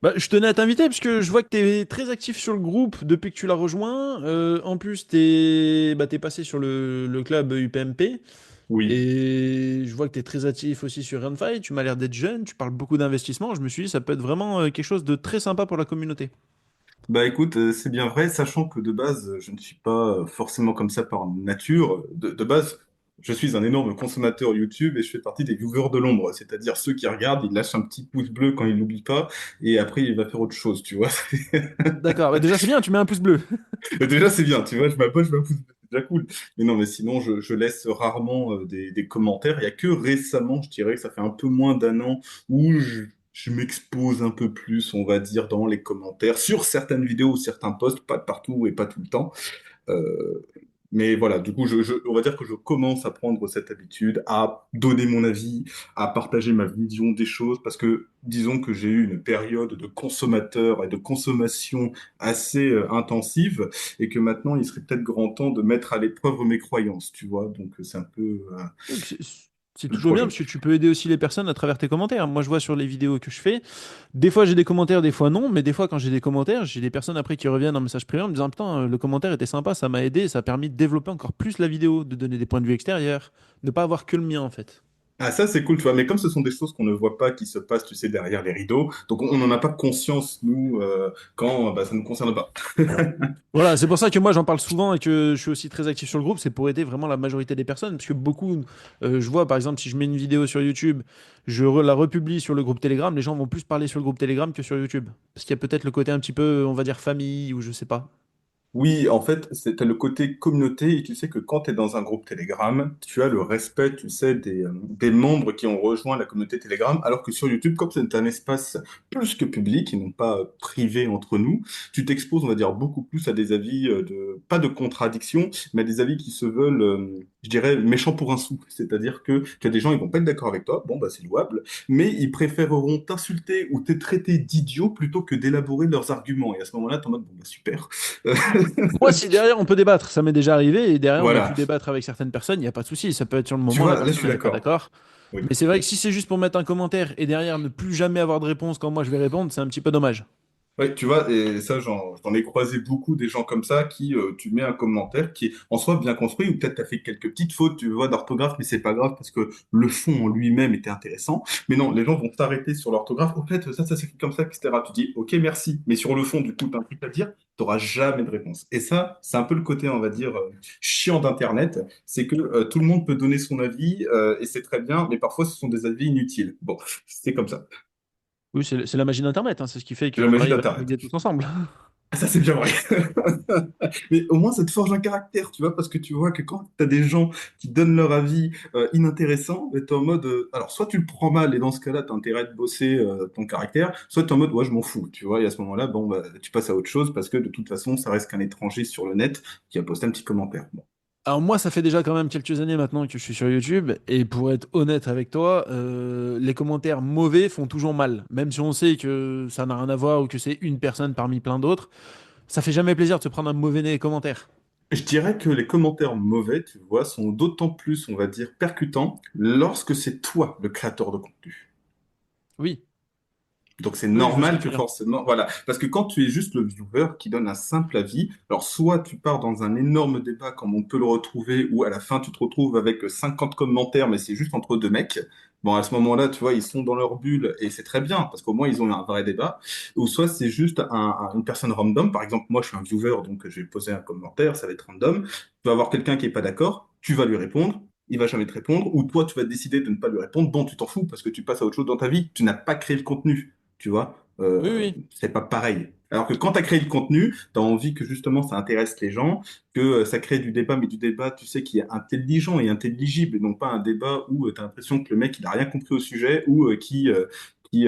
Bah, je tenais à t'inviter parce que je vois que tu es très actif sur le groupe depuis que tu l'as rejoint. En plus, t'es passé sur le club UPMP Oui. et je vois que tu es très actif aussi sur Runfight. Tu m'as l'air d'être jeune, tu parles beaucoup d'investissement. Je me suis dit, ça peut être vraiment quelque chose de très sympa pour la communauté. Bah écoute, c'est bien vrai, sachant que de base, je ne suis pas forcément comme ça par nature. De base, je suis un énorme consommateur YouTube et je fais partie des viewers de l'ombre, c'est-à-dire ceux qui regardent, ils lâchent un petit pouce bleu quand ils l'oublient pas, et après il va faire autre chose, tu vois. D'accord, bah déjà c'est bien, tu mets un pouce bleu. Mais déjà, c'est bien, tu vois, je m'abonne, je m'abonne, c'est déjà cool. Mais non, mais sinon, je laisse rarement des commentaires. Il y a que récemment, je dirais que ça fait un peu moins d'un an, où je m'expose un peu plus, on va dire, dans les commentaires, sur certaines vidéos ou certains posts, pas de partout et pas tout le temps. Euh, mais voilà, du coup, on va dire que je commence à prendre cette habitude, à donner mon avis, à partager ma vision des choses, parce que disons que j'ai eu une période de consommateur et de consommation assez intensive, et que maintenant, il serait peut-être grand temps de mettre à l'épreuve mes croyances, tu vois. Donc, c'est un peu Donc, c'est le toujours bien projet. parce que tu peux aider aussi les personnes à travers tes commentaires. Moi, je vois sur les vidéos que je fais, des fois j'ai des commentaires, des fois non, mais des fois quand j'ai des commentaires, j'ai des personnes après qui reviennent en message privé en me disant putain, le commentaire était sympa, ça m'a aidé, ça a permis de développer encore plus la vidéo, de donner des points de vue extérieurs, ne pas avoir que le mien en fait. Ah, ça, c'est cool, tu vois. Mais comme ce sont des choses qu'on ne voit pas, qui se passent, tu sais, derrière les rideaux, donc on n'en a pas conscience, nous, quand bah, ça ne nous concerne pas. Voilà, c'est pour ça que moi j'en parle souvent et que je suis aussi très actif sur le groupe, c'est pour aider vraiment la majorité des personnes, parce que beaucoup, je vois par exemple si je mets une vidéo sur YouTube, la republie sur le groupe Telegram, les gens vont plus parler sur le groupe Telegram que sur YouTube, parce qu'il y a peut-être le côté un petit peu, on va dire famille ou je sais pas. Oui, en fait, t'as le côté communauté et tu sais que quand tu es dans un groupe Telegram, tu as le respect, tu sais, des membres qui ont rejoint la communauté Telegram, alors que sur YouTube, comme c'est un espace plus que public et non pas privé entre nous, tu t'exposes, on va dire, beaucoup plus à des avis pas de contradiction, mais à des avis qui se veulent, je dirais, méchants pour un sou. C'est-à-dire que tu as des gens, ils vont pas être d'accord avec toi, bon, bah c'est louable, mais ils préféreront t'insulter ou te traiter d'idiot plutôt que d'élaborer leurs arguments. Et à ce moment-là, t'es en mode, bon, bah super. Moi, si derrière on peut débattre, ça m'est déjà arrivé, et derrière on a pu Voilà. débattre avec certaines personnes, il n'y a pas de souci, ça peut être sur le Tu moment, la vois, là, je personne suis elle n'est pas d'accord. d'accord. Oui. Mais c'est vrai que si c'est juste pour mettre un commentaire et derrière ne plus jamais avoir de réponse quand moi je vais répondre, c'est un petit peu dommage. Ouais, tu vois, et ça, j'en ai croisé beaucoup des gens comme ça qui, tu mets un commentaire qui est en soi bien construit, ou peut-être tu as fait quelques petites fautes, tu vois, d'orthographe, mais c'est pas grave parce que le fond en lui-même était intéressant. Mais non, les gens vont s'arrêter sur l'orthographe. Au fait, ça s'écrit comme ça, etc. Tu dis, ok, merci. Mais sur le fond, du coup, t'as un truc à dire, t'auras jamais de réponse. Et ça, c'est un peu le côté, on va dire, chiant d'Internet. C'est que tout le monde peut donner son avis, et c'est très bien, mais parfois, ce sont des avis inutiles. Bon, c'est comme ça. Oui, c'est la magie d'Internet, hein, c'est ce qui fait C'est la qu'on magie arrive à d'Internet. naviguer tous ensemble. Ah, ça, c'est bien vrai. Mais au moins, ça te forge un caractère, tu vois, parce que tu vois que quand tu as des gens qui donnent leur avis inintéressant, tu es en mode. Alors, soit tu le prends mal, et dans ce cas-là, tu as intérêt de bosser ton caractère, soit tu es en mode, ouais, je m'en fous, tu vois, et à ce moment-là, bon, bah, tu passes à autre chose, parce que de toute façon, ça reste qu'un étranger sur le net qui a posté un petit commentaire. Bon. Alors moi, ça fait déjà quand même quelques années maintenant que je suis sur YouTube, et pour être honnête avec toi, les commentaires mauvais font toujours mal. Même si on sait que ça n'a rien à voir ou que c'est une personne parmi plein d'autres, ça fait jamais plaisir de se prendre un mauvais commentaire. Je dirais que les commentaires mauvais, tu vois, sont d'autant plus, on va dire, percutants lorsque c'est toi le créateur de contenu. Oui, Donc c'est oui, je vois ce que normal tu que veux dire. forcément, voilà, parce que quand tu es juste le viewer qui donne un simple avis, alors soit tu pars dans un énorme débat comme on peut le retrouver, ou à la fin tu te retrouves avec 50 commentaires, mais c'est juste entre deux mecs. Bon, à ce moment-là, tu vois, ils sont dans leur bulle et c'est très bien parce qu'au moins ils ont eu un vrai débat. Ou soit c'est juste une personne random. Par exemple, moi je suis un viewer, donc je vais poser un commentaire, ça va être random. Tu vas avoir quelqu'un qui est pas d'accord, tu vas lui répondre. Il va jamais te répondre, ou toi tu vas décider de ne pas lui répondre. Bon, tu t'en fous parce que tu passes à autre chose dans ta vie. Tu n'as pas créé le contenu. Tu vois, Oui, oui. c'est pas pareil. Alors que quand tu as créé le contenu, tu as envie que justement ça intéresse les gens, que ça crée du débat, mais du débat, tu sais, qui est intelligent et intelligible, et non pas un débat où tu as l'impression que le mec, il a rien compris au sujet, ou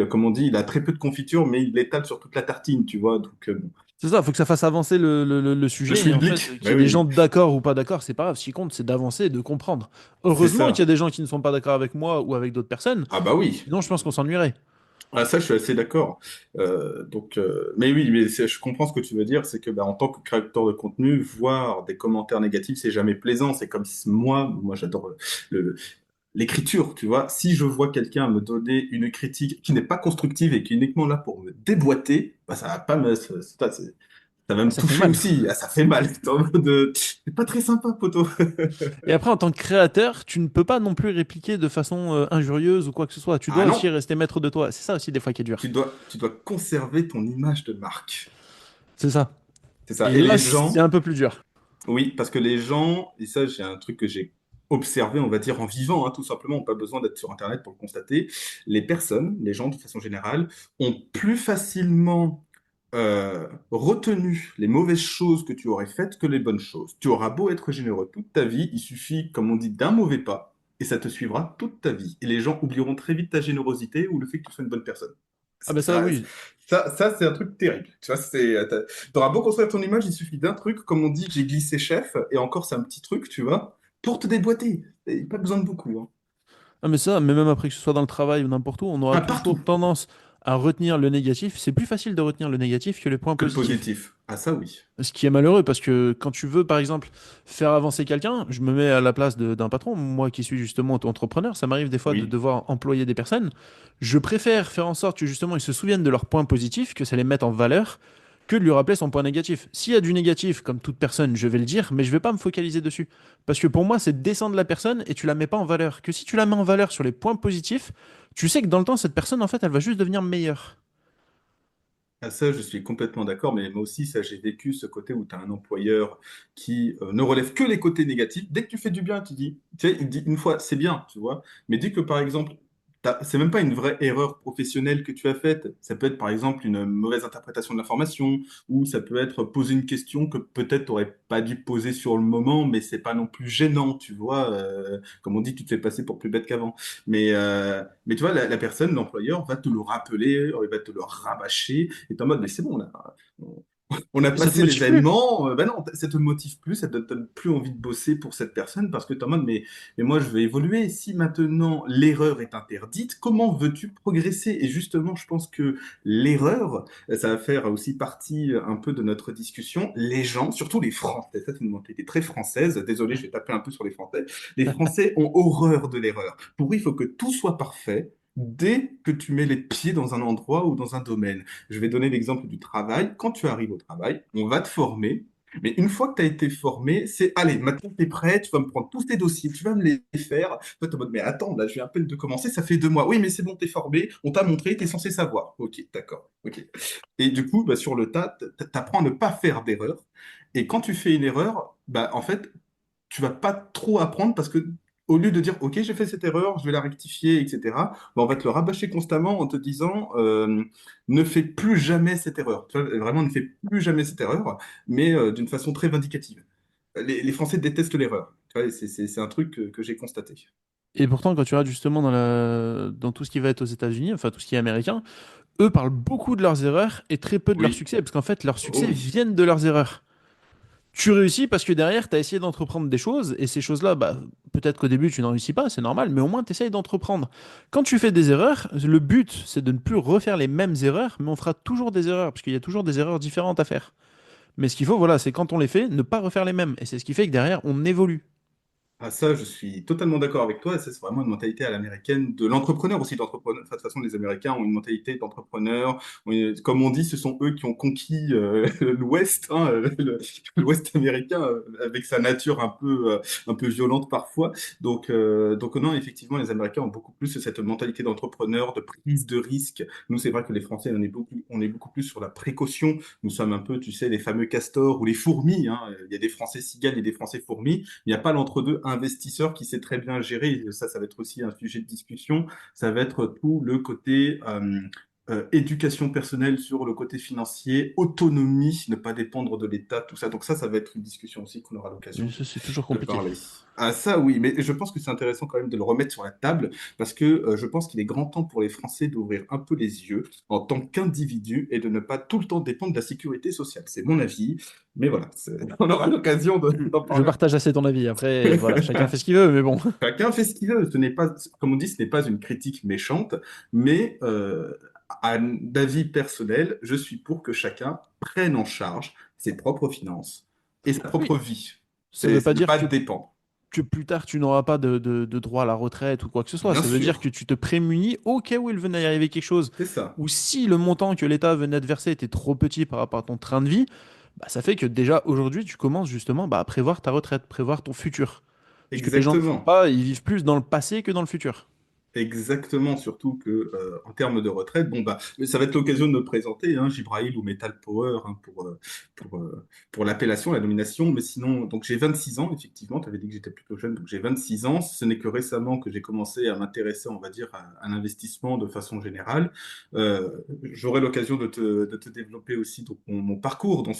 comme on dit, il a très peu de confiture, mais il l'étale sur toute la tartine, tu vois. Donc, bon. C'est ça, il faut que ça fasse avancer le Le sujet. Et en fait, schmilblick, qu'il y bah ait des oui, gens d'accord ou pas d'accord, c'est pas grave. Ce qui compte, c'est d'avancer et de comprendre. c'est Heureusement qu'il y a ça. des gens qui ne sont pas d'accord avec moi ou avec d'autres personnes. Ah bah oui. Sinon, je pense qu'on s'ennuierait. Ah, ça, je suis assez d'accord. Mais oui, mais je comprends ce que tu veux dire, c'est que bah, en tant que créateur de contenu, voir des commentaires négatifs, c'est jamais plaisant. C'est comme si moi j'adore l'écriture, tu vois. Si je vois quelqu'un me donner une critique qui n'est pas constructive et qui est uniquement là pour me déboîter, bah, ça va pas me, ça va Ah, me ça fait toucher mal. aussi. Ah, ça fait mal. C'est en mode, c'est pas très sympa, poteau. Et après, en tant que créateur, tu ne peux pas non plus répliquer de façon injurieuse ou quoi que ce soit. Tu Ah dois aussi non, rester maître de toi. C'est ça aussi des fois qui est dur. tu dois conserver ton image de marque. C'est ça. C'est ça. Et Et là, les c'est gens, un peu plus dur. oui, parce que les gens, et ça, j'ai un truc que j'ai observé, on va dire, en vivant, hein, tout simplement, pas besoin d'être sur Internet pour le constater. Les personnes, les gens, de façon générale, ont plus facilement retenu les mauvaises choses que tu aurais faites que les bonnes choses. Tu auras beau être généreux toute ta vie, il suffit, comme on dit, d'un mauvais pas, et ça te suivra toute ta vie. Et les gens oublieront très vite ta générosité ou le fait que tu sois une bonne personne. Ah ben ça, Ça, oui. c'est un truc terrible. Tu vois, t'auras beau construire ton image, il suffit d'un truc, comme on dit, j'ai glissé chef, et encore c'est un petit truc, tu vois, pour te déboîter. Et pas besoin de beaucoup, hein. Ah mais ça, mais même après que ce soit dans le travail ou n'importe où, on aura Ah, partout toujours tendance à retenir le négatif. C'est plus facile de retenir le négatif que le point que le positif. positif. Ah, ça oui. Ce qui est malheureux parce que quand tu veux, par exemple, faire avancer quelqu'un, je me mets à la place d'un patron, moi qui suis justement auto-entrepreneur, ça m'arrive des fois de Oui. devoir employer des personnes. Je préfère faire en sorte que justement ils se souviennent de leurs points positifs, que ça les mette en valeur, que de lui rappeler son point négatif. S'il y a du négatif, comme toute personne, je vais le dire, mais je vais pas me focaliser dessus. Parce que pour moi, c'est descendre la personne et tu la mets pas en valeur. Que si tu la mets en valeur sur les points positifs, tu sais que dans le temps, cette personne, en fait, elle va juste devenir meilleure. Ah, ça, je suis complètement d'accord, mais moi aussi, ça, j'ai vécu ce côté où tu as un employeur qui ne relève que les côtés négatifs. Dès que tu fais du bien, tu dis, tu sais, il dit une fois, c'est bien, tu vois, mais dis que par exemple, c'est même pas une vraie erreur professionnelle que tu as faite. Ça peut être par exemple une mauvaise interprétation de l'information, ou ça peut être poser une question que peut-être tu n'aurais pas dû poser sur le moment, mais c'est pas non plus gênant, tu vois. Comme on dit, tu te fais passer pour plus bête qu'avant. Mais tu vois, la personne, l'employeur, va te le rappeler, il va te le rabâcher. Et t'es en mode, mais c'est bon, là. On a Et ça te passé motive plus. l'événement. Ben non, ça te motive plus, ça te donne plus envie de bosser pour cette personne parce que t'es en mode, mais moi, je veux évoluer. Si maintenant l'erreur est interdite, comment veux-tu progresser? Et justement, je pense que l'erreur, ça va faire aussi partie un peu de notre discussion. Les gens, surtout les Français, ça c'est une mentalité très française. Désolé, je vais taper un peu sur les Français. Les Français ont horreur de l'erreur. Pour eux, il faut que tout soit parfait dès que tu mets les pieds dans un endroit ou dans un domaine. Je vais donner l'exemple du travail. Quand tu arrives au travail, on va te former. Mais une fois que tu as été formé, c'est allez, maintenant tu es prêt, tu vas me prendre tous tes dossiers, tu vas me les faire. Toi, tu es en mode, mais attends, là, je viens à peine de commencer, ça fait 2 mois. Oui, mais c'est bon, tu es formé, on t'a montré, tu es censé savoir. Ok, d'accord. Ok. Et du coup, bah, sur le tas, tu apprends à ne pas faire d'erreur. Et quand tu fais une erreur, bah, en fait, tu vas pas trop apprendre parce que au lieu de dire, OK, j'ai fait cette erreur, je vais la rectifier, etc., bah, on va te le rabâcher constamment en te disant, ne fais plus jamais cette erreur. Tu vois, vraiment, ne fais plus jamais cette erreur, mais d'une façon très vindicative. Les Français détestent l'erreur. Tu vois, c'est un truc que j'ai constaté. Et pourtant, quand tu regardes justement dans tout ce qui va être aux États-Unis, enfin tout ce qui est américain, eux parlent beaucoup de leurs erreurs et très peu de leurs Oui, succès, parce qu'en fait, leurs oh succès oui. viennent de leurs erreurs. Tu réussis parce que derrière, tu as essayé d'entreprendre des choses, et ces choses-là, bah, peut-être qu'au début, tu n'en réussis pas, c'est normal, mais au moins, tu essayes d'entreprendre. Quand tu fais des erreurs, le but, c'est de ne plus refaire les mêmes erreurs, mais on fera toujours des erreurs, parce qu'il y a toujours des erreurs différentes à faire. Mais ce qu'il faut, voilà, c'est quand on les fait, ne pas refaire les mêmes. Et c'est ce qui fait que derrière, on évolue. Ah, ça, je suis totalement d'accord avec toi. Et ça, c'est vraiment une mentalité à l'américaine, de l'entrepreneur aussi. D'entrepreneur. Enfin, de toute façon, les Américains ont une mentalité d'entrepreneur. Comme on dit, ce sont eux qui ont conquis l'Ouest, hein, l'Ouest américain, avec sa nature un peu violente parfois. Donc non, effectivement, les Américains ont beaucoup plus cette mentalité d'entrepreneur, de prise de risque. Nous, c'est vrai que les Français, on est beaucoup plus sur la précaution. Nous sommes un peu, tu sais, les fameux castors ou les fourmis, hein. Il y a des Français cigales et des Français fourmis. Il n'y a pas l'entre-deux investisseur qui sait très bien gérer. Ça va être aussi un sujet de discussion. Ça va être tout le côté éducation personnelle sur le côté financier, autonomie, ne pas dépendre de l'État, tout ça. Donc ça va être une discussion aussi qu'on aura Et l'occasion ça, c'est toujours de compliqué. parler. Ah ça oui, mais je pense que c'est intéressant quand même de le remettre sur la table parce que je pense qu'il est grand temps pour les Français d'ouvrir un peu les yeux en tant qu'individu et de ne pas tout le temps dépendre de la sécurité sociale. C'est mon avis, mais voilà, on aura l'occasion d'en Je parler un partage assez ton avis. Après, voilà, chacun peu. fait ce qu'il veut, mais bon. Chacun fait ce qu'il veut. Ce n'est pas, comme on dit, ce n'est pas une critique méchante, mais d'avis personnel, je suis pour que chacun prenne en charge ses propres finances et sa propre Oui, vie. ça veut pas C'est ne dire pas que dépendre. que plus tard tu n'auras pas de droit à la retraite ou quoi que ce soit. Bien Ça veut dire que sûr, tu te prémunis au cas où il venait y arriver quelque chose. c'est ça. Ou si le montant que l'État venait de verser était trop petit par rapport à ton train de vie, bah, ça fait que déjà aujourd'hui tu commences justement bah, à prévoir ta retraite, prévoir ton futur. Ce que les gens ne font Exactement. pas, ils vivent plus dans le passé que dans le futur. Exactement, surtout que en termes de retraite, bon bah ça va être l'occasion de me présenter, hein, Gibraltar ou Metal Power hein, pour, pour l'appellation, la nomination, mais sinon, donc j'ai 26 ans, effectivement, tu avais dit que j'étais plutôt jeune, donc j'ai 26 ans, ce n'est que récemment que j'ai commencé à m'intéresser, on va dire, à l'investissement de façon générale. J'aurai l'occasion de te développer aussi donc, mon parcours dans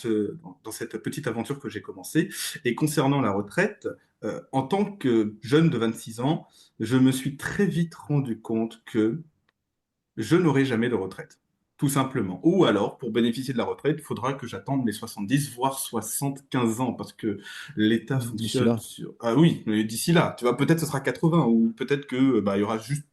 cette petite aventure que j'ai commencée. Et concernant la retraite, en tant que jeune de 26 ans, je me suis très vite rendu compte que je n'aurai jamais de retraite, tout simplement. Ou alors, pour bénéficier de la retraite, il faudra que j'attende mes 70, voire 75 ans, parce que l'État D'ici fonctionne là. sur... Ah oui, mais d'ici là, tu vois, peut-être ce sera 80, ou peut-être que bah, il y aura juste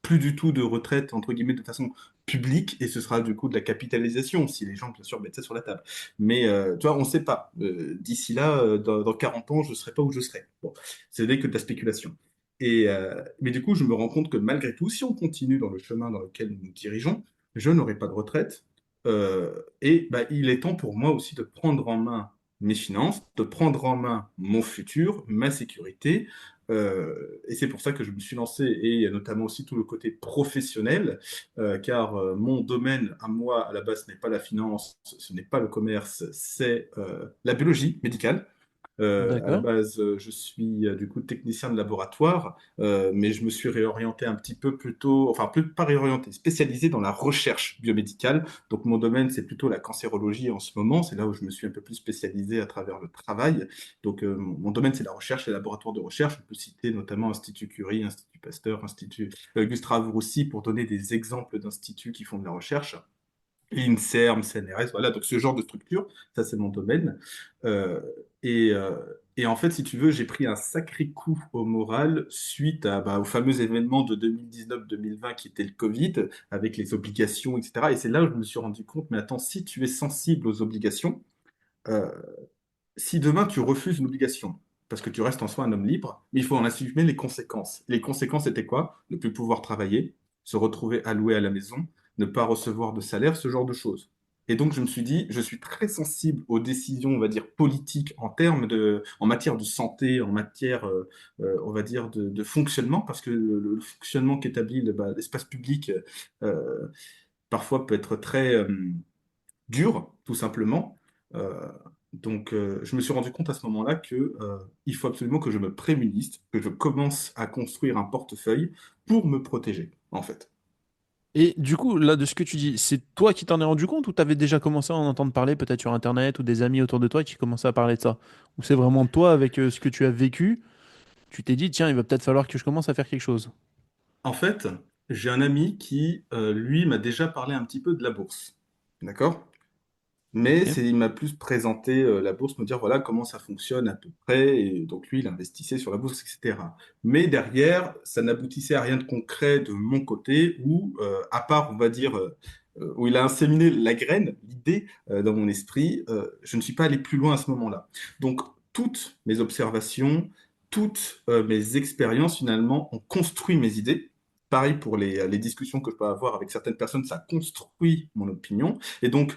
plus du tout de retraite, entre guillemets, de façon publique, et ce sera du coup de la capitalisation, si les gens, bien sûr, mettent ça sur la table. Mais tu vois, on ne sait pas. D'ici là, dans 40 ans, je ne serai pas où je serai. Bon, ce n'est que de la spéculation. Mais du coup, je me rends compte que malgré tout, si on continue dans le chemin dans lequel nous nous dirigeons, je n'aurai pas de retraite. Et bah, il est temps pour moi aussi de prendre en main mes finances, de prendre en main mon futur, ma sécurité. Et c'est pour ça que je me suis lancé, et notamment aussi tout le côté professionnel, car mon domaine à moi, à la base, ce n'est pas la finance, ce n'est pas le commerce, c'est la biologie médicale. À la D'accord. base, je suis du coup technicien de laboratoire, mais je me suis réorienté un petit peu plutôt, enfin plus pas réorienté, spécialisé dans la recherche biomédicale. Donc mon domaine, c'est plutôt la cancérologie en ce moment. C'est là où je me suis un peu plus spécialisé à travers le travail. Donc mon domaine, c'est la recherche, les laboratoires de recherche. On peut citer notamment Institut Curie, Institut Pasteur, Institut Gustave Roussy pour donner des exemples d'instituts qui font de la recherche. INSERM, CNRS, voilà, donc ce genre de structure, ça c'est mon domaine. Euh, et, euh, et en fait, si tu veux, j'ai pris un sacré coup au moral suite au fameux événement de 2019-2020 qui était le Covid, avec les obligations, etc. Et c'est là où je me suis rendu compte, mais attends, si tu es sensible aux obligations, euh, si demain tu refuses une obligation, parce que tu restes en soi un homme libre, mais il faut en assumer les conséquences. Les conséquences étaient quoi? Ne plus pouvoir travailler, se retrouver alloué à la maison, ne pas recevoir de salaire, ce genre de choses. Et donc je me suis dit, je suis très sensible aux décisions, on va dire, politiques en matière de santé, en matière, on va dire, de fonctionnement, parce que le fonctionnement qu'établit l'espace public euh, parfois peut être très dur, tout simplement. Euh, je me suis rendu compte à ce moment-là que il faut absolument que je me prémunisse, que je commence à construire un portefeuille pour me protéger, en fait. Et du coup, là, de ce que tu dis, c'est toi qui t'en es rendu compte ou t'avais déjà commencé à en entendre parler, peut-être sur Internet ou des amis autour de toi qui commençaient à parler de ça? Ou c'est vraiment toi, avec ce que tu as vécu, tu t'es dit, tiens, il va peut-être falloir que je commence à faire quelque chose. En fait, j'ai un ami qui, lui, m'a déjà parlé un petit peu de la bourse. D'accord? Mais Ok. il m'a plus présenté la bourse, me dire voilà comment ça fonctionne à peu près. Et donc lui, il investissait sur la bourse, etc. Mais derrière, ça n'aboutissait à rien de concret de mon côté, où, à part, on va dire, où il a inséminé la graine, l'idée dans mon esprit, je ne suis pas allé plus loin à ce moment-là. Donc toutes mes observations, toutes mes expériences, finalement, ont construit mes idées. Pareil pour les discussions que je peux avoir avec certaines personnes, ça construit mon opinion. Et donc,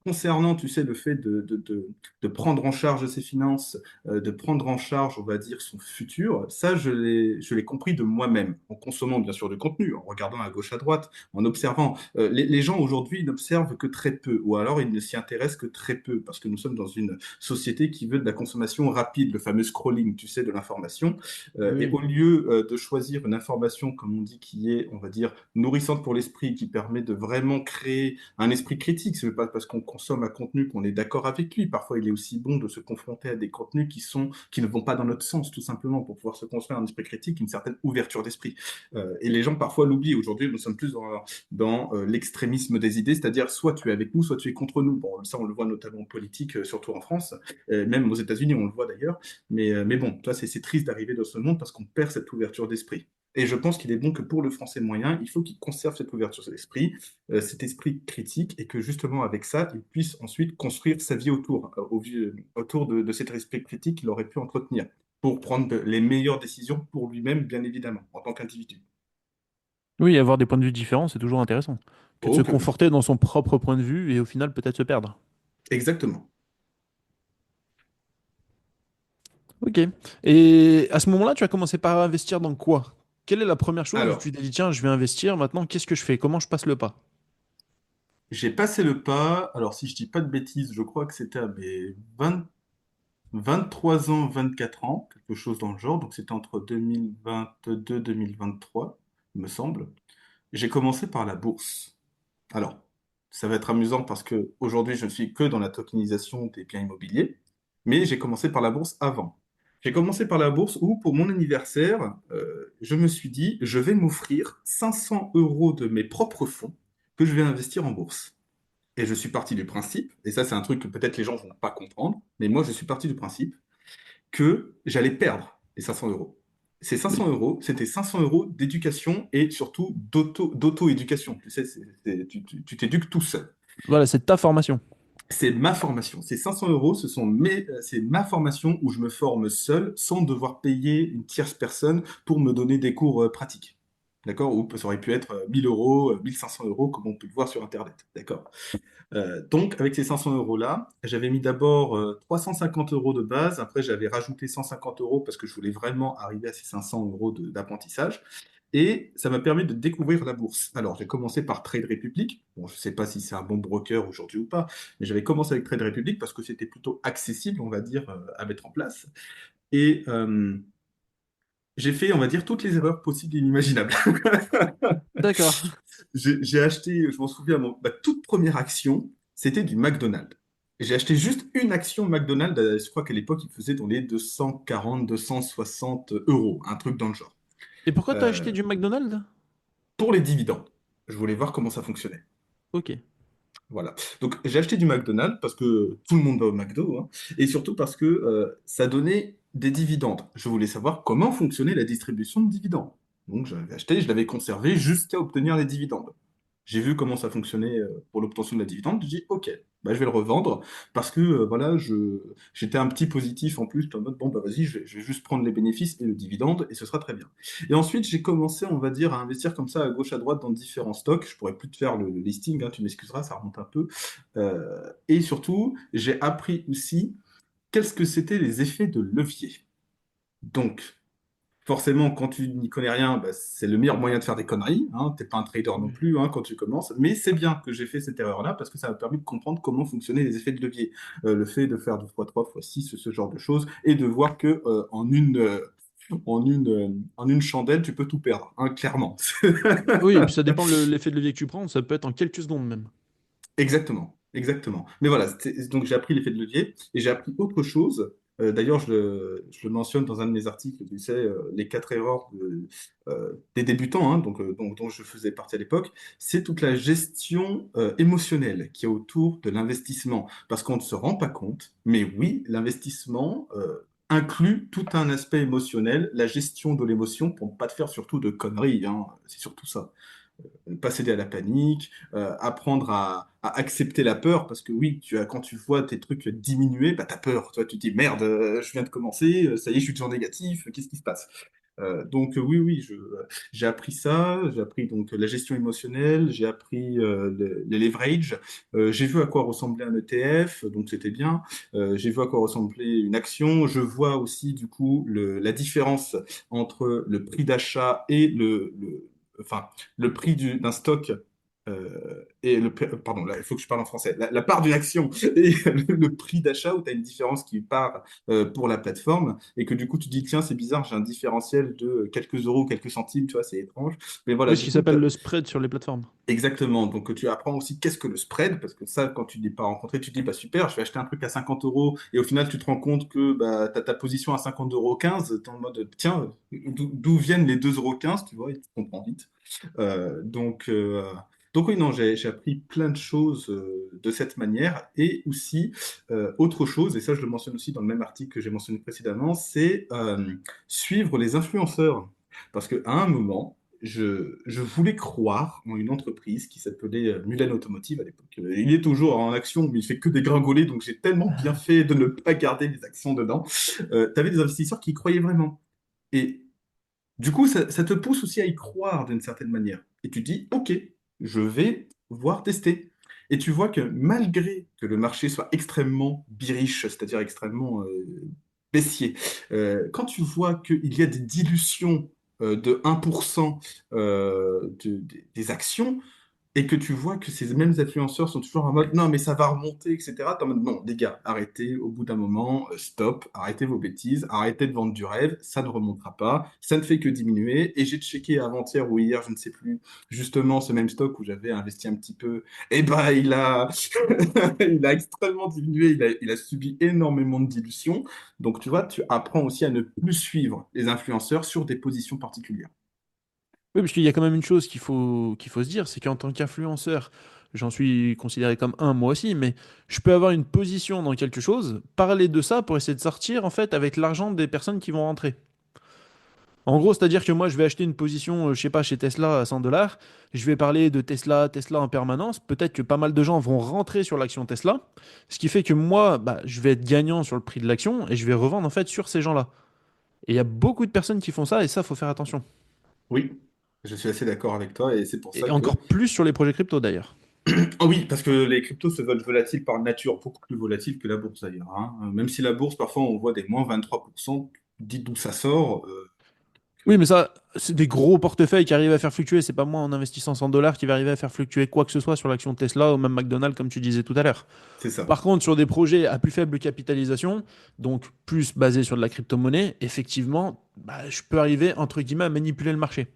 concernant, tu sais, le fait de prendre en charge ses finances, de prendre en charge, on va dire, son futur, ça, je l'ai compris de moi-même, en consommant bien sûr du contenu, en regardant à gauche, à droite, en observant. Les gens aujourd'hui n'observent que très peu, ou alors ils ne s'y intéressent que très peu, parce que nous sommes dans une société qui veut de la consommation rapide, le fameux scrolling, tu sais, de l'information. Et Oui. au lieu de choisir une information, comme on dit, qui est, on va dire, nourrissante pour l'esprit, qui permet de vraiment créer un esprit critique. Ce n'est pas parce qu'on consomme un contenu qu'on est d'accord avec lui. Parfois, il est aussi bon de se confronter à des contenus qui ne vont pas dans notre sens, tout simplement, pour pouvoir se construire un esprit critique, une certaine ouverture d'esprit. Et les gens parfois l'oublient. Aujourd'hui, nous sommes plus dans l'extrémisme des idées, c'est-à-dire soit tu es avec nous, soit tu es contre nous. Bon, ça, on le voit notamment en politique, surtout en France, même aux États-Unis, on le voit d'ailleurs. Mais bon, toi, c'est triste d'arriver dans ce monde parce qu'on perd cette ouverture d'esprit. Et je pense qu'il est bon que pour le français moyen, il faut qu'il conserve cette ouverture d'esprit, cet esprit critique, et que justement avec ça, il puisse ensuite construire sa vie autour, autour de cet esprit critique qu'il aurait pu entretenir. pour prendre les meilleures décisions pour lui-même, bien évidemment, en tant qu'individu. Oui, avoir des points de vue différents, c'est toujours intéressant. Que de se Oh que oui, conforter dans son propre point de vue et au final peut-être se perdre. exactement. Ok. Et à ce moment-là, tu as commencé par investir dans quoi? Quelle est la première chose où tu Alors, t'es dit, tiens, je vais investir, maintenant, qu'est-ce que je fais? Comment je passe le pas? j'ai passé le pas. Alors, si je dis pas de bêtises, je crois que c'était à mes 23 ans, 24 ans, quelque chose dans le genre. Donc, c'était entre 2022 2023, il me semble. J'ai commencé par la bourse. Alors, ça va être amusant parce que aujourd'hui, je ne suis que dans la tokenisation des biens immobiliers, mais j'ai commencé par la bourse avant. J'ai commencé par la bourse où, pour mon anniversaire, je me suis dit, je vais m'offrir 500 euros de mes propres fonds que je vais investir en bourse. Et je suis parti du principe, et ça c'est un truc que peut-être les gens vont pas comprendre, mais moi je suis parti du principe que j'allais perdre les 500 euros. Ces 500 euros, c'était 500 euros d'éducation et surtout d'auto-éducation. Tu sais, tu t'éduques tout seul. Voilà, c'est ta formation. C'est ma formation. Ces 500 euros, c'est ma formation où je me forme seul sans devoir payer une tierce personne pour me donner des cours pratiques. D'accord? Ou ça aurait pu être 1000 euros, 1500 euros, comme on peut le voir sur Internet. D'accord? Donc, avec ces 500 euros-là, j'avais mis d'abord 350 euros de base. Après, j'avais rajouté 150 euros parce que je voulais vraiment arriver à ces 500 euros d'apprentissage. Et ça m'a permis de découvrir la bourse. Alors, j'ai commencé par Trade Republic. Bon, je ne sais pas si c'est un bon broker aujourd'hui ou pas, mais j'avais commencé avec Trade Republic parce que c'était plutôt accessible, on va dire, à mettre en place. Et j'ai fait, on va dire, toutes les erreurs possibles et inimaginables. D'accord. J'ai acheté, je m'en souviens, ma toute première action, c'était du McDonald's. J'ai acheté juste une action McDonald's, je crois qu'à l'époque, il faisait dans les 240, 260 euros, un truc dans le genre. Et pourquoi t'as Euh, acheté du McDonald's? pour les dividendes, je voulais voir comment ça fonctionnait. Ok. Voilà. Donc j'ai acheté du McDonald's parce que tout le monde va au McDo, hein, et surtout parce que ça donnait des dividendes. Je voulais savoir comment fonctionnait la distribution de dividendes. Donc j'avais acheté, je l'avais conservé jusqu'à obtenir les dividendes. J'ai vu comment ça fonctionnait pour l'obtention de la dividende. Je dis ok, bah, je vais le revendre parce que voilà, j'étais un petit positif en plus, en mode bon bah vas-y, je vais juste prendre les bénéfices et le dividende et ce sera très bien. Et ensuite, j'ai commencé, on va dire, à investir comme ça à gauche, à droite dans différents stocks. Je pourrais plus te faire le listing, hein, tu m'excuseras, ça remonte un peu. Et surtout, j'ai appris aussi qu'est-ce que c'était les effets de levier. Donc, forcément, quand tu n'y connais rien, bah, c'est le meilleur moyen de faire des conneries. Hein. T'es pas un trader non Oui. plus hein, quand tu commences. Mais c'est bien que j'ai fait cette erreur-là parce que ça m'a permis de comprendre comment fonctionnaient les effets de levier. Le fait de faire 2 fois 3 fois 6 ce genre de choses, et de voir que en une chandelle, tu peux tout perdre, hein, clairement. Oui, et puis ça dépend de l'effet de levier que tu prends, ça peut être en quelques secondes même. Exactement, exactement. Mais voilà, donc j'ai appris l'effet de levier et j'ai appris autre chose. D'ailleurs, je le mentionne dans un de mes articles, tu sais, les 4 erreurs des débutants, hein, donc, dont je faisais partie à l'époque, c'est toute la gestion émotionnelle qui est autour de l'investissement. Parce qu'on ne se rend pas compte, mais oui, l'investissement inclut tout un aspect émotionnel, la gestion de l'émotion pour ne pas te faire surtout de conneries, hein, c'est surtout ça. Pas céder à la panique, apprendre à accepter la peur, parce que oui, quand tu vois tes trucs diminuer, bah, t'as peur, toi, tu te dis merde, je viens de commencer, ça y est, je suis déjà en négatif, qu'est-ce qui se passe? Donc oui, oui, j'ai appris ça, j'ai appris donc la gestion émotionnelle, j'ai appris le leverage, j'ai vu à quoi ressemblait un ETF, donc c'était bien, j'ai vu à quoi ressemblait une action, je vois aussi du coup la différence entre le prix d'achat et enfin, le prix d'un stock et pardon, là, il faut que je parle en français. La part d'une action et le prix d'achat où tu as une différence qui part pour la plateforme et que du coup tu dis tiens, c'est bizarre, j'ai un différentiel de quelques euros, quelques centimes, tu vois, c'est étrange. Mais voilà, Oui, ce du qui coup, s'appelle le spread sur les plateformes. exactement. Donc, tu apprends aussi qu'est-ce que le spread, parce que ça, quand tu ne l'as pas rencontré, tu te dis, bah super, je vais acheter un truc à 50 euros, et au final, tu te rends compte que bah, tu as ta position à 50,15 €, tu es en mode, tiens, d'où viennent les 2,15 €, tu vois, et tu comprends vite. Euh, donc, euh, donc oui, non, j'ai appris plein de choses de cette manière, et aussi, autre chose, et ça, je le mentionne aussi dans le même article que j'ai mentionné précédemment, c'est suivre les influenceurs. Parce qu'à un moment, je voulais croire en une entreprise qui s'appelait Mulen Automotive à l'époque. Il est toujours en action, mais il fait que dégringoler, donc j'ai tellement bien fait de ne pas garder les actions dedans. Tu avais des investisseurs qui y croyaient vraiment. Et du coup, ça te pousse aussi à y croire d'une certaine manière. Et tu dis, OK, je vais voir tester. Et tu vois que malgré que le marché soit extrêmement biriche, c'est-à-dire extrêmement baissier, quand tu vois qu'il y a des dilutions de 1% des actions, et que tu vois que ces mêmes influenceurs sont toujours en mode non, mais ça va remonter, etc. T'es en mode non, les gars, arrêtez au bout d'un moment, stop, arrêtez vos bêtises, arrêtez de vendre du rêve, ça ne remontera pas, ça ne fait que diminuer. Et j'ai checké avant-hier ou hier, je ne sais plus, justement ce même stock où j'avais investi un petit peu, et ben il a extrêmement diminué, il a subi énormément de dilution. Donc tu vois, tu apprends aussi à ne plus suivre les influenceurs sur des positions particulières. Oui, parce qu'il y a quand même une chose qu'il faut se dire, c'est qu'en tant qu'influenceur, j'en suis considéré comme un moi aussi, mais je peux avoir une position dans quelque chose, parler de ça pour essayer de sortir en fait avec l'argent des personnes qui vont rentrer. En gros, c'est-à-dire que moi, je vais acheter une position, je sais pas, chez Tesla à 100 dollars. Je vais parler de Tesla, Tesla en permanence. Peut-être que pas mal de gens vont rentrer sur l'action Tesla. Ce qui fait que moi, bah, je vais être gagnant sur le prix de l'action et je vais revendre en fait sur ces gens-là. Et il y a beaucoup de personnes qui font ça et ça, faut faire attention. Oui, je suis assez d'accord avec toi et c'est pour ça Et que encore plus sur les projets crypto d'ailleurs. oh oui, parce que les cryptos se veulent volatiles par nature, beaucoup plus volatiles que la bourse d'ailleurs, hein. Même si la bourse, parfois, on voit des moins 23%, dites d'où ça sort. Oui, mais ça, c'est des gros portefeuilles qui arrivent à faire fluctuer. C'est pas moi en investissant 100 dollars qui va arriver à faire fluctuer quoi que ce soit sur l'action Tesla ou même McDonald's, comme tu disais tout à l'heure. C'est ça. Par contre, sur des projets à plus faible capitalisation, donc plus basés sur de la crypto-monnaie, effectivement, bah, je peux arriver, entre guillemets, à manipuler le marché.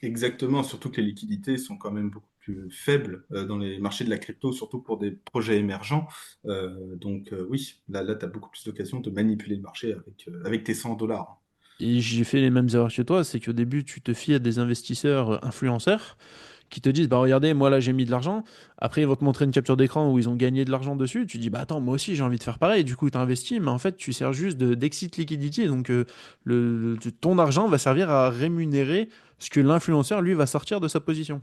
Exactement, surtout que les liquidités sont quand même beaucoup plus faibles dans les marchés de la crypto, surtout pour des projets émergents. Donc oui, là tu as beaucoup plus d'occasion de manipuler le marché avec tes 100 dollars. Et j'ai fait les mêmes erreurs que toi, c'est qu'au début, tu te fies à des investisseurs influenceurs qui te disent, bah regardez, moi là j'ai mis de l'argent. Après, ils vont te montrer une capture d'écran où ils ont gagné de l'argent dessus. Tu dis, bah attends, moi aussi j'ai envie de faire pareil. Du coup, tu investis, mais en fait, tu sers juste d'exit liquidity. Donc, ton argent va servir à rémunérer ce que l'influenceur, lui, va sortir de sa position.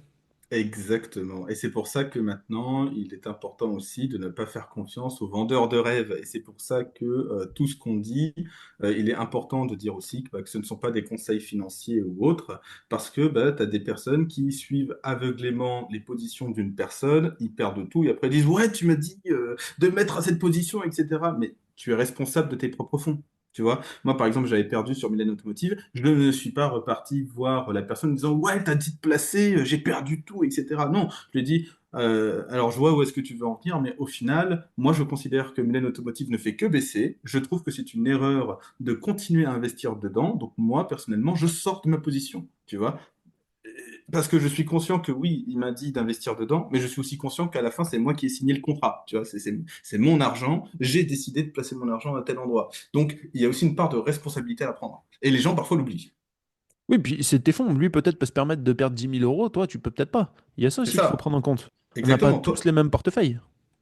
Exactement. Et c'est pour ça que maintenant, il est important aussi de ne pas faire confiance aux vendeurs de rêves. Et c'est pour ça que tout ce qu'on dit, il est important de dire aussi que ce ne sont pas des conseils financiers ou autres, parce que bah, tu as des personnes qui suivent aveuglément les positions d'une personne, ils perdent tout, et après ils disent, ouais, tu m'as dit de mettre à cette position, etc. Mais tu es responsable de tes propres fonds. Tu vois, moi, par exemple, j'avais perdu sur Mylène Automotive. Je ne suis pas reparti voir la personne en disant, ouais, t'as dit de placer, j'ai perdu tout, etc. Non, je lui ai dit, alors je vois où est-ce que tu veux en venir, mais au final, moi, je considère que Mylène Automotive ne fait que baisser. Je trouve que c'est une erreur de continuer à investir dedans. Donc, moi, personnellement, je sors de ma position. Tu vois, parce que je suis conscient que oui, il m'a dit d'investir dedans, mais je suis aussi conscient qu'à la fin, c'est moi qui ai signé le contrat. Tu vois, c'est mon argent. J'ai décidé de placer mon argent à tel endroit. Donc, il y a aussi une part de responsabilité à prendre. Et les gens, parfois, l'oublient. Oui, puis c'est tes fonds. Lui, peut-être, peut se permettre de perdre 10 000 euros. Toi, tu peux peut-être pas. Il y a ça C'est aussi qu'il faut ça. prendre en compte. On n'a pas Exactement. tous Toi, les mêmes portefeuilles.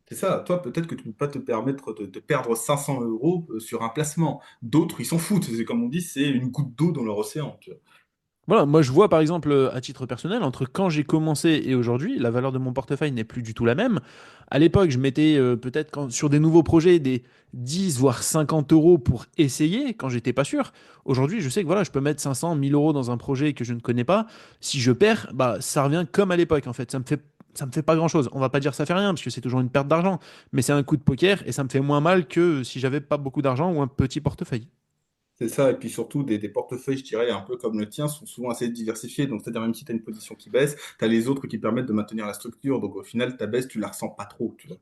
c'est ça. Toi, peut-être que tu ne peux pas te permettre de perdre 500 euros sur un placement. D'autres, ils s'en foutent. C'est comme on dit, c'est une goutte d'eau dans leur océan. Tu vois. Voilà, moi je vois par exemple à titre personnel, entre quand j'ai commencé et aujourd'hui, la valeur de mon portefeuille n'est plus du tout la même. À l'époque, je mettais peut-être sur des nouveaux projets des 10 voire 50 euros pour essayer quand j'étais pas sûr. Aujourd'hui, je sais que voilà, je peux mettre 500, 1000 euros dans un projet que je ne connais pas. Si je perds, bah ça revient comme à l'époque en fait. Ça me fait pas grand-chose. On va pas dire ça fait rien parce que c'est toujours une perte d'argent, mais c'est un coup de poker et ça me fait moins mal que si j'avais pas beaucoup d'argent ou un petit portefeuille. C'est ça, et puis surtout, des portefeuilles, je dirais, un peu comme le tien, sont souvent assez diversifiés. Donc, c'est-à-dire, même si tu as une position qui baisse, tu as les autres qui permettent de maintenir la structure. Donc, au final, ta baisse, tu la ressens pas trop, tu vois.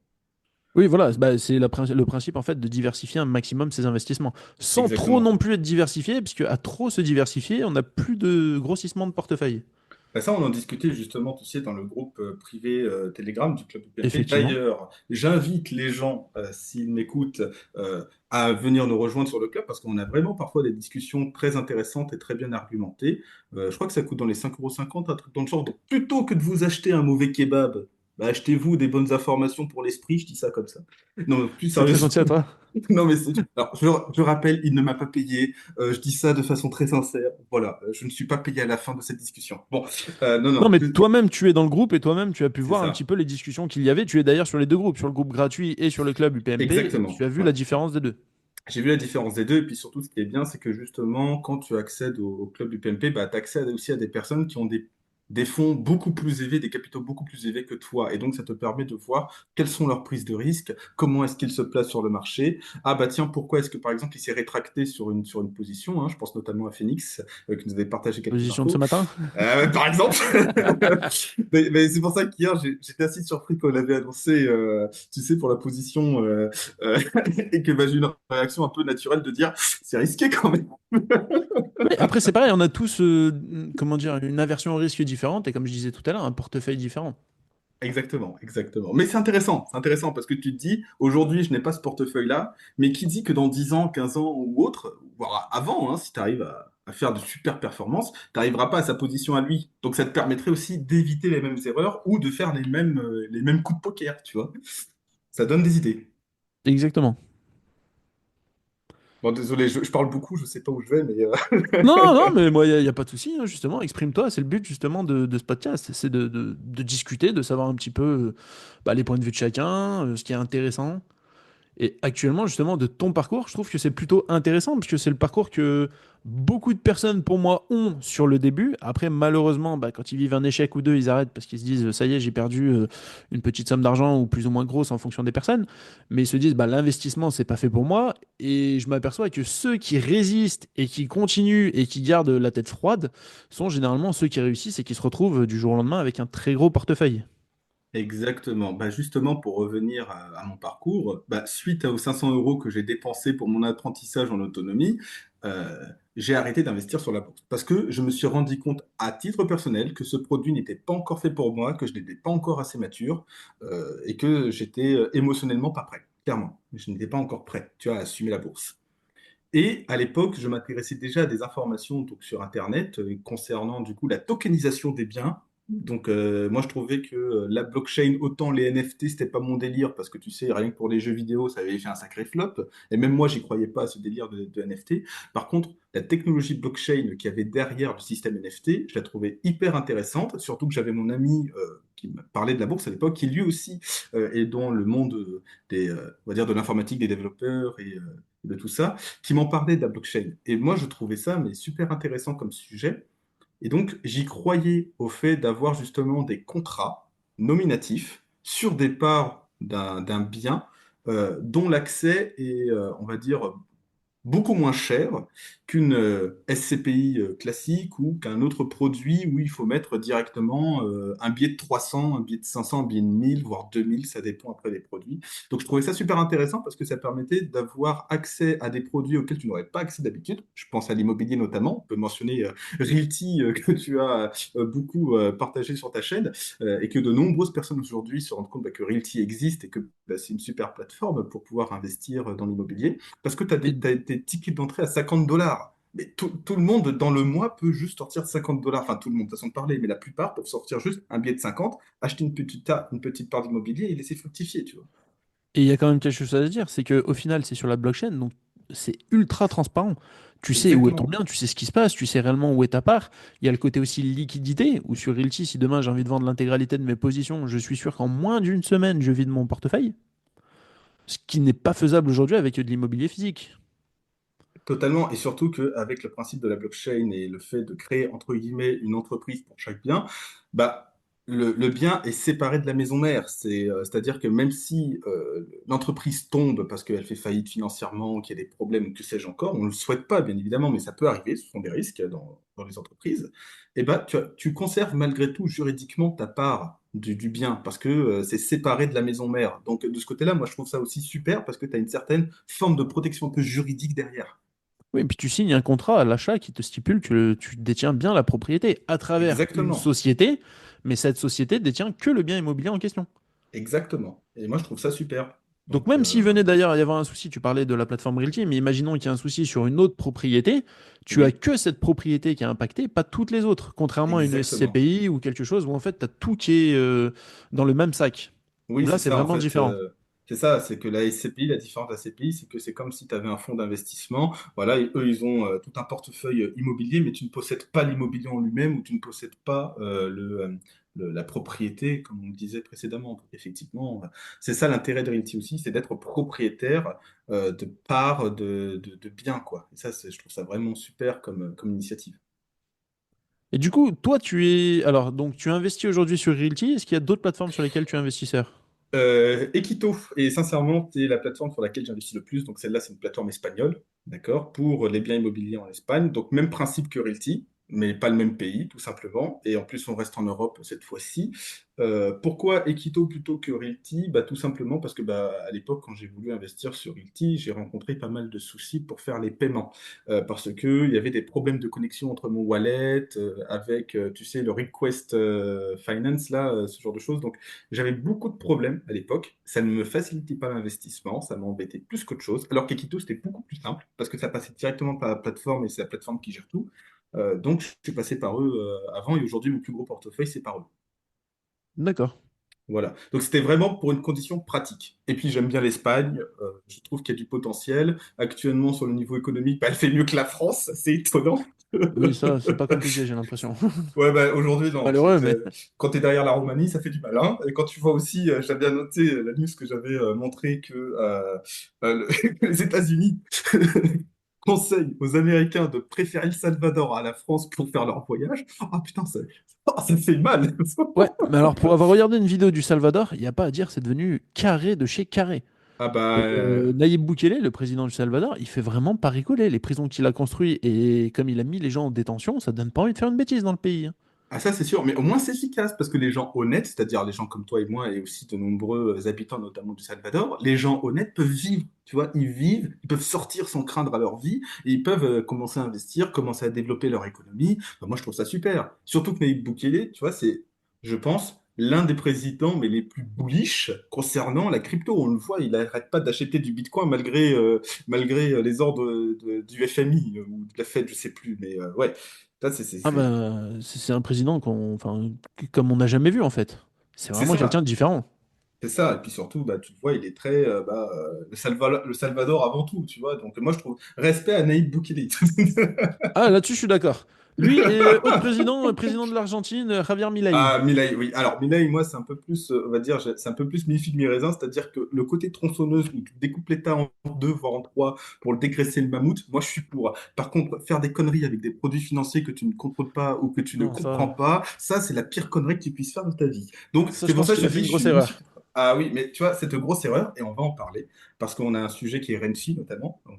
Oui, voilà, bah, c'est le principe en fait de diversifier un maximum ses investissements, sans trop Exactement. non plus être diversifié, puisque à trop se diversifier, on n'a plus de grossissement de portefeuille. Bah, ça, on en discutait justement, tu sais, dans le groupe privé Telegram du Club UPMP. Effectivement. D'ailleurs, j'invite les gens, s'ils m'écoutent, à venir nous rejoindre sur le club parce qu'on a vraiment parfois des discussions très intéressantes et très bien argumentées. Je crois que ça coûte dans les 5,50 € un truc dans le genre. Donc, plutôt que de vous acheter un mauvais kebab, bah, achetez-vous des bonnes informations pour l'esprit, je dis ça comme ça. Non, plus C'est très sérieusement. gentil à toi. Non, mais alors, je rappelle, il ne m'a pas payé. Je dis ça de façon très sincère. Voilà, je ne suis pas payé à la fin de cette discussion. Bon, non, Non, non, mais toi-même, tu es dans le groupe et toi-même, tu as pu c'est voir un petit ça. peu les discussions qu'il y avait. Tu es d'ailleurs sur les deux groupes, sur le groupe gratuit et sur le club UPMP, et tu Exactement. as vu Ouais. la différence des deux. J'ai vu la différence des deux, et puis surtout, ce qui est bien, c'est que justement, quand tu accèdes au club du PMP, bah, tu accèdes aussi à des personnes qui ont des fonds beaucoup plus élevés, des capitaux beaucoup plus élevés que toi. Et donc, ça te permet de voir quelles sont leurs prises de risque, comment est-ce qu'ils se placent sur le marché. Ah bah tiens, pourquoi est-ce que, par exemple, il s'est rétracté sur une position, hein, je pense notamment à Phoenix, qui nous avait partagé quelques Position de ce infos. matin? Par exemple. Mais c'est pour ça qu'hier, j'étais assez surpris quand on avait annoncé, tu sais, pour la position, euh, et que bah, j'ai eu une réaction un peu naturelle de dire, c'est risqué quand même. Oui, après, c'est pareil, on a tous, comment dire, une aversion au risque différente et comme je disais tout à l'heure, un portefeuille différent. Exactement, exactement. Mais c'est intéressant parce que tu te dis, aujourd'hui, je n'ai pas ce portefeuille-là, mais qui dit que dans 10 ans, 15 ans ou autre, voire avant, hein, si tu arrives à faire de super performances, tu n'arriveras pas à sa position à lui. Donc ça te permettrait aussi d'éviter les mêmes erreurs ou de faire les mêmes coups de poker, tu vois. Ça donne des idées. Exactement. Bon, désolé, je parle beaucoup, je sais pas où je vais, mais Non, non, non, mais moi, il y a pas de souci, hein, justement, exprime-toi, c'est le but justement de ce podcast, c'est de discuter, de savoir un petit peu bah, les points de vue de chacun, ce qui est intéressant. Et actuellement, justement, de ton parcours, je trouve que c'est plutôt intéressant parce que c'est le parcours que beaucoup de personnes, pour moi, ont sur le début. Après, malheureusement, bah, quand ils vivent un échec ou deux, ils arrêtent parce qu'ils se disent, ça y est, j'ai perdu une petite somme d'argent ou plus ou moins grosse en fonction des personnes. Mais ils se disent, bah, l'investissement, c'est pas fait pour moi. Et je m'aperçois que ceux qui résistent et qui continuent et qui gardent la tête froide sont généralement ceux qui réussissent et qui se retrouvent du jour au lendemain avec un très gros portefeuille. exactement. Bah justement, pour revenir à mon parcours, bah, suite aux 500 euros que j'ai dépensés pour mon apprentissage en autonomie, euh, j'ai arrêté d'investir sur la bourse parce que je me suis rendu compte à titre personnel que ce produit n'était pas encore fait pour moi, que je n'étais pas encore assez mature et que j'étais émotionnellement pas prêt. Clairement, je n'étais pas encore prêt, tu vois, à assumer la bourse. Et à l'époque, je m'intéressais déjà à des informations donc, sur Internet concernant du coup la tokenisation des biens. Donc moi je trouvais que la blockchain, autant les NFT, c'était pas mon délire parce que tu sais, rien que pour les jeux vidéo, ça avait fait un sacré flop. Et même moi, j'y croyais pas à ce délire de NFT. Par contre, la technologie blockchain qui avait derrière le système NFT, je la trouvais hyper intéressante, surtout que j'avais mon ami qui me parlait de la bourse à l'époque, qui lui aussi est dans le monde on va dire de l'informatique, des développeurs et de tout ça qui m'en parlait de la blockchain. Et moi, je trouvais ça mais super intéressant comme sujet. Et donc, j'y croyais au fait d'avoir justement des contrats nominatifs sur des parts d'un bien dont l'accès est, on va dire, beaucoup moins cher qu'une SCPI classique ou qu'un autre produit où il faut mettre directement un billet de 300, un billet de 500, un billet de 1000, voire 2000, ça dépend après des produits. Donc je trouvais ça super intéressant parce que ça permettait d'avoir accès à des produits auxquels tu n'aurais pas accès d'habitude. Je pense à l'immobilier notamment. On peut mentionner Realty que tu as beaucoup partagé sur ta chaîne et que de nombreuses personnes aujourd'hui se rendent compte bah, que Realty existe et que bah, c'est une super plateforme pour pouvoir investir dans l'immobilier. Parce que tu as, Et, t'as des tickets d'entrée à 50 dollars. Mais tout le monde, dans le mois, peut juste sortir 50 dollars. Enfin, tout le monde, façon de parler, mais la plupart peuvent sortir juste un billet de 50, acheter une petite part d'immobilier et laisser fructifier, tu vois. Et il y a quand même quelque chose à se dire, c'est qu'au final, c'est sur la blockchain, donc c'est ultra transparent. Tu sais où est ton Exactement. bien, tu sais ce qui se passe, tu sais réellement où est ta part. Il y a le côté aussi liquidité, où sur Realty, si demain j'ai envie de vendre l'intégralité de mes positions, je suis sûr qu'en moins d'une semaine, je vide mon portefeuille, ce qui n'est pas faisable aujourd'hui avec de l'immobilier physique. Totalement. Et surtout qu'avec le principe de la blockchain et le fait de créer, entre guillemets, une entreprise pour chaque bien, bah, le bien est séparé de la maison mère. C'est-à-dire que même si l'entreprise tombe parce qu'elle fait faillite financièrement, qu'il y a des problèmes, ou que sais-je encore, on ne le souhaite pas, bien évidemment, mais ça peut arriver, ce sont des risques dans les entreprises, et bah, tu conserves malgré tout juridiquement ta part du bien parce que c'est séparé de la maison mère. Donc de ce côté-là, moi je trouve ça aussi super parce que tu as une certaine forme de protection un peu juridique derrière. Oui, et puis tu signes un contrat à l'achat qui te stipule que tu détiens bien la propriété à travers une Exactement, société, mais cette société détient que le bien immobilier en question. exactement. Et moi, je trouve ça super. Donc Donc, même s'il venait d'ailleurs y avoir un souci, tu parlais de la plateforme Realty, mais imaginons qu'il y ait un souci sur une autre propriété, tu as oui, que cette propriété qui est impactée, pas toutes les autres, contrairement à une exactement. SCPI ou quelque chose où en fait tu as tout qui est dans le même sac. Où Oui, là c'est c'est ça, en vraiment fait. différent. C'est ça, c'est que la SCPI, la différence de la CPI, c'est que c'est comme si tu avais un fonds d'investissement. Voilà, et eux, ils ont tout un portefeuille immobilier, mais tu ne possèdes pas l'immobilier en lui-même ou tu ne possèdes pas la propriété, comme on le disait précédemment. Donc, effectivement, c'est ça l'intérêt de Realty aussi, c'est d'être propriétaire de parts de biens, quoi. Et ça, je trouve ça vraiment super comme initiative. Et du coup, toi tu es... Alors, donc tu investis aujourd'hui sur Realty, est-ce qu'il y a d'autres plateformes sur lesquelles tu es investisseur? Equito, et sincèrement, c'est la plateforme sur laquelle j'investis le plus. Donc celle-là, c'est une plateforme espagnole, d'accord, pour les biens immobiliers en Espagne. Donc même principe que Realty, mais pas le même pays, tout simplement. Et en plus, on reste en Europe cette fois-ci. Pourquoi Equito plutôt que Realty? Bah, tout simplement parce que bah, à l'époque, quand j'ai voulu investir sur Realty, j'ai rencontré pas mal de soucis pour faire les paiements. Parce que il y avait des problèmes de connexion entre mon wallet, avec, tu sais, le request finance, là, ce genre de choses. Donc, j'avais beaucoup de problèmes à l'époque. Ça ne me facilitait pas l'investissement, ça m'embêtait plus qu'autre chose. Alors qu'Equito, c'était beaucoup plus simple parce que ça passait directement par la plateforme et c'est la plateforme qui gère tout. Donc, je suis passé par eux avant et aujourd'hui, mon plus gros portefeuille, c'est par eux. D'accord. Voilà. Donc, c'était vraiment pour une condition pratique. Et puis, j'aime bien l'Espagne. Je trouve qu'il y a du potentiel. Actuellement, sur le niveau économique, bah, elle fait mieux que la France. C'est étonnant. Oui, ça, c'est pas compliqué, j'ai l'impression. Ouais, bah, aujourd'hui, non. Malheureux, mais... Quand tu es derrière la Roumanie, ça fait du mal, hein. Et quand tu vois aussi, j'avais bien noté la news que j'avais montré que que les États-Unis conseillent aux Américains de préférer El Salvador à la France pour faire leur voyage. Ah putain, ça fait mal. Ouais, mais alors pour avoir regardé une vidéo du Salvador, il n'y a pas à dire, c'est devenu carré de chez carré. Ah bah, Nayib Bukele, le président du Salvador, il fait vraiment pas rigoler. Les prisons qu'il a construites et comme il a mis les gens en détention, ça donne pas envie de faire une bêtise dans le pays, hein. ah, ça, c'est sûr, mais au moins c'est efficace parce que les gens honnêtes, c'est-à-dire les gens comme toi et moi et aussi de nombreux habitants, notamment du Salvador, les gens honnêtes peuvent vivre, tu vois, ils vivent, ils peuvent sortir sans craindre à leur vie et ils peuvent commencer à investir, commencer à développer leur économie. Enfin, moi, je trouve ça super. Surtout que Nayib Bukele, tu vois, c'est, je pense, l'un des présidents mais les plus bullish concernant la crypto. On le voit, il n'arrête pas d'acheter du Bitcoin malgré les ordres du FMI ou de la Fed, je sais plus, mais ouais. Ça, Ah bah, c'est un président enfin, comme on n'a jamais vu en fait. C'est c'est vraiment quelqu'un ça. de différent. C'est ça, et puis surtout, bah, tu le vois, il est très le Salvador avant tout, tu vois. Donc moi, je trouve respect à Nayib Bukele. Ah, là-dessus, je suis d'accord. Lui et autre président, président de l'Argentine, Javier Milei. Ah, Milei, oui. Alors, Milei, moi, c'est un peu plus, on va dire, c'est un peu plus mi-figue, mi-raisin, c'est-à-dire que le côté tronçonneuse où tu découpes l'État en deux, voire en trois, pour le dégraisser le mammouth, moi, je suis pour. Par contre, faire des conneries avec des produits financiers que tu ne contrôles pas ou que tu ne Non, comprends pas, ça, c'est la pire connerie que tu puisses faire de ta vie. Donc, ça, c'est je pour pense ça que qu'il je a te fait dis, une je grosse suis mi-figue. erreur. Ah oui, mais tu vois, cette grosse erreur, et on va en parler, parce qu'on a un sujet qui est Renfi, notamment, on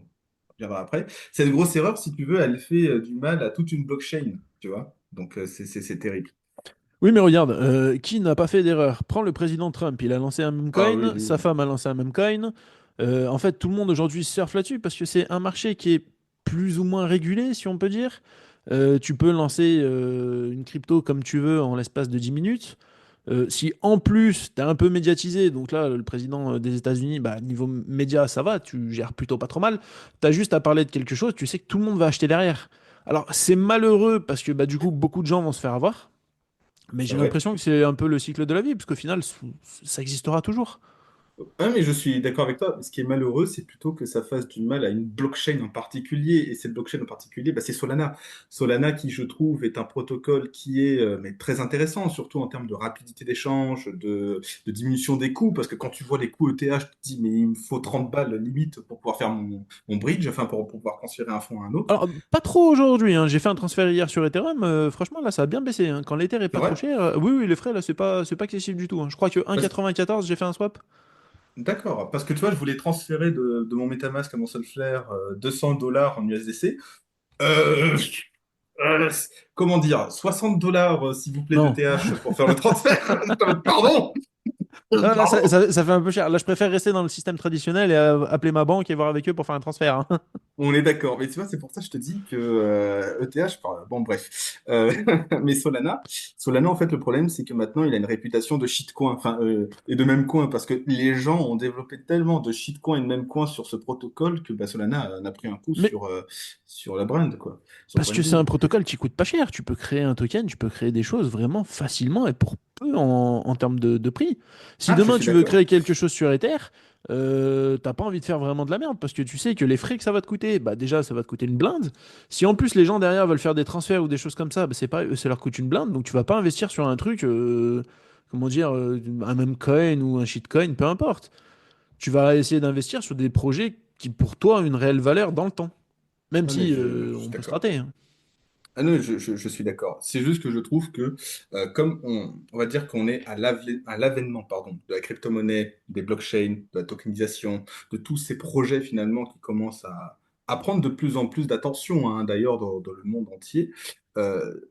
reviendra après. Cette grosse erreur, si tu veux, elle fait du mal à toute une blockchain, tu vois. Donc, c'est terrible. Oui, mais regarde, qui n'a pas fait d'erreur? Prends le président Trump, il a lancé un Ah oui, memecoin, sa lui. femme a lancé un memecoin. En fait, tout le monde aujourd'hui surfe là-dessus parce que c'est un marché qui est plus ou moins régulé, si on peut dire. Tu peux lancer une crypto comme tu veux en l'espace de 10 minutes. Si en plus, tu es un peu médiatisé, donc là, le président des États-Unis, bah, niveau média, ça va, tu gères plutôt pas trop mal. Tu as juste à parler de quelque chose, tu sais que tout le monde va acheter derrière. Alors, c'est malheureux parce que bah, du coup, beaucoup de gens vont se faire avoir. Mais C'est j'ai vrai. l'impression que c'est un peu le cycle de la vie, parce qu'au final, ça existera toujours. Ah, mais je suis d'accord avec toi. Ce qui est malheureux, c'est plutôt que ça fasse du mal à une blockchain en particulier. Et cette blockchain en particulier, bah, c'est Solana. Solana qui, je trouve, est un protocole qui est mais très intéressant, surtout en termes de rapidité d'échange, de diminution des coûts. Parce que quand tu vois les coûts ETH, tu te dis, mais il me faut 30 balles limite pour pouvoir faire mon bridge, enfin pour pouvoir transférer un fonds à un autre. Alors, pas trop aujourd'hui, hein. J'ai fait un transfert hier sur Ethereum. Franchement, là, ça a bien baissé, hein. Quand l'Ether est C'est pas trop vrai? cher, oui, oui, les frais, là, c'est pas accessible du tout, hein. Je crois que Parce 1,94, j'ai fait un swap. D'accord, parce que tu vois, je voulais transférer de mon MetaMask à mon Solflare 200 dollars en USDC. Euh, Euh, comment dire, 60 dollars, s'il vous plaît, de Non. TH pour faire le transfert. Pardon, Ah, là, ça, pardon. ça fait un peu cher. Là, je préfère rester dans le système traditionnel et appeler ma banque et voir avec eux pour faire un transfert, hein. On est d'accord, mais tu vois, c'est pour ça que je te dis que ETH, bon bref, mais Solana en fait le problème c'est que maintenant il a une réputation de shitcoin, enfin et de même coin parce que les gens ont développé tellement de shitcoin et de même coin sur ce protocole que bah, Solana en a pris un coup Mais sur la brand quoi, sur le parce que c'est branding. un protocole qui coûte pas cher. Tu peux créer un token, tu peux créer des choses vraiment facilement et pour peu en termes de prix. Si Ah, je demain suis tu veux d'accord. créer quelque chose sur Ether, t'as pas envie de faire vraiment de la merde parce que tu sais que les frais que ça va te coûter, bah déjà ça va te coûter une blinde. Si en plus les gens derrière veulent faire des transferts ou des choses comme ça, bah, c'est pas, ça leur coûte une blinde. Donc tu vas pas investir sur un truc, comment dire, un meme coin ou un shitcoin, peu importe. Tu vas essayer d'investir sur des projets qui pour toi ont une réelle valeur dans le temps. Même Ah mais si je suis on peut se d'accord. rater, hein. Ah non, je suis d'accord. C'est juste que je trouve que comme on va dire qu'on est à l'avènement pardon, de la crypto-monnaie, des blockchains, de la tokenisation, de tous ces projets finalement qui commencent à prendre de plus en plus d'attention, hein, d'ailleurs dans le monde entier, euh,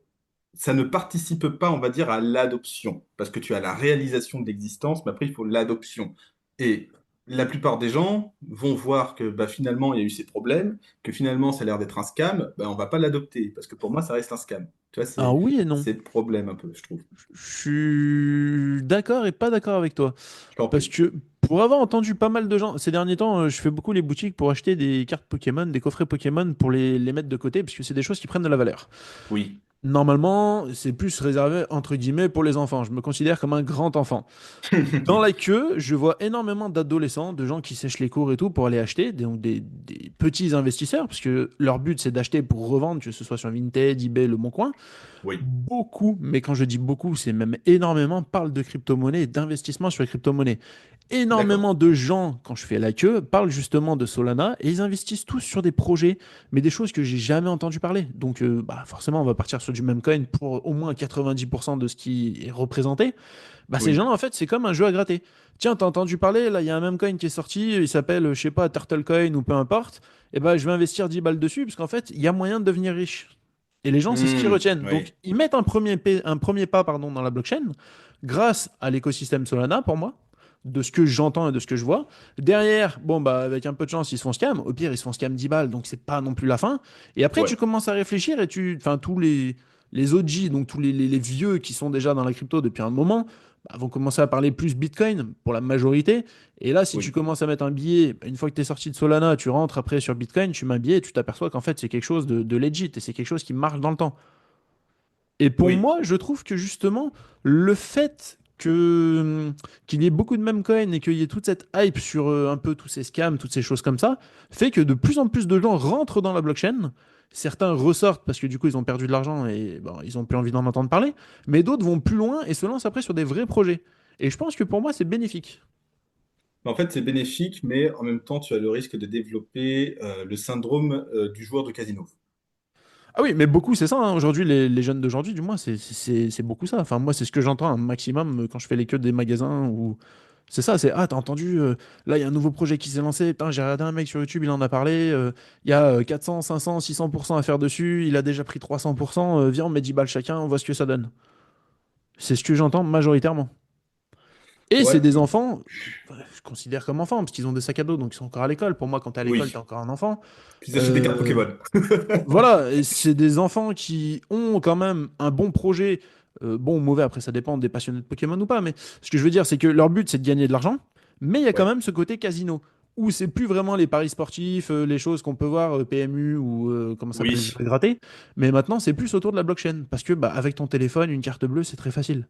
ça ne participe pas, on va dire, à l'adoption. Parce que tu as la réalisation de l'existence, mais après, il faut l'adoption. Et la plupart des gens vont voir que bah, finalement, il y a eu ces problèmes, que finalement, ça a l'air d'être un scam, bah, on va pas l'adopter. Parce que pour moi, ça reste un scam. Tu vois, Alors oui et non. c'est le problème un peu, je trouve. Je suis d'accord et pas d'accord avec toi. Je t'en Parce prie. que pour avoir entendu pas mal de gens, ces derniers temps, je fais beaucoup les boutiques pour acheter des cartes Pokémon, des coffrets Pokémon pour les mettre de côté, parce que c'est des choses qui prennent de la valeur. Oui. Normalement, c'est plus réservé, entre guillemets, pour les enfants. Je me considère comme un grand enfant. Dans la queue, je vois énormément d'adolescents, de gens qui sèchent les cours et tout pour aller acheter, donc des petits investisseurs, parce que leur but c'est d'acheter pour revendre, que ce soit sur Vinted, eBay, Le Bon Coin. Oui. Beaucoup, mais quand je dis beaucoup, c'est même énormément, parlent de crypto-monnaie et d'investissement sur les crypto-monnaies. D'accord. Énormément de gens, quand je fais la queue, parlent justement de Solana et ils investissent tous sur des projets, mais des choses que j'ai jamais entendu parler. Donc, bah, forcément, on va partir sur du même coin pour au moins 90% de ce qui est représenté. Bah, ces Oui. gens, en fait, c'est comme un jeu à gratter. Tiens, t'as entendu parler, là, il y a un même coin qui est sorti, il s'appelle, je sais pas, Turtle Coin ou peu importe. Et ben, je vais investir 10 balles dessus, parce qu'en fait, il y a moyen de devenir riche. Et les gens, c'est ce qu'ils retiennent. Donc, Oui. ils mettent un premier pas pardon, dans la blockchain, grâce à l'écosystème Solana, pour moi, de ce que j'entends et de ce que je vois. Derrière, bon, bah, avec un peu de chance, ils se font scam. Au pire, ils se font scam 10 balles, donc c'est pas non plus la fin. Et après, Ouais. tu commences à réfléchir et enfin, tous les OG, donc tous les vieux qui sont déjà dans la crypto depuis un moment, bah, vont commencer à parler plus Bitcoin pour la majorité. Et là, si tu Oui. commences à mettre un billet, une fois que tu es sorti de Solana, tu rentres après sur Bitcoin, tu mets un billet et tu t'aperçois qu'en fait, c'est quelque chose de legit et c'est quelque chose qui marche dans le temps. Et pour Oui. moi, je trouve que justement, le fait qu'il y ait beaucoup de meme coins et qu'il y ait toute cette hype sur un peu tous ces scams, toutes ces choses comme ça, fait que de plus en plus de gens rentrent dans la blockchain. Certains ressortent parce que du coup ils ont perdu de l'argent et bon, ils ont plus envie d'en entendre parler, mais d'autres vont plus loin et se lancent après sur des vrais projets. Et je pense que pour moi c'est bénéfique. En fait, c'est bénéfique, mais en même temps, tu as le risque de développer le syndrome du joueur de casino. Ah oui, mais beaucoup c'est ça, hein. Aujourd'hui, les jeunes d'aujourd'hui, du moins, c'est beaucoup ça. Enfin, moi, c'est ce que j'entends un maximum quand je fais les queues des magasins ou c'est ça, c'est ah, t'as entendu, là, il y a un nouveau projet qui s'est lancé. Putain, j'ai regardé un mec sur YouTube, il en a parlé. Il y a 400, 500, 600% à faire dessus. Il a déjà pris 300%. Viens, on met 10 balles chacun, on voit ce que ça donne. C'est ce que j'entends majoritairement. Et c'est Ouais, des enfants, je considère comme enfants, parce qu'ils ont des sacs à dos, donc ils sont encore à l'école. Pour moi, quand t'es à l'école, t'es oui. encore un enfant. Puis acheter des cartes Euh, Pokémon. voilà, et c'est des enfants qui ont quand même un bon projet. Bon ou mauvais, après ça dépend des passionnés de Pokémon ou pas, mais ce que je veux dire, c'est que leur but c'est de gagner de l'argent, mais il y a quand Ouais. même ce côté casino, où c'est plus vraiment les paris sportifs, les choses qu'on peut voir PMU ou comment ça s'appelle, les jeux Oui. grattés, mais maintenant c'est plus autour de la blockchain, parce que bah, avec ton téléphone, une carte bleue, c'est très facile.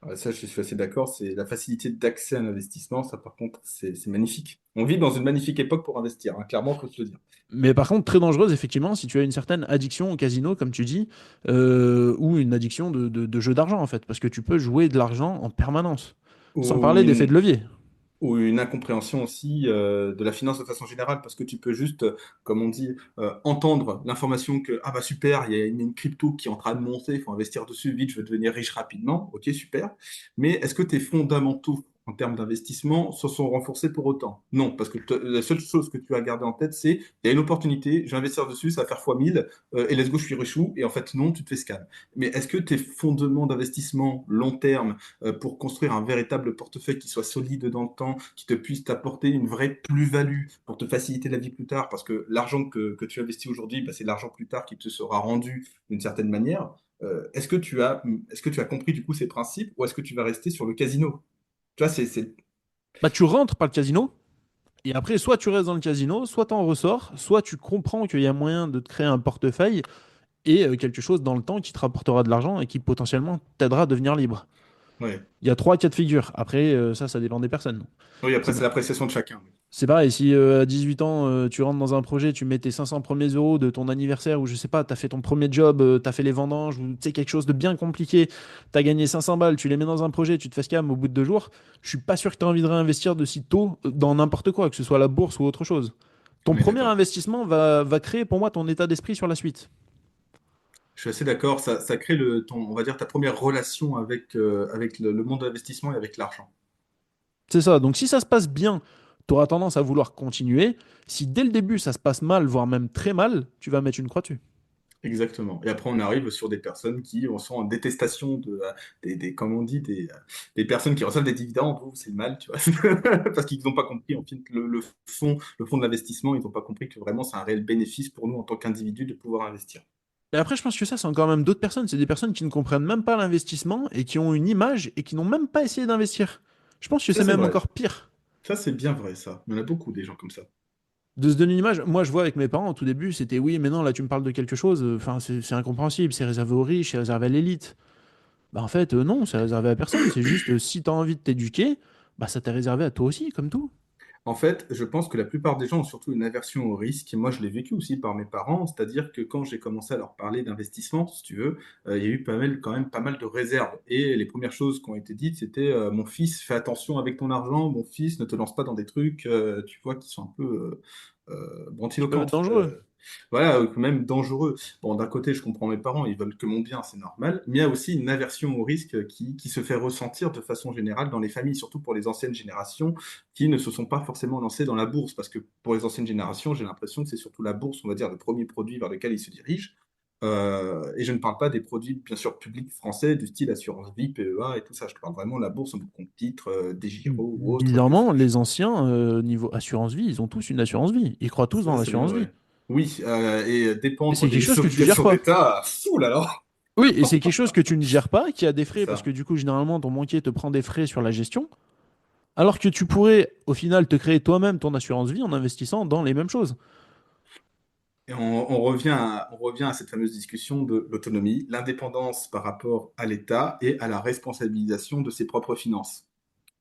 Ouais, ça, je suis assez d'accord. C'est la facilité d'accès à l'investissement. Ça, par contre, c'est magnifique. On vit dans une magnifique époque pour investir, hein. Clairement, faut se le dire. Mais par contre, très dangereuse, effectivement, si tu as une certaine addiction au casino, comme tu dis, ou une addiction de jeu d'argent, en fait, parce que tu peux jouer de l'argent en permanence. Sans Ou parler d'effet de une, levier. ou une incompréhension aussi de la finance de façon générale, parce que tu peux juste, comme on dit, entendre l'information que, ah bah super, il y a une crypto qui est en train de monter, il faut investir dessus, vite, je veux devenir riche rapidement. Ok, super. Mais est-ce que tes fondamentaux en termes d'investissement se sont renforcés pour autant. Non, parce que la seule chose que tu as gardé en tête, c'est il y a une opportunité, je vais investir dessus, ça va faire fois 1000, et let's go, je suis richou. Et en fait, non, tu te fais scam. Mais est-ce que tes fondements d'investissement long terme pour construire un véritable portefeuille qui soit solide dans le temps, qui te puisse t'apporter une vraie plus-value pour te faciliter la vie plus tard, parce que l'argent que tu investis aujourd'hui, bah, c'est l'argent plus tard qui te sera rendu d'une certaine manière. Est-ce que tu as compris du coup ces principes ou est-ce que tu vas rester sur le casino? Tu vois, Bah, tu rentres par le casino, et après, soit tu restes dans le casino, soit tu en ressors, soit tu comprends qu'il y a moyen de te créer un portefeuille et quelque chose dans le temps qui te rapportera de l'argent et qui potentiellement t'aidera à devenir libre. ouais. Il y a trois cas de figure. Après, ça dépend des personnes. Oui, après, C'est c'est l'appréciation de chacun. c'est pareil, si à 18 ans, tu rentres dans un projet, tu mets tes 500 premiers euros de ton anniversaire, ou je sais pas, tu as fait ton premier job, tu as fait les vendanges, ou tu sais, quelque chose de bien compliqué, tu as gagné 500 balles, tu les mets dans un projet, tu te fais scam au bout de 2 jours, je suis pas sûr que tu as envie de réinvestir de si tôt dans n'importe quoi, que ce soit la bourse ou autre chose. Ton On est premier d'accord. investissement va créer pour moi ton état d'esprit sur la suite. Je suis assez d'accord. Ça crée on va dire, ta première relation avec le monde de l'investissement et avec l'argent. C'est ça. Donc si ça se passe bien, tu auras tendance à vouloir continuer. Si dès le début ça se passe mal, voire même très mal, tu vas mettre une croix dessus. Exactement. Et après, on arrive sur des personnes qui sont en détestation comme on dit, des personnes qui reçoivent des dividendes. Oh, c'est le mal, tu vois. Parce qu'ils n'ont pas compris, en fait, le fond de l'investissement, ils n'ont pas compris que vraiment, c'est un réel bénéfice pour nous en tant qu'individus de pouvoir investir. Et après, je pense que ça, c'est encore même d'autres personnes. C'est des personnes qui ne comprennent même pas l'investissement et qui ont une image et qui n'ont même pas essayé d'investir. Je pense que Ça, c'est c'est même vrai. encore pire. Ça, c'est bien vrai, ça. Il y en a beaucoup, des gens comme ça. De se donner une image, moi je vois avec mes parents au tout début, c'était oui, mais non, là tu me parles de quelque chose, enfin c'est incompréhensible, c'est réservé aux riches, c'est réservé à l'élite. Bah en fait, non, c'est réservé à personne, c'est juste si t'as envie de t'éduquer, bah ça t'est réservé à toi aussi, comme tout. En fait, je pense que la plupart des gens ont surtout une aversion au risque. Et moi, je l'ai vécu aussi par mes parents. C'est-à-dire que quand j'ai commencé à leur parler d'investissement, si tu veux, il y a eu quand même pas mal de réserves. Et les premières choses qui ont été dites, c'était mon fils, fais attention avec ton argent. Mon fils, ne te lance pas dans des trucs, tu vois, qui sont un peu Qui peuvent être grandiloquentes. dangereux. Voilà, même dangereux. Bon, d'un côté, je comprends mes parents, ils veulent que mon bien, c'est normal, mais il y a aussi une aversion au risque qui se fait ressentir de façon générale dans les familles, surtout pour les anciennes générations qui ne se sont pas forcément lancées dans la bourse, parce que pour les anciennes générations, j'ai l'impression que c'est surtout la bourse, on va dire, le premier produit vers lequel ils se dirigent. Et je ne parle pas des produits, bien sûr, publics français, du style assurance vie, PEA et tout ça. Je parle vraiment de la bourse en compte titre, des Giro ou autres. Bizarrement, les anciens, niveau assurance vie, ils ont tous une assurance vie. Ils croient tous dans Ça, c'est bien l'assurance vie. vrai. Oui, et Et dépendre c'est quelque des chose que tu gères obligations pas. d'État, fou là là. Oui, et c'est quelque chose que tu ne gères pas, qui a des C'est frais, parce que ça. du coup, généralement, ton banquier te prend des frais sur la gestion, alors que tu pourrais, au final, te créer toi-même ton assurance vie en investissant dans les mêmes choses. Et on revient à cette fameuse discussion de l'autonomie, l'indépendance par rapport à l'État et à la responsabilisation de ses propres finances.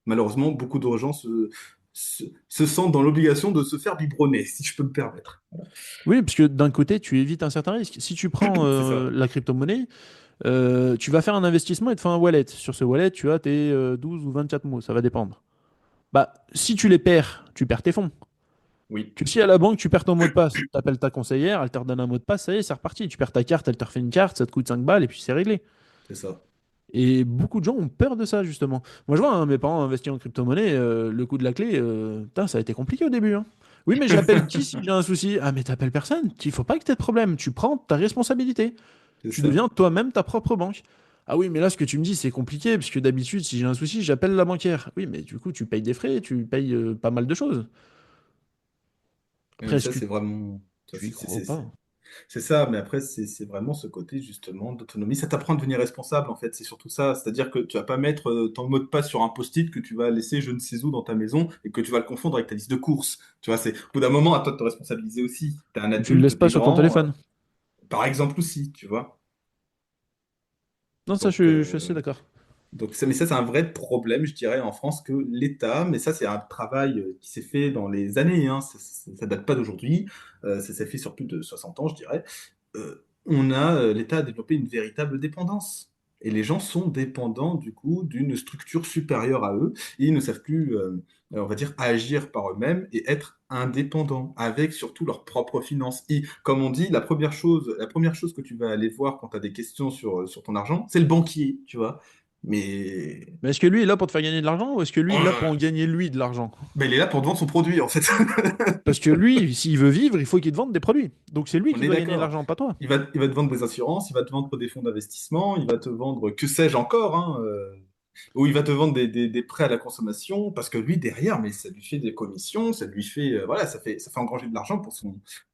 Malheureusement, beaucoup de gens se sentent dans l'obligation de se faire biberonner, si je peux me permettre. Oui, parce que d'un côté, tu évites un certain risque. Si tu prends C'est ça. la crypto-monnaie, tu vas faire un investissement et te faire un wallet. Sur ce wallet, tu as tes 12 ou 24 mots, ça va dépendre. Bah, si tu les perds, tu perds tes fonds. Oui, Que si à la banque, tu perds ton mot de passe, tu appelles ta conseillère, elle te redonne un mot de passe, ça y est, c'est reparti. Tu perds ta carte, elle te refait une carte, ça te coûte 5 balles et puis c'est réglé. c'est ça. Et beaucoup de gens ont peur de ça, justement. Moi, je vois, hein, mes parents ont investi en crypto-monnaie, le coup de la clé, putain, ça a été compliqué au début, hein. Oui, mais j'appelle qui si j'ai un souci? Ah, mais t'appelles personne. Il faut pas que t'aies de problème. Tu prends ta responsabilité. C'est Tu ça. deviens toi-même ta propre banque. Ah oui, mais là, ce que tu me dis, c'est compliqué, parce que d'habitude, si j'ai un souci, j'appelle la banquière. Oui, mais du coup, tu payes des frais, tu payes pas mal de choses. Et Après, est-ce ça, que c'est vraiment. Ça, tu y c'est crois pas? c'est ça, mais après, c'est vraiment ce côté justement d'autonomie. Ça t'apprend à devenir responsable, en fait, c'est surtout ça. C'est-à-dire que tu vas pas mettre ton mot de passe sur un post-it que tu vas laisser je ne sais où dans ta maison et que tu vas le confondre avec ta liste de courses. Tu vois, c'est au bout d'un moment, à toi de te responsabiliser aussi. T'es un Ou tu le laisses adulte, pas t'es sur ton grand, téléphone. par exemple aussi, tu vois. Non, ça, Donc, je suis assez d'accord. mais ça, c'est un vrai problème, je dirais, en France, que l'État, mais ça, c'est un travail qui s'est fait dans les années, hein, ça date pas d'aujourd'hui, ça s'est fait sur plus de 60 ans, je dirais. L'État a développé une véritable dépendance. Et les gens sont dépendants, du coup, d'une structure supérieure à eux. Et ils ne savent plus, on va dire, agir par eux-mêmes et être indépendants, avec surtout leurs propres finances. Et comme on dit, la première chose que tu vas aller voir quand tu as des questions sur ton argent, c'est le banquier, tu vois. Mais Mais est-ce que lui est là pour te faire gagner de l'argent ou est-ce que lui est oh là là pour en là. gagner lui de l'argent? Ben, il est là pour te vendre son produit, en fait. Parce que lui, s'il veut vivre, il faut qu'il te vende des produits. Donc c'est lui On qui est doit gagner de d'accord. l'argent, pas toi. Il va te vendre des assurances, il va te vendre des fonds d'investissement, il va te vendre que sais-je encore, hein, ou il va te vendre des prêts à la consommation, parce que lui, derrière, mais ça lui fait des commissions, ça lui fait, voilà, ça fait engranger de l'argent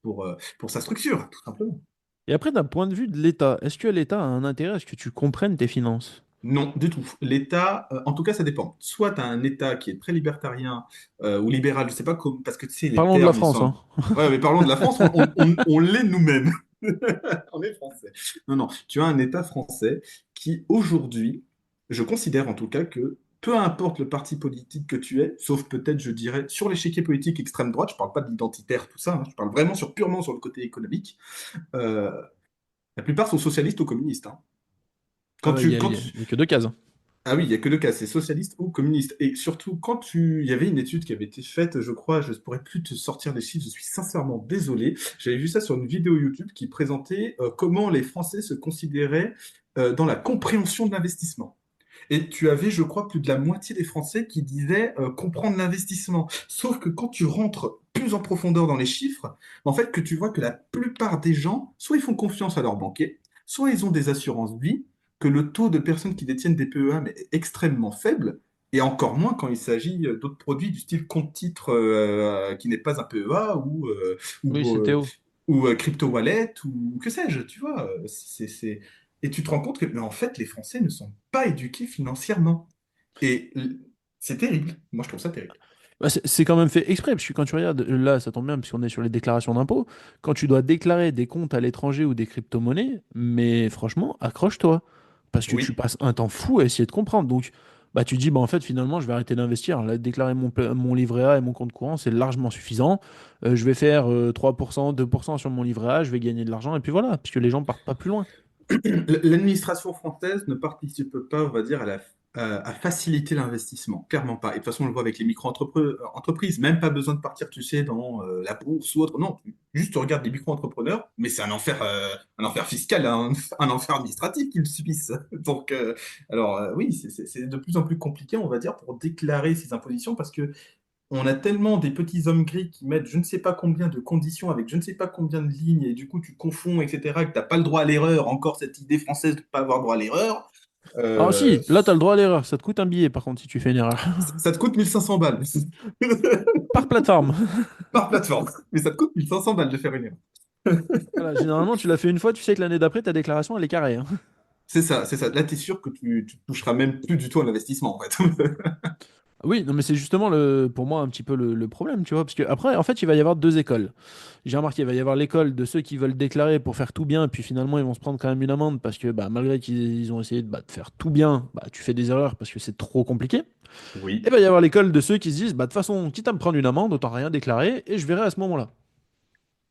pour sa structure, tout simplement. Et après, d'un point de vue de l'État, est-ce que l'État a un intérêt à ce que tu comprennes tes finances? Non, du tout. L'État, en tout cas, ça dépend. Soit tu as un État qui est très libertarien ou libéral, je sais pas comment, parce que tu sais, les Parlons de la termes, ils France, hein. sont. Ouais, mais parlons de la France, on l'est nous-mêmes. On est français. Non, non, tu as un État français qui, aujourd'hui, je considère en tout cas que peu importe le parti politique que tu es, sauf peut-être, je dirais, sur l'échiquier politique extrême droite, je parle pas de l'identitaire, tout ça, hein, je parle vraiment purement sur le côté économique, euh, la plupart sont socialistes ou communistes, hein. Ah Quand bah, il y tu, a, quand il y a- tu- il y a que deux cases, hein. Ah oui, il n'y a que deux cas, c'est socialiste ou communiste. Et surtout, il y avait une étude qui avait été faite, je crois, je ne pourrais plus te sortir les chiffres, je suis sincèrement désolé. J'avais vu ça sur une vidéo YouTube qui présentait comment les Français se considéraient dans la compréhension de l'investissement. Et tu avais, je crois, plus de la moitié des Français qui disaient comprendre l'investissement. Sauf que quand tu rentres plus en profondeur dans les chiffres, en fait, que tu vois que la plupart des gens, soit ils font confiance à leur banquier, soit ils ont des assurances vie, que le taux de personnes qui détiennent des PEA mais, est extrêmement faible, et encore moins quand il s'agit d'autres produits du style compte-titre qui n'est pas un PEA Oui, ou, c'est euh, Théo. ou crypto wallet ou que sais-je, tu vois. Et tu te rends compte que, mais en fait, les Français ne sont pas éduqués financièrement. Et c'est terrible. Moi, je trouve ça terrible. Bah, c'est quand même fait exprès, parce que quand tu regardes, là, ça tombe bien, puisqu'on est sur les déclarations d'impôts, quand tu dois déclarer des comptes à l'étranger ou des crypto-monnaies, mais franchement, accroche-toi. Parce que tu Oui. passes un temps fou à essayer de comprendre. Donc, bah, tu te dis, bah, en fait, finalement, je vais arrêter d'investir. Là, déclarer mon livret A et mon compte courant, c'est largement suffisant. Je vais faire 3%, 2% sur mon livret A, je vais gagner de l'argent, et puis voilà, puisque les gens partent pas plus loin. L'administration française ne participe pas, on va dire, à faciliter l'investissement. Clairement pas. Et de toute façon, on le voit avec les micro-entreprises. Même pas besoin de partir, tu sais, dans la bourse ou autre. Non, juste tu regardes les micro-entrepreneurs, mais c'est un enfer fiscal, un enfer administratif qu'ils subissent. Donc, alors oui, c'est de plus en plus compliqué, on va dire, pour déclarer ces impositions parce que on a tellement des petits hommes gris qui mettent je ne sais pas combien de conditions avec je ne sais pas combien de lignes et du coup tu confonds, etc., que tu n'as pas le droit à l'erreur, encore cette idée française de ne pas avoir droit à l'erreur. Alors Euh, si, là, tu as le droit à l'erreur. Ça te coûte un billet, par contre, si tu fais une erreur. Ça te coûte 1500 balles Par plateforme. par plateforme, mais ça te coûte 1500 balles de faire une erreur. Voilà, généralement, tu l'as fait une fois, tu sais que l'année d'après, ta déclaration, elle est carrée, hein. C'est ça, c'est ça. Là, tu es sûr que tu toucheras même plus du tout à l'investissement, en fait. Oui, non, mais c'est justement pour moi un petit peu le problème, tu vois, parce que après, en fait, il va y avoir deux écoles. J'ai remarqué, il va y avoir l'école de ceux qui veulent déclarer pour faire tout bien, puis finalement, ils vont se prendre quand même une amende parce que bah, malgré qu'ils ont essayé de faire tout bien, bah, tu fais des erreurs parce que c'est trop compliqué. Et il Oui. va y avoir l'école de ceux qui se disent, bah, de toute façon, quitte à me prendre une amende, autant rien déclarer et je verrai à ce moment-là.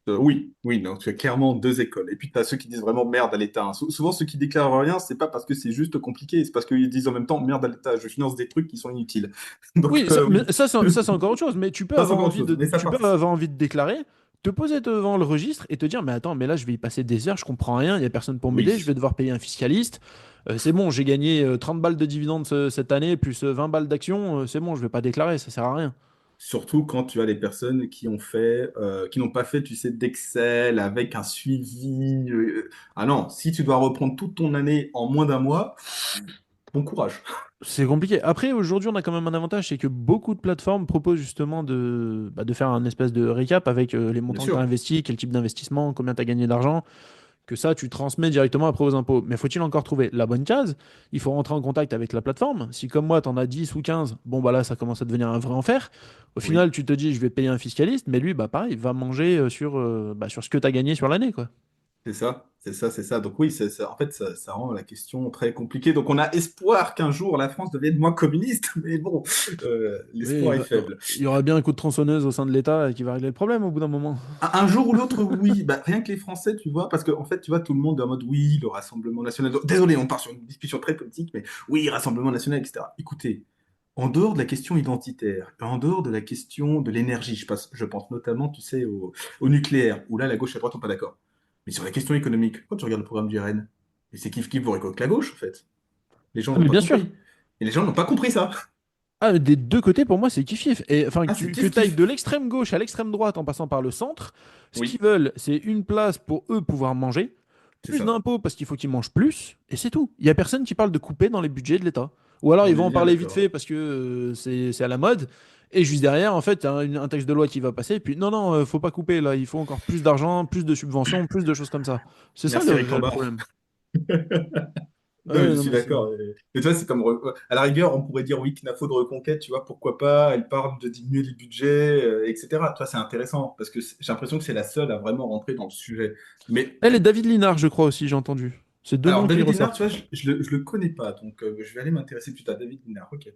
Oui, oui, donc tu as clairement deux écoles. Et puis tu as ceux qui disent vraiment merde à l'État, hein. Souvent, ceux qui déclarent rien, c'est pas parce que c'est juste compliqué, c'est parce qu'ils disent en même temps merde à l'État, je finance des trucs qui sont inutiles. Donc Oui, ça, mais oui, ça, c'est encore autre chose. Mais tu peux ça c'est avoir encore autre envie chose, de, mais ça tu peux participe. avoir envie de déclarer, te poser devant le registre et te dire, mais attends, mais là, je vais y passer des heures, je comprends rien, il n'y a personne pour m'aider, je vais Oui, devoir payer un fiscaliste. C'est bon, j'ai gagné 30 balles de dividendes cette année, plus 20 balles d'actions, c'est bon, je vais pas déclarer, ça sert à rien. surtout quand tu as des personnes qui n'ont pas fait, tu sais, d'Excel avec un suivi. Ah non, si tu dois reprendre toute ton année en moins d'un mois, bon courage. C'est compliqué. Après, aujourd'hui, on a quand même un avantage, c'est que beaucoup de plateformes proposent justement de faire un espèce de récap avec les Bien montants que tu as sûr. investis, quel type d'investissement, combien tu as gagné d'argent. Que ça, tu transmets directement après aux impôts. Mais faut-il encore trouver la bonne case? Il faut rentrer en contact avec la plateforme. Si comme moi, tu en as 10 ou 15, bon, bah là, ça commence à devenir un vrai enfer. Au final, Oui. tu te dis, je vais payer un fiscaliste, mais lui, bah pareil, il va manger sur ce que tu as gagné sur l'année, quoi. C'est ça, c'est ça, c'est ça. Donc oui, en fait, ça rend la question très compliquée. Donc on a espoir qu'un jour la France devienne moins communiste, mais bon, Oui, l'espoir est faible. il y aura bien un coup de tronçonneuse au sein de l'État qui va régler le problème au bout d'un moment. Un jour ou l'autre, oui. Bah, rien que les Français, tu vois, parce qu'en fait, tu vois, tout le monde est en mode oui, le Rassemblement national. Désolé, on part sur une discussion très politique, mais oui, Rassemblement national, etc. Écoutez, en dehors de la question identitaire, en dehors de la question de l'énergie, je pense notamment, tu sais, au nucléaire, où là, la gauche et la droite sont pas d'accord. Mais sur la question économique, quand tu regardes le programme du RN, et c'est kiff-kiff, vous récoltez la gauche, en fait. Les gens Ah, l'ont mais pas bien sûr. compris. Et les gens n'ont pas compris ça. Ah, des deux côtés, pour moi, c'est kiff-kiff. Et enfin, Ah, c'est que kiff tu ailles de kiff. l'extrême gauche à l'extrême droite en passant par le centre, ce qu'ils Oui, veulent, c'est une place pour eux pouvoir manger, c'est plus ça. d'impôts parce qu'il faut qu'ils mangent plus, et c'est tout. Il n'y a personne qui parle de couper dans les budgets de l'État. Ou alors ils On est vont en bien parler vite d'accord. fait parce que c'est à la mode, et juste derrière, en fait, t'as un texte de loi qui va passer, et puis non, non, faut pas couper, là, il faut encore plus d'argent, plus de subventions, plus de choses comme ça. C'est ça Merci le Eric réel Lombard. problème. Non, mais Ouais, je non, suis mais c'est. d'accord. Et toi, c'est comme. À la rigueur, on pourrait dire oui, CNAFO de reconquête, tu vois, pourquoi pas, elle parle de diminuer les budgets, etc. Toi, c'est intéressant, parce que j'ai l'impression que c'est la seule à vraiment rentrer dans le sujet. Mais, Elle est David Linard, je crois aussi, j'ai entendu. C'est deux alors, noms qui David Linard, tu ressortent. vois, je le connais pas, donc je vais aller m'intéresser plus à David Linard. Ok.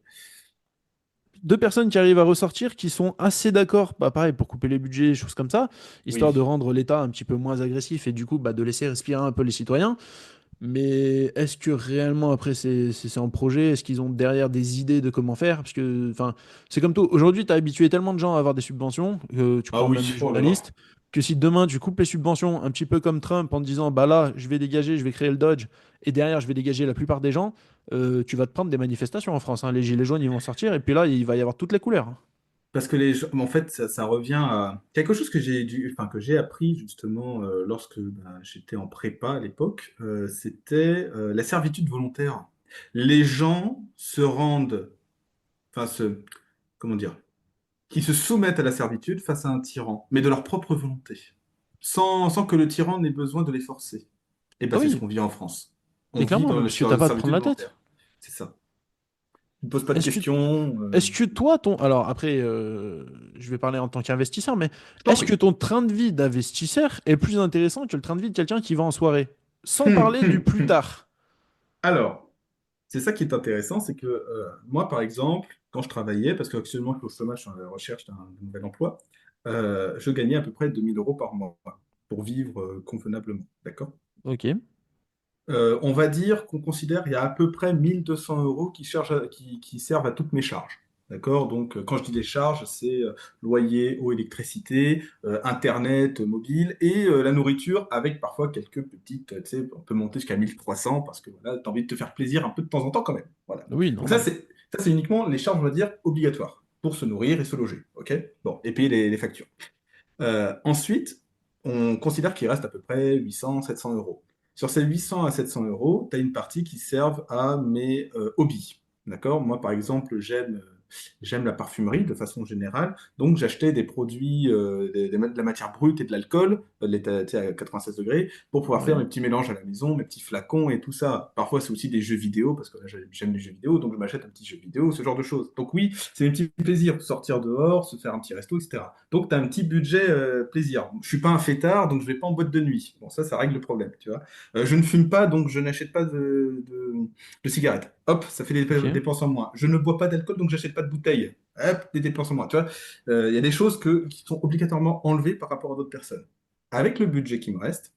Deux personnes qui arrivent à ressortir, qui sont assez d'accord, bah pareil, pour couper les budgets, choses comme ça, histoire de Oui. rendre l'État un petit peu moins agressif et du coup bah, de laisser respirer un peu les citoyens. Mais est-ce que réellement après c'est en projet, est-ce qu'ils ont derrière des idées de comment faire? Parce que enfin, c'est comme tout. Aujourd'hui, tu as habitué tellement de gens à avoir des subventions, tu Ah prends même oui, les oh là là. journalistes, que si demain tu coupes les subventions, un petit peu comme Trump en te disant bah là, je vais dégager, je vais créer le Dodge, et derrière je vais dégager la plupart des gens, tu vas te prendre des manifestations en France, hein. Les gilets jaunes ils vont sortir, et puis là il va y avoir toutes les couleurs, hein. Parce que en fait, ça revient à quelque chose que enfin, que j'ai appris justement lorsque j'étais en prépa à l'époque, c'était la servitude volontaire. Les gens se rendent, enfin, comment dire, qui se soumettent à la servitude face à un tyran, mais de leur propre volonté, sans que le tyran n'ait besoin de les forcer. Et ben, Ah c'est ce oui, qu'on vit en France. On mais vit clairement, dans parce que t'as la pas à te prendre servitude la tête. volontaire. C'est ça. Tu ne poses pas de Est-ce que questions. Est-ce que toi, alors après, je vais parler en tant qu'investisseur, mais Je t'en est-ce prie. que ton train de vie d'investisseur est plus intéressant que le train de vie de quelqu'un qui va en soirée? Sans Hum, parler du hum, plus hum. tard. Alors, c'est ça qui est intéressant, c'est que moi, par exemple, quand je travaillais, parce qu'actuellement, je suis au chômage, je suis à la recherche d'un nouvel emploi, je gagnais à peu près 2 000 € par mois pour vivre convenablement. D'accord? Ok. On va dire qu'on considère qu'il y a à peu près 1 200 € qui servent à toutes mes charges. D'accord? Donc, quand je dis les charges, c'est loyer, eau, électricité, Internet, mobile et la nourriture avec parfois quelques petites, tu sais, on peut monter jusqu'à 1 300 parce que voilà, tu as envie de te faire plaisir un peu de temps en temps quand même. Voilà. Oui, Donc, normal. ça, c'est uniquement les charges, on va dire, obligatoires pour se nourrir et se loger. OK? Bon, et payer les factures. Ensuite, on considère qu'il reste à peu près 800, 700 euros. Sur ces 800 à 700 euros, tu as une partie qui servent à mes hobbies. D'accord? Moi, par exemple, j'aime la parfumerie de façon générale. Donc, j'achetais des produits, de la matière brute et de l'alcool, tu sais, à 96 degrés, pour pouvoir faire Oui. mes petits mélanges à la maison, mes petits flacons et tout ça. Parfois, c'est aussi des jeux vidéo, parce que là, j'aime les jeux vidéo, donc je m'achète un petit jeu vidéo, ce genre de choses. Donc oui, c'est un petit plaisir, sortir dehors, se faire un petit resto, etc. Donc, tu as un petit budget plaisir. Je suis pas un fêtard, donc je vais pas en boîte de nuit. Bon, ça règle le problème, tu vois. Je ne fume pas, donc je n'achète pas de cigarettes. Hop, ça fait des Ok. dépenses en moins. Je ne bois pas d'alcool, donc j'achète pas de bouteille. Hop, des dépenses en moins. Tu vois, il y a des choses qui sont obligatoirement enlevées par rapport à d'autres personnes. Avec le budget qui me reste,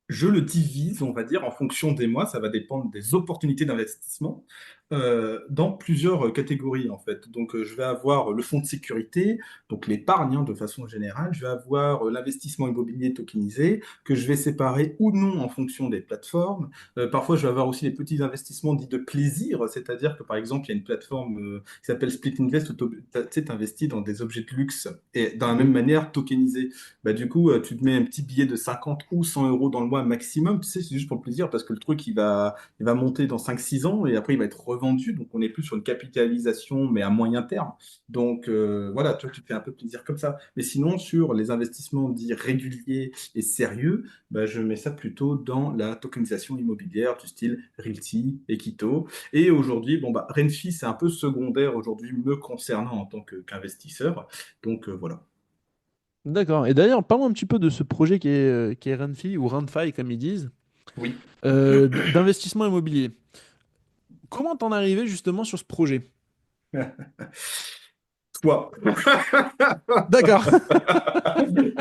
je le divise, on va dire, en fonction des mois, ça va dépendre des opportunités d'investissement, dans plusieurs catégories, en fait. Donc, je vais avoir le fonds de sécurité, donc l'épargne, hein, de façon générale. Je vais avoir l'investissement immobilier tokenisé, que je vais séparer ou non en fonction des plateformes. Parfois, je vais avoir aussi les petits investissements dits de plaisir, c'est-à-dire que, par exemple, il y a une plateforme qui s'appelle Split Invest, où tu sais, investis dans des objets de luxe et, dans la même Oui. manière, tokenisé. Bah, du coup, tu te mets un petit billet de 50 ou 100 € dans le mois maximum, tu sais, c'est juste pour le plaisir, parce que le truc, il va monter dans 5 6 ans et après, il va être revendu. Donc, on n'est plus sur une capitalisation, mais à moyen terme. Donc, voilà, toi, tu te fais un peu plaisir comme ça. Mais sinon, sur les investissements dits réguliers et sérieux, bah, je mets ça plutôt dans la tokenisation immobilière du style Realty, Equito. Et aujourd'hui, bon, bah, Renfi, c'est un peu secondaire aujourd'hui me concernant en tant qu'investisseur. Donc, voilà. D'accord. Et d'ailleurs, parlons un petit peu de ce projet qui est Renfi ou Renfi, comme ils disent, Oui. d'investissement immobilier. Comment t'en es arrivé justement sur ce projet? Toi. D'accord.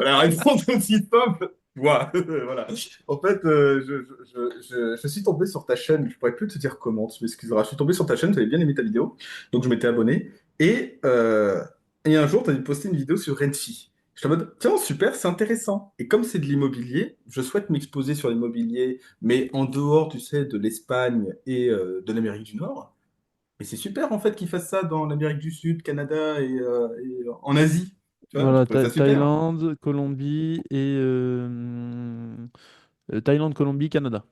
La réponse aussi simple. Toi. Voilà. En fait, je suis tombé sur ta chaîne. Je pourrais plus te dire comment, tu m'excuseras. Je suis tombé sur ta chaîne, tu avais bien aimé ta vidéo. Donc, je m'étais abonné. Et un jour, tu avais posté une vidéo sur Renfi. Je suis en mode, tiens, super, c'est intéressant. Et comme c'est de l'immobilier, je souhaite m'exposer sur l'immobilier, mais en dehors, tu sais, de l'Espagne et de l'Amérique du Nord. Et c'est super, en fait, qu'ils fassent ça dans l'Amérique du Sud, Canada et en Asie. Tu vois, je Voilà, trouvais ça super. Thaïlande, Colombie et Thaïlande, Colombie, Canada.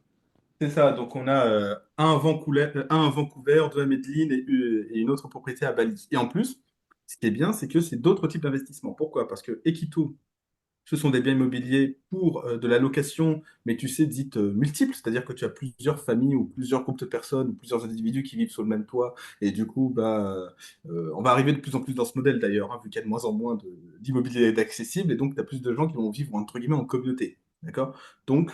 C'est ça, donc on a un à Vancouver, deux à Medellín et une autre propriété à Bali. Et en plus, ce qui est bien, c'est que c'est d'autres types d'investissements. Pourquoi? Parce que Equito, ce sont des biens immobiliers pour de la location, mais tu sais, dite multiple, c'est-à-dire que tu as plusieurs familles ou plusieurs groupes de personnes ou plusieurs individus qui vivent sous le même toit. Et du coup, on va arriver de plus en plus dans ce modèle d'ailleurs, hein, vu qu'il y a de moins en moins d'immobilier d'accessible, et donc tu as plus de gens qui vont vivre entre guillemets en communauté. D'accord? Donc,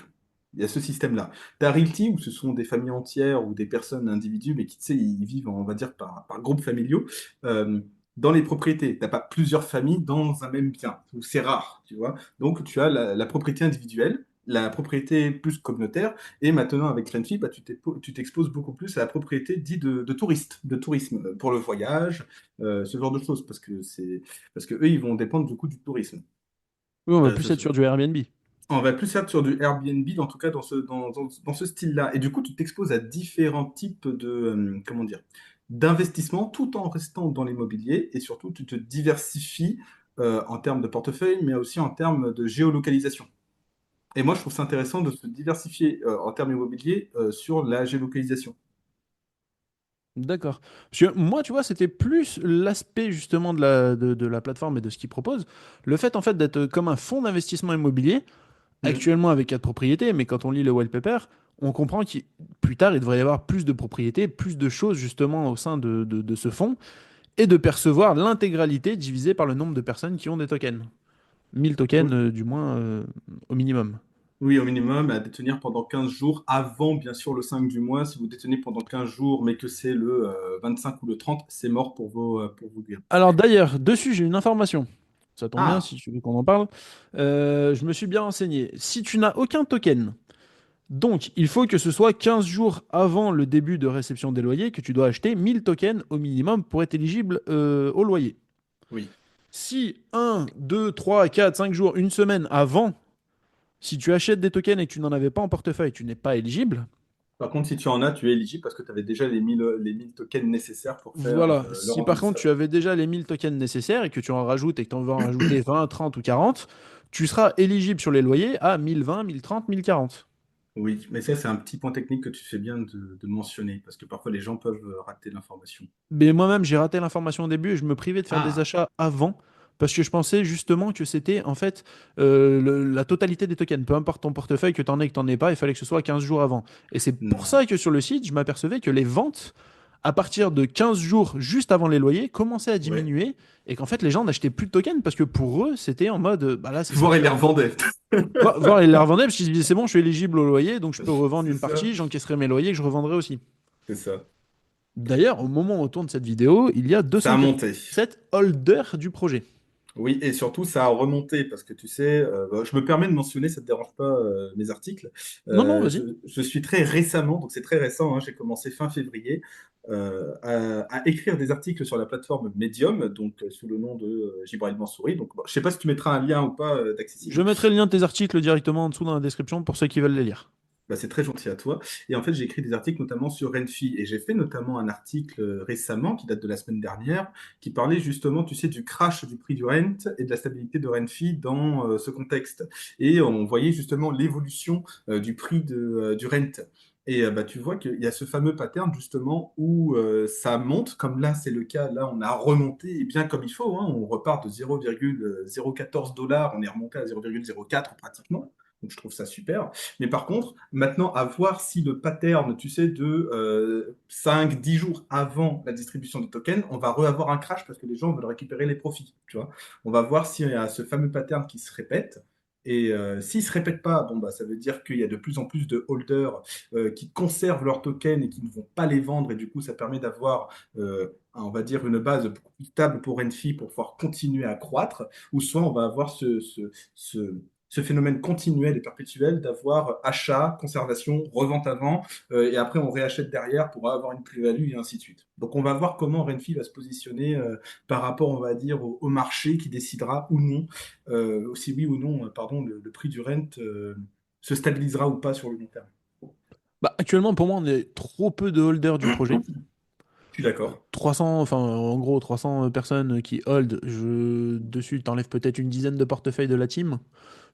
il y a ce système-là. Tu as Realty, où ce sont des familles entières ou des personnes, individus, mais qui, tu sais, ils vivent, on va dire, par groupes familiaux. Euh, dans les propriétés, tu n'as pas plusieurs familles dans un même bien, ou c'est rare, tu vois. Donc, tu as la propriété individuelle, la propriété plus communautaire, et maintenant, avec Renfi, tu t'exposes beaucoup plus à la propriété dite de touristes, de tourisme, pour le voyage, ce genre de choses, parce que eux, ils vont dépendre du coup du tourisme. Oui, on va Euh, plus ce- être sur du Airbnb. on va plus être sur du Airbnb, en tout cas dans ce style-là. Et du coup, tu t'exposes à différents types comment dire, d'investissements tout en restant dans l'immobilier et surtout, tu te diversifies en termes de portefeuille, mais aussi en termes de géolocalisation. Et moi, je trouve ça intéressant de se diversifier en termes immobiliers sur la géolocalisation. D'accord. Parce que moi, tu vois, c'était plus l'aspect justement de la plateforme et de ce qu'ils proposent. Le fait, en fait, d'être comme un fonds d'investissement immobilier, Mhm. actuellement avec 4 propriétés, mais quand on lit le wallpaper, on comprend que plus tard, il devrait y avoir plus de propriétés, plus de choses justement au sein de ce fonds, et de percevoir l'intégralité divisée par le nombre de personnes qui ont des tokens. 1000 tokens, Oui, du moins, au minimum. oui, au minimum, à détenir pendant 15 jours, avant bien sûr le 5 du mois. Si vous détenez pendant 15 jours, mais que c'est le 25 ou le 30, c'est mort pour vos gains. Alors d'ailleurs, dessus, j'ai une information. Ça tombe bien Ah, si tu veux qu'on en parle. Je me suis bien renseigné. Si tu n'as aucun token, donc il faut que ce soit 15 jours avant le début de réception des loyers que tu dois acheter 1000 tokens au minimum pour être éligible au loyer. oui. Si 1, 2, 3, 4, 5 jours, une semaine avant, si tu achètes des tokens et que tu n'en avais pas en portefeuille, tu n'es pas éligible. Par contre, si tu en as, tu es éligible parce que tu avais déjà les mille tokens nécessaires pour faire Voilà, le si par contre tu remplissage. avais déjà les 1000 tokens nécessaires et que tu en rajoutes et que tu en veux en rajouter 20, 30 ou 40, tu seras éligible sur les loyers à 1020, 1030, 1040. Oui, mais ça, c'est un petit point technique que tu fais bien de mentionner parce que parfois les gens peuvent rater l'information. Mais moi-même, j'ai raté l'information au début et je me privais de faire des Ah, achats avant parce que je pensais justement que c'était en fait la totalité des tokens. Peu importe ton portefeuille, que tu en aies, que tu n'en aies pas, il fallait que ce soit 15 jours avant. Et c'est pour non. ça que sur le site, je m'apercevais que les ventes, à partir de 15 jours juste avant les loyers, commençaient à Ouais. diminuer et qu'en fait, les gens n'achetaient plus de tokens parce que pour eux, c'était en mode bah là, c'est Voir, il les saturé. revendait. Voir, ils les revendaient parce qu'ils se disaient c'est bon, je suis éligible au loyer, donc je peux revendre C'est une ça. partie, j'encaisserai mes loyers que je revendrai aussi. C'est ça. D'ailleurs, au moment où on tourne cette vidéo, il y a Ça a monté. 297 holders du projet. Oui, et surtout, ça a remonté parce que tu sais, je me permets de mentionner, ça ne te dérange pas, mes articles. Non, non, Je, vas-y. je suis très récemment, donc c'est très récent, hein, j'ai commencé fin février, à écrire des articles sur la plateforme Medium, donc sous le nom de Gibril Mansouri. Donc, bon, je ne sais pas si tu mettras un lien ou pas Je d'accessible. mettrai le lien de tes articles directement en dessous dans la description pour ceux qui veulent les lire. Bah, c'est très gentil à toi. Et en fait, j'ai écrit des articles notamment sur Renfi. Et j'ai fait notamment un article récemment, qui date de la semaine dernière, qui parlait justement, tu sais, du crash du prix du rent et de la stabilité de Renfi dans ce contexte. Et on voyait justement l'évolution du prix du rent. Et tu vois qu'il y a ce fameux pattern justement où ça monte, comme là c'est le cas, là on a remonté et bien comme il faut, hein, on repart de 0,014 $, on est remonté à 0,04 pratiquement, donc je trouve ça super. Mais par contre, maintenant, à voir si le pattern, tu sais, de 5-10 jours avant la distribution des tokens, on va re-avoir un crash parce que les gens veulent récupérer les profits, tu vois. On va voir s'il y a ce fameux pattern qui se répète. Et s'il ne se répète pas, bon, bah, ça veut dire qu'il y a de plus en plus de holders qui conservent leurs tokens et qui ne vont pas les vendre. Et du coup, ça permet d'avoir, on va dire, une base beaucoup plus stable pour Enfi pour pouvoir continuer à croître. Ou soit on va avoir ce ce phénomène continuel et perpétuel d'avoir achat, conservation, revente avant, et après on réachète derrière pour avoir une plus-value et ainsi de suite. Donc on va voir comment Renfi va se positionner par rapport, on va dire, au marché qui décidera ou non, si oui ou non, pardon, le prix du rent se stabilisera ou pas sur le long terme. Bah, actuellement, pour moi, on est trop peu de holders du projet. Je suis d'accord. 300, enfin, en gros, 300 personnes qui hold. Dessus, t'enlèves peut-être une dizaine de portefeuilles de la team.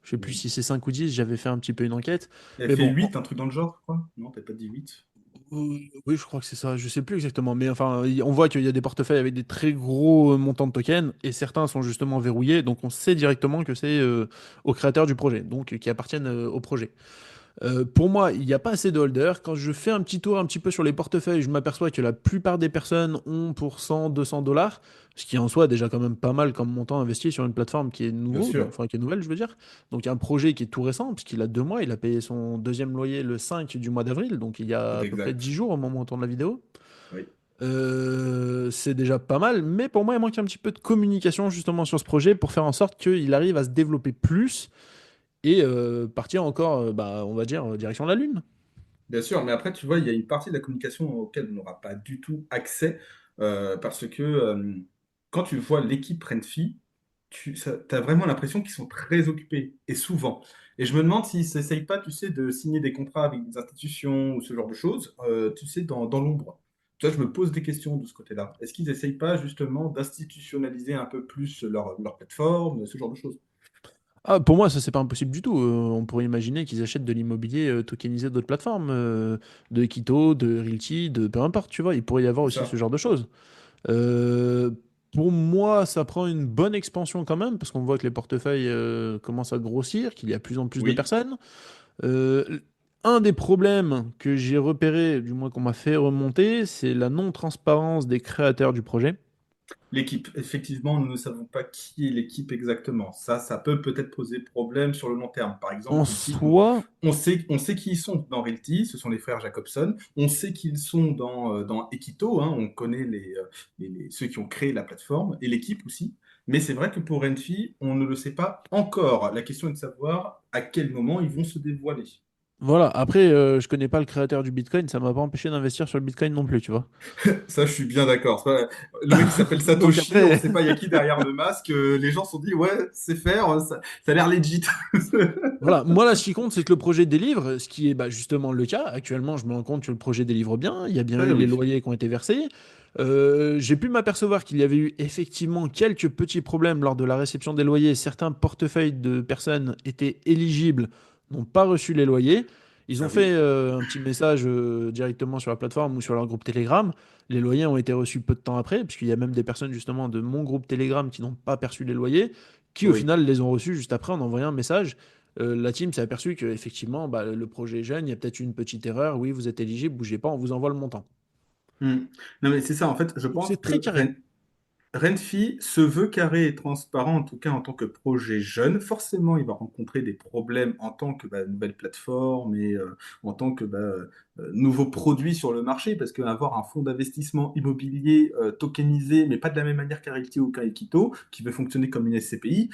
Je sais plus Oui. si c'est 5 ou 10, j'avais fait un petit peu une enquête. Elle Mais fait bon, 8, un truc dans le genre, je crois. Non, t'as pas dit 8. oui, je crois que c'est ça, je sais plus exactement. Mais enfin, on voit qu'il y a des portefeuilles avec des très gros montants de tokens et certains sont justement verrouillés. Donc on sait directement que c'est aux créateurs du projet, donc qui appartiennent au projet. Pour moi, il n'y a pas assez de holders. Quand je fais un petit tour un petit peu sur les portefeuilles, je m'aperçois que la plupart des personnes ont pour 100, 200 dollars, ce qui en soi est déjà quand même pas mal comme montant investi sur une plateforme qui est Bien nouveau, donc, sûr. enfin qui est nouvelle, je veux dire. Donc il y a un projet qui est tout récent, puisqu'il a 2 mois, il a payé son deuxième loyer le 5 du mois d'avril, donc il y a C'est à peu près 10 exact. jours au moment où on tourne la vidéo. Oui. C'est déjà pas mal, mais pour moi, il manque un petit peu de communication justement sur ce projet pour faire en sorte qu'il arrive à se développer plus et partir encore, bah, on va dire, direction la Lune. Bien sûr, mais après, tu vois, il y a une partie de la communication auquel on n'aura pas du tout accès, parce que quand tu vois l'équipe Renfi, tu as vraiment l'impression qu'ils sont très occupés, et souvent. Et je me demande s'ils n'essayent pas, tu sais, de signer des contrats avec des institutions ou ce genre de choses, tu sais, dans l'ombre. Tu vois, je me pose des questions de ce côté-là. Est-ce qu'ils n'essayent pas justement d'institutionnaliser un peu plus leur plateforme, ce genre de choses? Ah, pour moi, ça, c'est pas impossible du tout. On pourrait imaginer qu'ils achètent de l'immobilier tokenisé d'autres plateformes, de Quito, de Realty, de peu importe, tu vois. Il pourrait y avoir C'est aussi ce ça. genre de choses. Euh, pour moi, ça prend une bonne expansion quand même, parce qu'on voit que les portefeuilles commencent à grossir, qu'il y a plus en plus de Oui. personnes. Euh, un des problèmes que j'ai repéré, du moins qu'on m'a fait remonter, c'est la non-transparence des créateurs du projet. L'équipe, effectivement, nous ne savons pas qui est l'équipe exactement. Ça peut peut-être poser problème sur le long terme. Par exemple, En Realty, soi, on sait qui ils sont dans Realty, ce sont les frères Jacobson. On sait qu'ils sont dans Equito, hein, on connaît ceux qui ont créé la plateforme et l'équipe aussi. Mais c'est vrai que pour Renfi, on ne le sait pas encore. La question est de savoir à quel moment ils vont se dévoiler. voilà. Après, je connais pas le créateur du Bitcoin, ça m'a pas empêché d'investir sur le Bitcoin non plus, tu vois. Ça, je suis bien d'accord. Le mec qui s'appelle Donc Satoshi, on ne après, sait pas il y a qui derrière le masque. Les gens se sont dit, ouais, c'est faire, ça a l'air legit. voilà, moi là, ce qui compte, c'est que le projet délivre, ce qui est bah, justement le cas. Actuellement, je me rends compte que le projet délivre bien. Il y a bien Eh eu les oui, loyers qui ont été versés. J'ai pu m'apercevoir qu'il y avait eu effectivement quelques petits problèmes lors de la réception des loyers. Certains portefeuilles de personnes étaient éligibles, n'ont pas reçu les loyers. Ils ont ah fait oui, un petit message directement sur la plateforme ou sur leur groupe Telegram. Les loyers ont été reçus peu de temps après, puisqu'il y a même des personnes justement de mon groupe Telegram qui n'ont pas perçu les loyers, qui au oui. final les ont reçus juste après en envoyant un message. La team s'est aperçue que effectivement, bah, le projet est jeune, il y a peut-être eu une petite erreur. Oui, vous êtes éligible, bougez pas, on vous envoie le montant. Hmm. Non, mais c'est ça, en fait, je Donc pense c'est très que carré. Renfi se veut carré et transparent, en tout cas en tant que projet jeune. Forcément, il va rencontrer des problèmes en tant que nouvelle plateforme et en tant que nouveau produit sur le marché, parce qu'avoir un fonds d'investissement immobilier tokenisé, mais pas de la même manière qu'un Realty ou qu'un Equito, qui veut fonctionner comme une SCPI,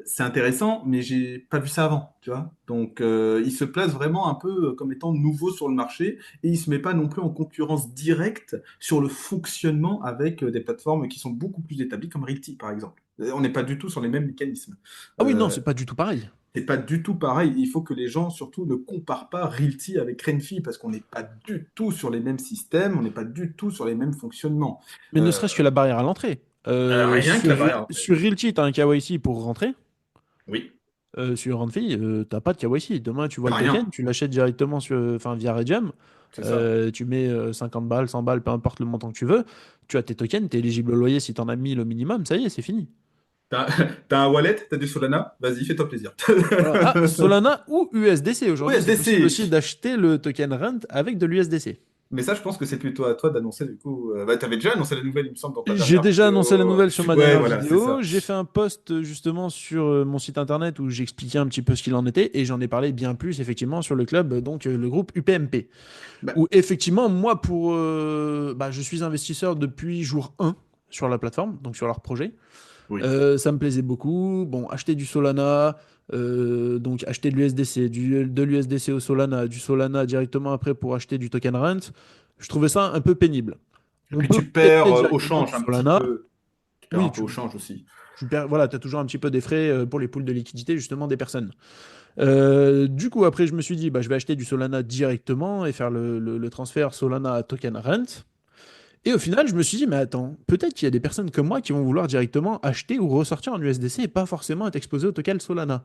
c'est intéressant, mais j'ai pas vu ça avant, tu vois. Donc, il se place vraiment un peu comme étant nouveau sur le marché et il se met pas non plus en concurrence directe sur le fonctionnement avec des plateformes qui sont beaucoup plus établies comme Realty, par exemple. On n'est pas du tout sur les mêmes mécanismes. Ah oui, non, Euh, c'est pas du tout pareil. c'est pas du tout pareil. Il faut que les gens, surtout, ne comparent pas Realty avec Renfi parce qu'on n'est pas du tout sur les mêmes systèmes, on n'est pas du tout sur les mêmes fonctionnements. Mais ne Euh, serait-ce que la barrière à l'entrée. rien que la barrière à l'entrée. Sur Realty, tu as un KYC pour rentrer. Oui, Sur Amphi, t'as pas de KYC. Demain, tu vois le token, rien. tu l'achètes directement enfin, via Redeem. C'est ça. Tu mets 50 balles, 100 balles, peu importe le montant que tu veux. Tu as tes tokens, tu es éligible au loyer si tu en as mis le minimum. Ça y est, c'est fini. T'as, t'as un wallet, t'as du Solana, vas-y, fais-toi plaisir. Voilà. Ah, Solana ou USDC. Oui, Aujourd'hui, c'est possible aussi SDC. d'acheter le token Rent avec de l'USDC. Mais ça, je pense que c'est plutôt à toi d'annoncer du coup. T'avais déjà annoncé la nouvelle, il me semble, dans ta J'ai dernière déjà annoncé la vidéo. nouvelle sur ma Ouais, dernière voilà, c'est vidéo. ça. J'ai fait un post justement sur mon site internet où j'expliquais un petit peu ce qu'il en était et j'en ai parlé bien plus effectivement sur le club, donc le groupe UPMP. Bah, Où effectivement, moi, bah, je suis investisseur depuis jour 1 sur la plateforme, donc sur leur projet. Oui. Ça me plaisait beaucoup. Bon, acheter du Solana, donc acheter de l'USDC, de l'USDC au Solana, du Solana directement après pour acheter du token rent, je trouvais ça un peu pénible. Et On puis peut tu perds tester au directement du change un petit Solana. peu. Tu perds un Oui, peu au change aussi. voilà, tu as toujours un petit peu des frais pour les pools de liquidité justement des personnes. Du coup, après, je me suis dit, bah, je vais acheter du Solana directement et faire le transfert Solana à token rent. Et au final, je me suis dit, mais attends, peut-être qu'il y a des personnes comme moi qui vont vouloir directement acheter ou ressortir en USDC et pas forcément être exposé au token Solana.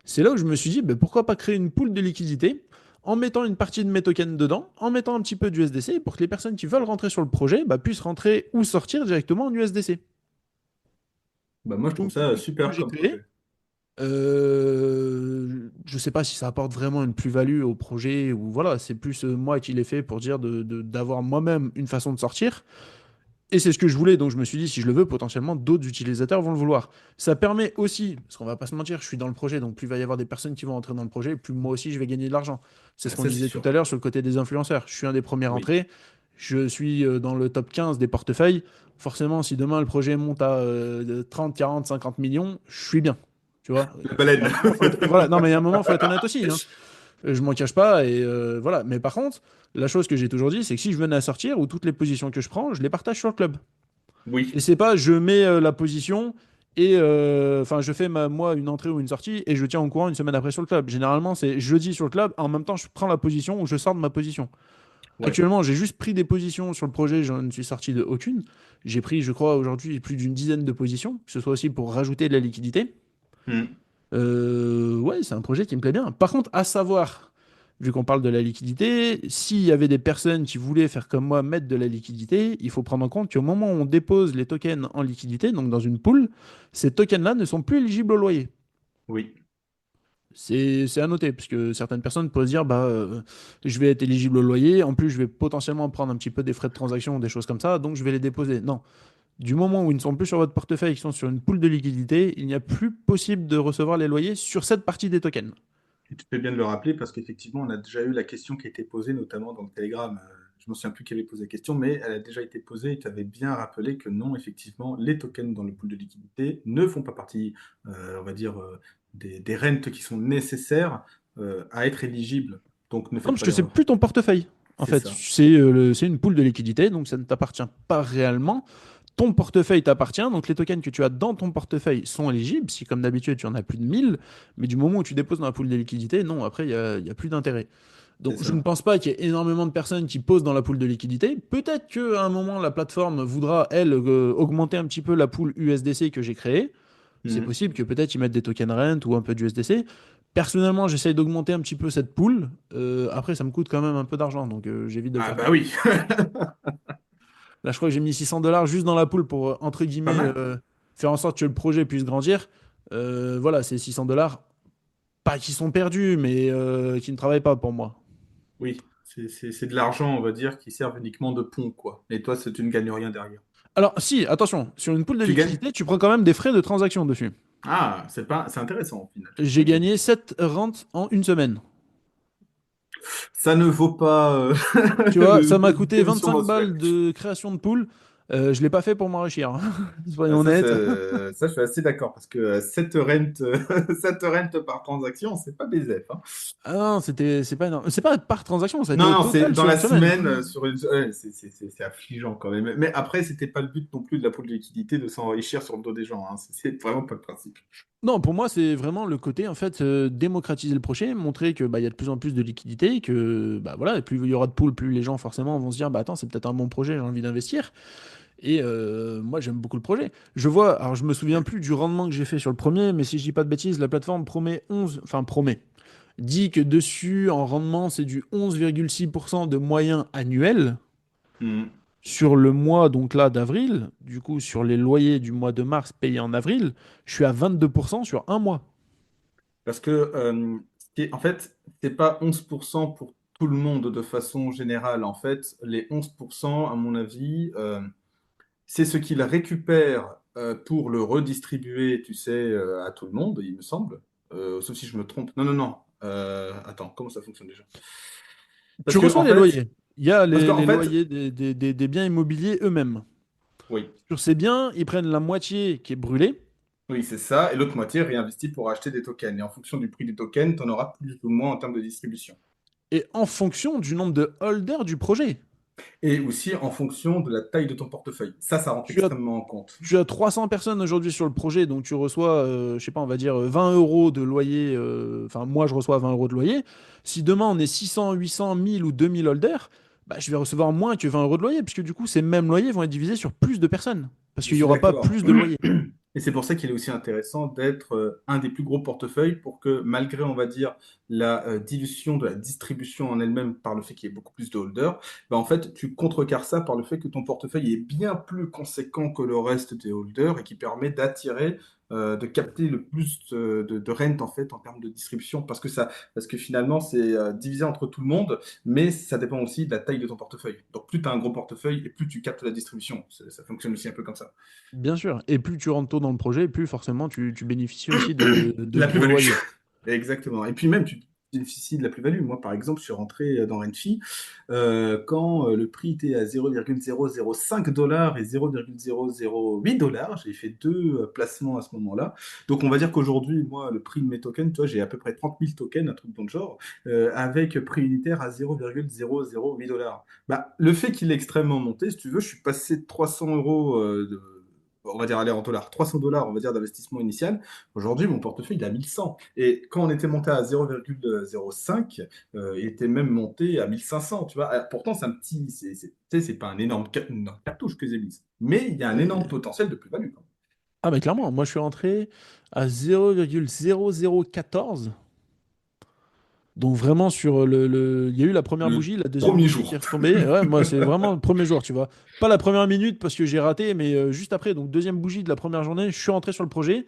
C'est là où je me suis dit, ben, pourquoi pas créer une pool de liquidité en mettant une partie de mes tokens dedans, en mettant un petit peu d'USDC pour que les personnes qui veulent rentrer sur le projet bah, puissent rentrer ou sortir directement en USDC. Bah, moi, je trouve Donc, du coup, ça c'est ce que super j'ai comme créé. projet. Je sais pas si ça apporte vraiment une plus-value au projet ou voilà, c'est plus moi qui l'ai fait pour dire d'avoir moi-même une façon de sortir. Et c'est ce que je voulais, donc je me suis dit, si je le veux, potentiellement d'autres utilisateurs vont le vouloir. Ça permet aussi, parce qu'on va pas se mentir, je suis dans le projet, donc plus il va y avoir des personnes qui vont entrer dans le projet, plus moi aussi je vais gagner de l'argent. C'est ce Ah, qu'on ça, c'est disait tout sûr. à l'heure sur le côté des influenceurs. Je suis un des premiers Oui. entrées, je suis dans le top 15 des portefeuilles. Forcément, si demain le projet monte à 30, 40, 50 millions, je suis bien. Tu vois, La il y a baleine. un moment, voilà, non, mais il y a un moment, faut être honnête aussi, hein. Je m'en cache pas, et voilà. Mais par contre, la chose que j'ai toujours dit, c'est que si je venais à sortir, ou toutes les positions que je prends, je les partage sur le club. Et Oui. c'est pas je mets la position et enfin je fais moi une entrée ou une sortie et je tiens au courant une semaine après sur le club. Généralement c'est jeudi sur le club, en même temps je prends la position ou je sors de ma position. Ouais. Actuellement j'ai juste pris des positions sur le projet, je ne suis sorti de aucune. J'ai pris je crois aujourd'hui plus d'une dizaine de positions, que ce soit aussi pour rajouter de la liquidité. Hmm. Ouais, c'est un projet qui me plaît bien. Par contre, à savoir, vu qu'on parle de la liquidité, s'il y avait des personnes qui voulaient faire comme moi, mettre de la liquidité, il faut prendre en compte qu'au moment où on dépose les tokens en liquidité, donc dans une pool, ces tokens-là ne sont plus éligibles au loyer. Oui. C'est à noter, parce que certaines personnes pourraient se dire, bah, je vais être éligible au loyer, en plus je vais potentiellement prendre un petit peu des frais de transaction, des choses comme ça, donc je vais les déposer. Non. Du moment où ils ne sont plus sur votre portefeuille, ils sont sur une pool de liquidité, il n'y a plus possible de recevoir les loyers sur cette partie des tokens. Et tu fais bien de le rappeler parce qu'effectivement, on a déjà eu la question qui a été posée, notamment dans le Telegram. Je ne me souviens plus qui avait posé la question, mais elle a déjà été posée et tu avais bien rappelé que non, effectivement, les tokens dans le pool de liquidité ne font pas partie, on va dire, des rentes qui sont nécessaires à être éligibles. Donc ne Non, faites parce pas que c'est l'erreur. plus ton portefeuille. En C'est fait, ça. c'est une pool de liquidité, donc ça ne t'appartient pas réellement. Ton portefeuille t'appartient, donc les tokens que tu as dans ton portefeuille sont éligibles. Si, comme d'habitude, tu en as plus de 1000, mais du moment où tu déposes dans la pool de liquidité, non, après, il y a plus d'intérêt. C'est Donc, je ne ça. pense pas qu'il y ait énormément de personnes qui posent dans la pool de liquidité. Peut-être qu'à un moment, la plateforme voudra, elle, augmenter un petit peu la pool USDC que j'ai créée. C'est Mhm. possible que peut-être ils mettent des tokens rent ou un peu d'USDC. Personnellement, j'essaye d'augmenter un petit peu cette pool. Après, ça me coûte quand même un peu d'argent, donc j'évite de le Ah faire bah trop. oui, Là, je crois que j'ai mis 600 $ juste dans la pool pour, entre pas guillemets, mal. faire en sorte que le projet puisse grandir. Voilà, c'est 600 $, pas qui sont perdus, mais qui ne travaillent pas pour moi. Oui, c'est de l'argent, on va dire, qui sert uniquement de pont, quoi. Et toi, tu ne gagnes rien derrière. Alors, si, attention, sur une pool de Tu gagnes? liquidité, tu prends quand même des frais de transaction dessus. Ah, c'est intéressant au final. J'ai Ok. gagné 7 rentes en une semaine. Ça ne vaut pas Tu vois, ça m'a une coûté commission 25 mensuelle. balles de création de pool. Je l'ai pas fait pour m'enrichir, hein. Ah, Soyons honnêtes. ça, je suis assez d'accord parce que cette rente, cette rente par transaction, c'est pas BZF, hein. Ah non, c'est pas énorme. C'est pas par transaction, ça a été Non, au non, c'est total dans sur la une semaine. semaine, sur une... ouais, c'est affligeant quand même. Mais après, c'était pas le but non plus de la pool de liquidité de s'enrichir sur le dos des gens, hein. C'est vraiment pas le principe. Non, pour moi, c'est vraiment le côté, en fait, démocratiser le projet, montrer que bah, il y a de plus en plus de liquidités, que bah, voilà, et plus il y aura de poules, plus les gens forcément vont se dire, bah attends, c'est peut-être un bon projet, j'ai envie d'investir. Et moi, j'aime beaucoup le projet. Je vois, alors je me souviens plus du rendement que j'ai fait sur le premier, mais si je dis pas de bêtises, la plateforme promet 11, enfin promet, dit que dessus, en rendement, c'est du 11,6% de moyens annuels Hmm. sur le mois, donc là, d'avril. Du coup, sur les loyers du mois de mars payés en avril, je suis à 22% sur un mois. Parce que, en fait, c'est pas 11% pour tout le monde de façon générale. En fait, les 11%, à mon avis, c'est ce qu'ils récupèrent pour le redistribuer, tu sais, à tout le monde, il me semble. Sauf si je me trompe. Non, non, non. Attends, comment ça fonctionne déjà? Tu Parce que, reçois en les fait, loyers. Il y a parce qu'en les fait, loyers des biens immobiliers eux-mêmes. Oui. Sur ces biens, ils prennent la moitié qui est brûlée. Oui, c'est ça. Et l'autre moitié réinvestie pour acheter des tokens. Et en fonction du prix du token, tu en auras plus ou moins en termes de distribution. Et en fonction du nombre de holders du projet. Et aussi en fonction de la taille de ton portefeuille. Ça rentre Tu as, extrêmement en compte. tu as 300 personnes aujourd'hui sur le projet, donc tu reçois, je sais pas, on va dire 20 euros de loyer. Enfin, moi, je reçois 20 euros de loyer. Si demain, on est 600, 800, 1000 ou 2000 holders, bah, je vais recevoir moins que 20 euros de loyer, puisque du coup, ces mêmes loyers vont être divisés sur plus de personnes. Parce Je qu'il n'y suis aura pas d'accord. plus de loyers. Et c'est pour ça qu'il est aussi intéressant d'être un des plus gros portefeuilles pour que malgré, on va dire, la dilution de la distribution en elle-même par le fait qu'il y ait beaucoup plus de holders, bah, en fait, tu contrecarres ça par le fait que ton portefeuille est bien plus conséquent que le reste des holders et qui permet d'attirer, de capter le plus de rente en fait en termes de distribution parce que finalement c'est divisé entre tout le monde, mais ça dépend aussi de la taille de ton portefeuille. Donc plus tu as un gros portefeuille et plus tu captes la distribution. Ça fonctionne aussi un peu comme ça. Bien sûr. Et plus tu rentres tôt dans le projet, plus forcément tu bénéficies aussi de La gros plus-value. loyers. Exactement. Et puis même, tu bénéficies de la plus-value. Moi, par exemple, je suis rentré dans Renfi quand le prix était à 0,005 dollars et 0,008 dollars. J'ai fait deux placements à ce moment-là. Donc, on va dire qu'aujourd'hui, moi, le prix de mes tokens, tu vois, j'ai à peu près 30 000 tokens, un truc dans le genre, avec prix unitaire à 0,008 dollars. Bah, le fait qu'il est extrêmement monté, si tu veux, je suis passé de 300 euros on va dire, aller en dollars, 300 dollars, on va dire, d'investissement initial. Aujourd'hui, mon portefeuille, il est à 1100. Et quand on était monté à 0,05, il était même monté à 1500, tu vois. Alors, pourtant, c'est un petit, tu sais, c'est pas un énorme, une énorme cartouche que j'ai mise. Mais il y a un énorme potentiel de plus-value, quoi. Ah, mais clairement, moi je suis rentré à 0,0014. Donc vraiment sur il y a eu la première Le bougie, la deuxième premier bougie qui jour. est retombée. Ouais, moi c'est vraiment le premier jour, tu vois. Pas la première minute parce que j'ai raté, mais juste après, donc deuxième bougie de la première journée, je suis rentré sur le projet.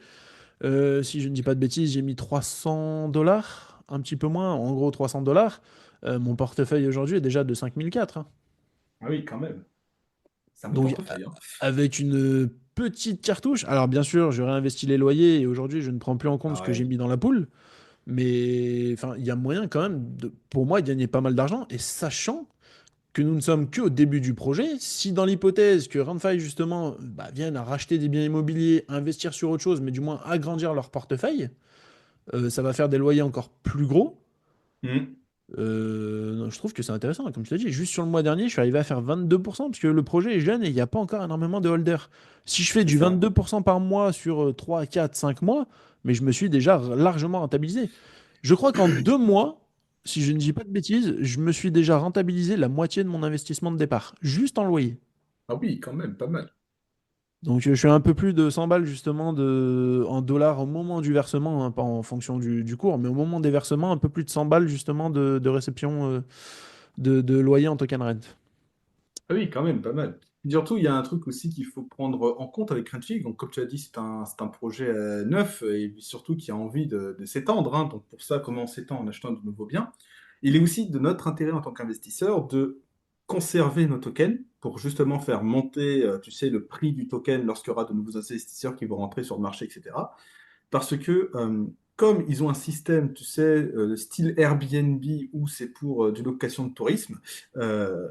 Si je ne dis pas de bêtises, j'ai mis 300 dollars, un petit peu moins, en gros 300 dollars. Mon portefeuille aujourd'hui est déjà de 5004, hein. Ah oui, quand même. C'est un beau Donc portefeuille, hein. avec une petite cartouche. Alors bien sûr, je réinvestis les loyers et aujourd'hui, je ne prends plus en compte ce que j'ai Ouais. mis dans la poule. Mais enfin, il y a moyen quand même, pour moi, de gagner pas mal d'argent. Et sachant que nous ne sommes qu'au début du projet, si dans l'hypothèse que Randfy, justement, bah, viennent à racheter des biens immobiliers, investir sur autre chose, mais du moins agrandir leur portefeuille, ça va faire des loyers encore plus gros. Mhm. Non, je trouve que c'est intéressant. Comme je t'ai dit, juste sur le mois dernier, je suis arrivé à faire 22% parce que le projet est jeune et il n'y a pas encore énormément de holders. Si je fais C'est du ça. 22% par mois sur 3, 4, 5 mois, mais je me suis déjà largement rentabilisé. Je crois qu'en 2 mois, si je ne dis pas de bêtises, je me suis déjà rentabilisé la moitié de mon investissement de départ, juste en loyer. Ah oui, quand même, pas mal. Donc je suis un peu plus de 100 balles justement en dollars au moment du versement, hein, pas en fonction du cours, mais au moment des versements, un peu plus de 100 balles justement de réception de loyer en token rent. Ah oui, quand même, pas mal. Et surtout, il y a un truc aussi qu'il faut prendre en compte avec Renfig. Donc, comme tu as dit, c'est un projet neuf et surtout qui a envie de s'étendre, hein. Donc, pour ça, comment on s'étend en achetant de nouveaux biens. Il est aussi de notre intérêt en tant qu'investisseur de conserver nos tokens pour justement faire monter, tu sais, le prix du token lorsqu'il y aura de nouveaux investisseurs qui vont rentrer sur le marché, etc. Parce que comme ils ont un système, tu sais, style Airbnb où c'est pour du location de tourisme, euh,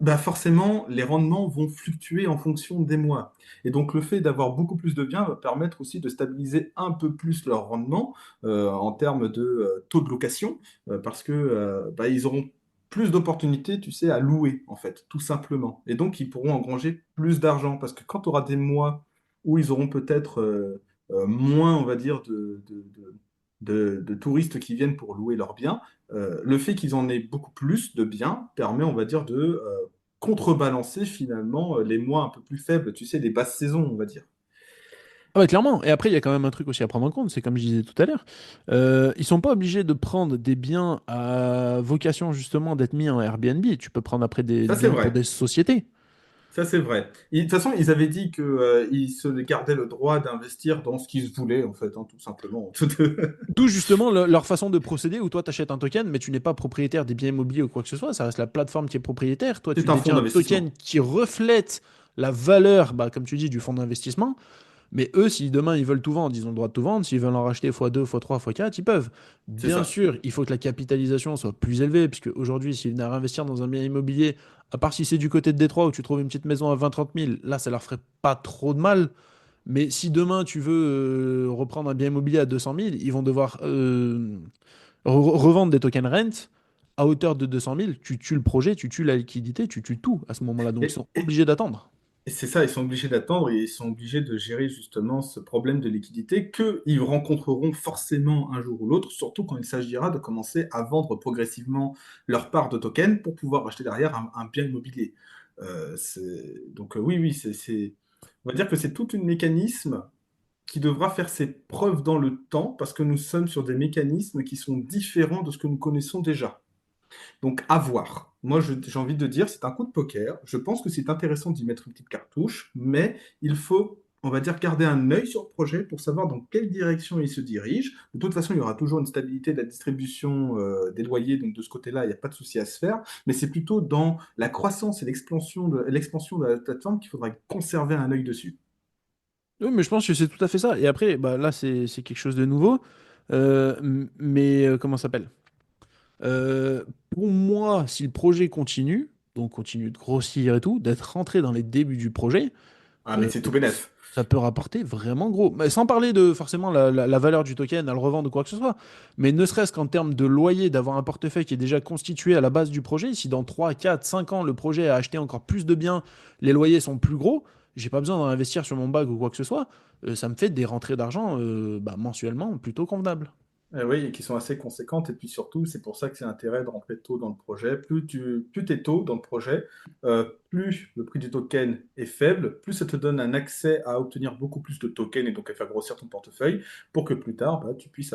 bah forcément, les rendements vont fluctuer en fonction des mois. Et donc, le fait d'avoir beaucoup plus de biens va permettre aussi de stabiliser un peu plus leur rendement en termes de taux de location, parce que bah, ils auront plus d'opportunités, tu sais, à louer, en fait, tout simplement. Et donc, ils pourront engranger plus d'argent, parce que quand tu auras des mois où ils auront peut-être moins, on va dire, de touristes qui viennent pour louer leurs biens, le fait qu'ils en aient beaucoup plus de biens permet, on va dire, de contrebalancer finalement les mois un peu plus faibles, tu sais, les basses saisons, on va dire. Ah ouais, clairement. Et après, il y a quand même un truc aussi à prendre en compte, c'est comme je disais tout à l'heure, ils sont pas obligés de prendre des biens à vocation justement d'être mis en Airbnb. Tu peux prendre après des Ça, c'est biens pour vrai. des sociétés. Ça, c'est vrai. De toute façon, ils avaient dit que, ils se gardaient le droit d'investir dans ce qu'ils voulaient, en fait, hein, tout simplement. D'où justement leur façon de procéder où toi tu achètes un token, mais tu n'es pas propriétaire des biens immobiliers ou quoi que ce soit. Ça reste la plateforme qui est propriétaire. Toi, tu C'est un fonds détiens un token d'investissement. qui reflète la valeur, bah, comme tu dis, du fonds d'investissement. Mais eux, si demain ils veulent tout vendre, ils ont le droit de tout vendre. S'ils veulent en racheter x2, x3, x4, ils peuvent. C'est Bien ça. sûr, il faut que la capitalisation soit plus élevée, puisque aujourd'hui, s'ils venaient à réinvestir dans un bien immobilier, à part si c'est du côté de Détroit où tu trouves une petite maison à 20-30 000, là, ça leur ferait pas trop de mal. Mais si demain tu veux reprendre un bien immobilier à 200 000, ils vont devoir revendre des tokens rent à hauteur de 200 000. Tu tues le projet, tu tues la liquidité, tu tues tout à ce moment-là. Donc ils Et, sont et- obligés d'attendre. et c'est ça, ils sont obligés d'attendre et ils sont obligés de gérer justement ce problème de liquidité qu'ils rencontreront forcément un jour ou l'autre, surtout quand il s'agira de commencer à vendre progressivement leur part de tokens pour pouvoir acheter derrière un bien immobilier. Donc oui, oui, on va dire que c'est tout un mécanisme qui devra faire ses preuves dans le temps parce que nous sommes sur des mécanismes qui sont différents de ce que nous connaissons déjà. Donc, à voir. Moi, j'ai envie de dire, c'est un coup de poker. Je pense que c'est intéressant d'y mettre une petite cartouche, mais il faut, on va dire, garder un œil sur le projet pour savoir dans quelle direction il se dirige. De toute façon, il y aura toujours une stabilité de la distribution des loyers, donc de ce côté-là, il n'y a pas de souci à se faire. Mais c'est plutôt dans la croissance et l'expansion de la plateforme qu'il faudra conserver un œil dessus. Oui, mais je pense que c'est tout à fait ça. Et après, bah, là, c'est quelque chose de nouveau. Mais comment ça s'appelle? Pour moi, si le projet continue, donc continue de grossir et tout, d'être rentré dans les débuts du projet, Ah, mais euh, c'est tout bénef. ça peut rapporter vraiment gros. Mais sans parler de forcément la valeur du token à le revendre ou quoi que ce soit, mais ne serait-ce qu'en termes de loyer, d'avoir un portefeuille qui est déjà constitué à la base du projet, si dans 3, 4, 5 ans, le projet a acheté encore plus de biens, les loyers sont plus gros, j'ai pas besoin d'en investir sur mon bag ou quoi que ce soit, ça me fait des rentrées d'argent bah, mensuellement plutôt convenables. Oui, et qui sont assez conséquentes. Et puis surtout, c'est pour ça que c'est intérêt de rentrer tôt dans le projet. Plus tu es tôt dans le projet, plus le prix du token est faible, plus ça te donne un accès à obtenir beaucoup plus de tokens et donc à faire grossir ton portefeuille pour que plus tard, bah, tu puisses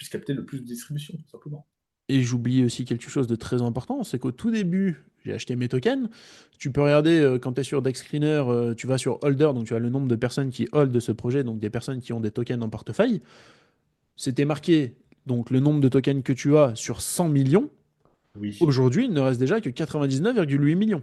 capter le plus de distribution, tout simplement. Et j'oublie aussi quelque chose de très important, c'est qu'au tout début, j'ai acheté mes tokens. Tu peux regarder quand tu es sur DexScreener, tu vas sur Holder, donc tu as le nombre de personnes qui hold ce projet, donc des personnes qui ont des tokens en portefeuille. C'était marqué donc le nombre de tokens que tu as sur 100 millions. Oui. Aujourd'hui, il ne reste déjà que 99,8 millions.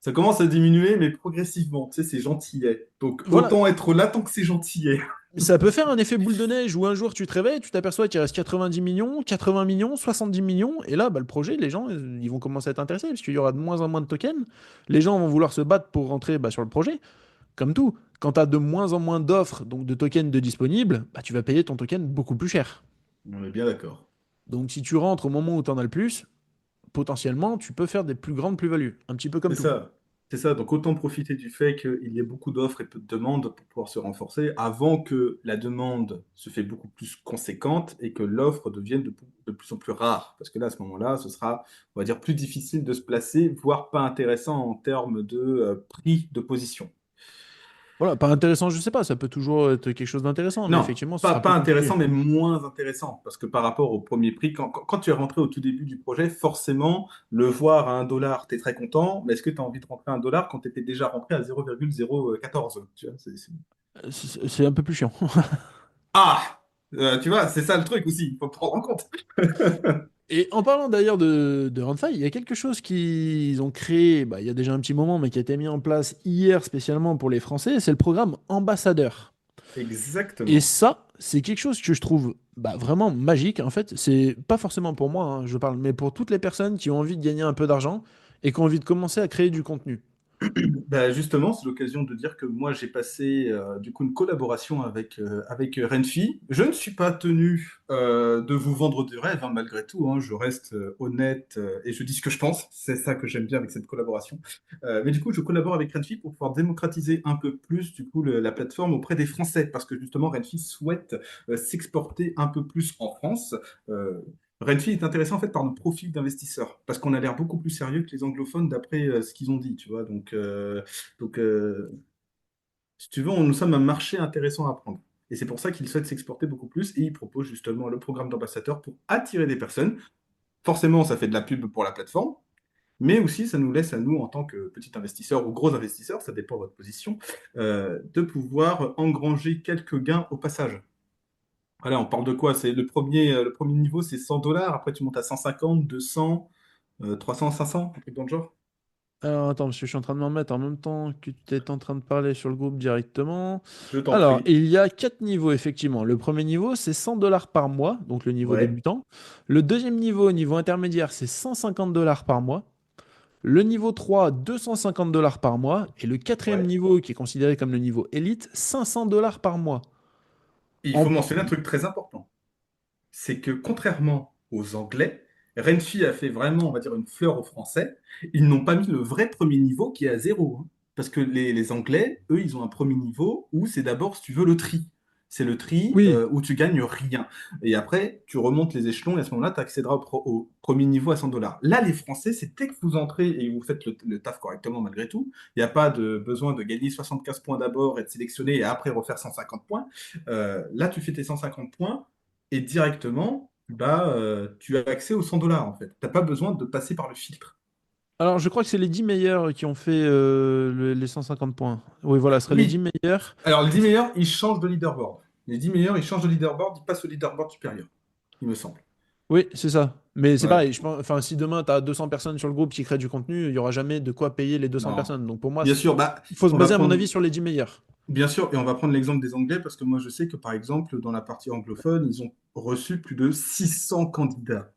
Ça commence à diminuer, mais progressivement. Tu sais, c'est gentillet. Donc Voilà, autant être là tant que c'est gentillet. ça peut faire un effet boule de neige où un jour tu te réveilles, tu t'aperçois qu'il reste 90 millions, 80 millions, 70 millions, et là, bah, le projet, les gens, ils vont commencer à être intéressés parce qu'il y aura de moins en moins de tokens. Les gens vont vouloir se battre pour rentrer bah, sur le projet. Comme tout, quand tu as de moins en moins d'offres, donc de tokens de disponibles, bah, tu vas payer ton token beaucoup plus cher. On est bien d'accord. Donc si tu rentres au moment où tu en as le plus, potentiellement, tu peux faire des plus grandes plus-values. Un petit peu comme C'est tout. ça. C'est ça. Donc autant profiter du fait qu'il y ait beaucoup d'offres et peu de demandes pour pouvoir se renforcer avant que la demande se fait beaucoup plus conséquente et que l'offre devienne de plus en plus rare. Parce que là, à ce moment-là, ce sera, on va dire, plus difficile de se placer, voire pas intéressant en termes de prix de position. Voilà, pas intéressant, je sais pas, ça peut toujours être quelque chose d'intéressant, mais Non, effectivement, ce pas, sera pas plus intéressant, compliqué. mais moins intéressant. Parce que par rapport au premier prix, quand tu es rentré au tout début du projet, forcément, le voir à 1 dollar, tu es très content. Mais est-ce que tu as envie de rentrer à 1 dollar quand tu étais déjà rentré à 0,014? Tu vois, C'est un peu plus chiant. Ah! Tu vois, c'est ça le truc aussi, il faut prendre en compte. Et en parlant d'ailleurs de Renfy, il y a quelque chose qu'ils ont créé bah, il y a déjà un petit moment, mais qui a été mis en place hier spécialement pour les Français, c'est le programme Ambassadeur. Et Exactement. ça, c'est quelque chose que je trouve bah, vraiment magique. En fait, c'est pas forcément pour moi, hein, je parle, mais pour toutes les personnes qui ont envie de gagner un peu d'argent et qui ont envie de commencer à créer du contenu. Bah, justement, c'est l'occasion de dire que moi, j'ai passé du coup une collaboration avec Renfi. Je ne suis pas tenu de vous vendre du rêve, hein, malgré tout, hein. Je reste honnête et je dis ce que je pense. C'est ça que j'aime bien avec cette collaboration. Mais du coup, je collabore avec Renfi pour pouvoir démocratiser un peu plus du coup la plateforme auprès des Français, parce que justement, Renfi souhaite s'exporter un peu plus en France. Euh, Renfi est intéressant en fait par nos profils d'investisseurs, parce qu'on a l'air beaucoup plus sérieux que les anglophones d'après ce qu'ils ont dit, tu vois. Donc, si tu veux, nous sommes un marché intéressant à prendre. Et c'est pour ça qu'ils souhaitent s'exporter beaucoup plus et ils proposent justement le programme d'ambassadeur pour attirer des personnes. Forcément, ça fait de la pub pour la plateforme, mais aussi ça nous laisse à nous, en tant que petit investisseur ou gros investisseur, ça dépend de votre position, de pouvoir engranger quelques gains au passage. Voilà, on parle de quoi? C'est le premier niveau, c'est 100 dollars. Après, tu montes à 150, 200, 300, 500, un truc dans le genre. Alors attends, parce que je suis en train de m'en mettre en même temps que tu es en train de parler sur le groupe directement. Je t'en Alors, prie. il y a quatre niveaux, effectivement. Le premier niveau, c'est 100 dollars par mois, donc le niveau Ouais. débutant. Le deuxième niveau, niveau intermédiaire, c'est 150 dollars par mois. Le niveau 3, 250 dollars par mois. Et le quatrième Ouais. niveau, qui est considéré comme le niveau élite, 500 dollars par mois. Il faut En... mentionner un truc très important. C'est que contrairement aux Anglais, Renfi a fait vraiment, on va dire, une fleur aux Français. Ils n'ont pas mis le vrai premier niveau qui est à zéro, hein. Parce que les Anglais, eux, ils ont un premier niveau où c'est d'abord, si tu veux, le tri. C'est le tri Oui. où tu gagnes rien. Et après, tu remontes les échelons et à ce moment-là, tu accéderas au premier niveau à 100 dollars. Là, les Français, c'est dès que vous entrez et vous faites le taf correctement malgré tout, il n'y a pas de besoin de gagner 75 points d'abord, être sélectionné et après refaire 150 points. Là, tu fais tes 150 points et directement, tu as accès aux 100 dollars en fait. Tu n'as pas besoin de passer par le filtre. Alors, je crois que c'est les 10 meilleurs qui ont fait les 150 points. Oui, voilà, ce seraient les 10 Oui, meilleurs. alors les 10 meilleurs, ils changent de leaderboard. Les 10 meilleurs, ils changent de leaderboard, ils passent au leaderboard supérieur, il me semble. Oui, c'est ça. Mais c'est Voilà. pareil, je pense, enfin, si demain tu as 200 personnes sur le groupe qui créent du contenu, il n'y aura jamais de quoi payer les 200 Non. personnes. Donc pour moi, Bien sûr, bah, il faut se on va baser, à mon prendre, avis, sur les 10 meilleurs. bien sûr, et on va prendre l'exemple des Anglais parce que moi je sais que par exemple, dans la partie anglophone, ils ont reçu plus de 600 candidats.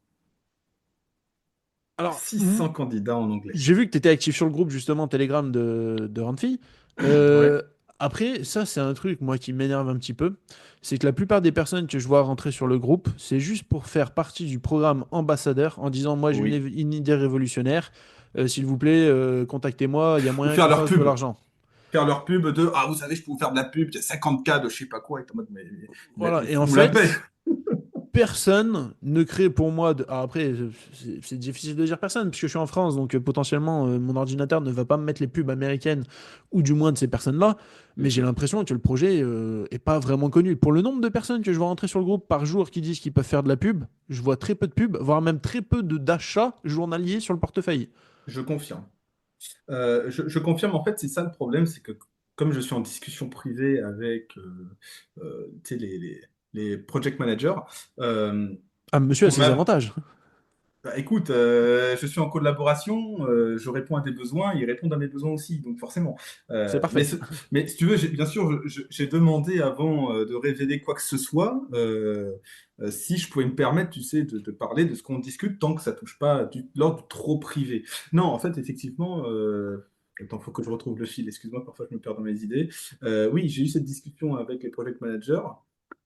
Alors, 600 candidats en anglais. j'ai vu que tu étais actif sur le groupe, justement, Telegram de Runfi. Ouais, Euh, Après, ça, c'est un truc, moi, qui m'énerve un petit peu. C'est que la plupart des personnes que je vois rentrer sur le groupe, c'est juste pour faire partie du programme ambassadeur en disant, moi, j'ai oui. une idée révolutionnaire. S'il vous plaît, contactez-moi, il y a Ou moyen faire qu'on leur fasse de pub. l'argent. Faire leur pub de ah, vous savez, je peux vous faire de la pub, il y a 50K de je sais pas quoi. Et t'es en mode, Voilà, mais et en fous-nous la paix. fait, personne ne crée pour moi. Alors après, c'est difficile de dire personne, puisque je suis en France, donc potentiellement, mon ordinateur ne va pas me mettre les pubs américaines, ou du moins de ces personnes-là, Bien mais j'ai sûr. l'impression que le projet est pas vraiment connu. Pour le nombre de personnes que je vois rentrer sur le groupe par jour qui disent qu'ils peuvent faire de la pub, je vois très peu de pubs, voire même très peu d'achats journaliers sur le portefeuille. Je confirme. Je confirme, en fait, c'est ça le problème, c'est que comme je suis en discussion privée avec tu sais, les project managers, euh, Ah, monsieur a on ses a, avantages. bah, écoute, je suis en collaboration, je réponds à des besoins, ils répondent à mes besoins aussi, donc forcément. C'est Euh, mais, parfait. ce- mais si tu veux, bien sûr, j'ai demandé avant de révéler quoi que ce soit, si je pouvais me permettre, tu sais, de parler de ce qu'on discute tant que ça touche pas l'ordre trop privé. Non, en fait, effectivement, attends, faut que je retrouve le fil, excuse-moi, parfois je me perds dans mes idées. Oui, j'ai eu cette discussion avec les project managers.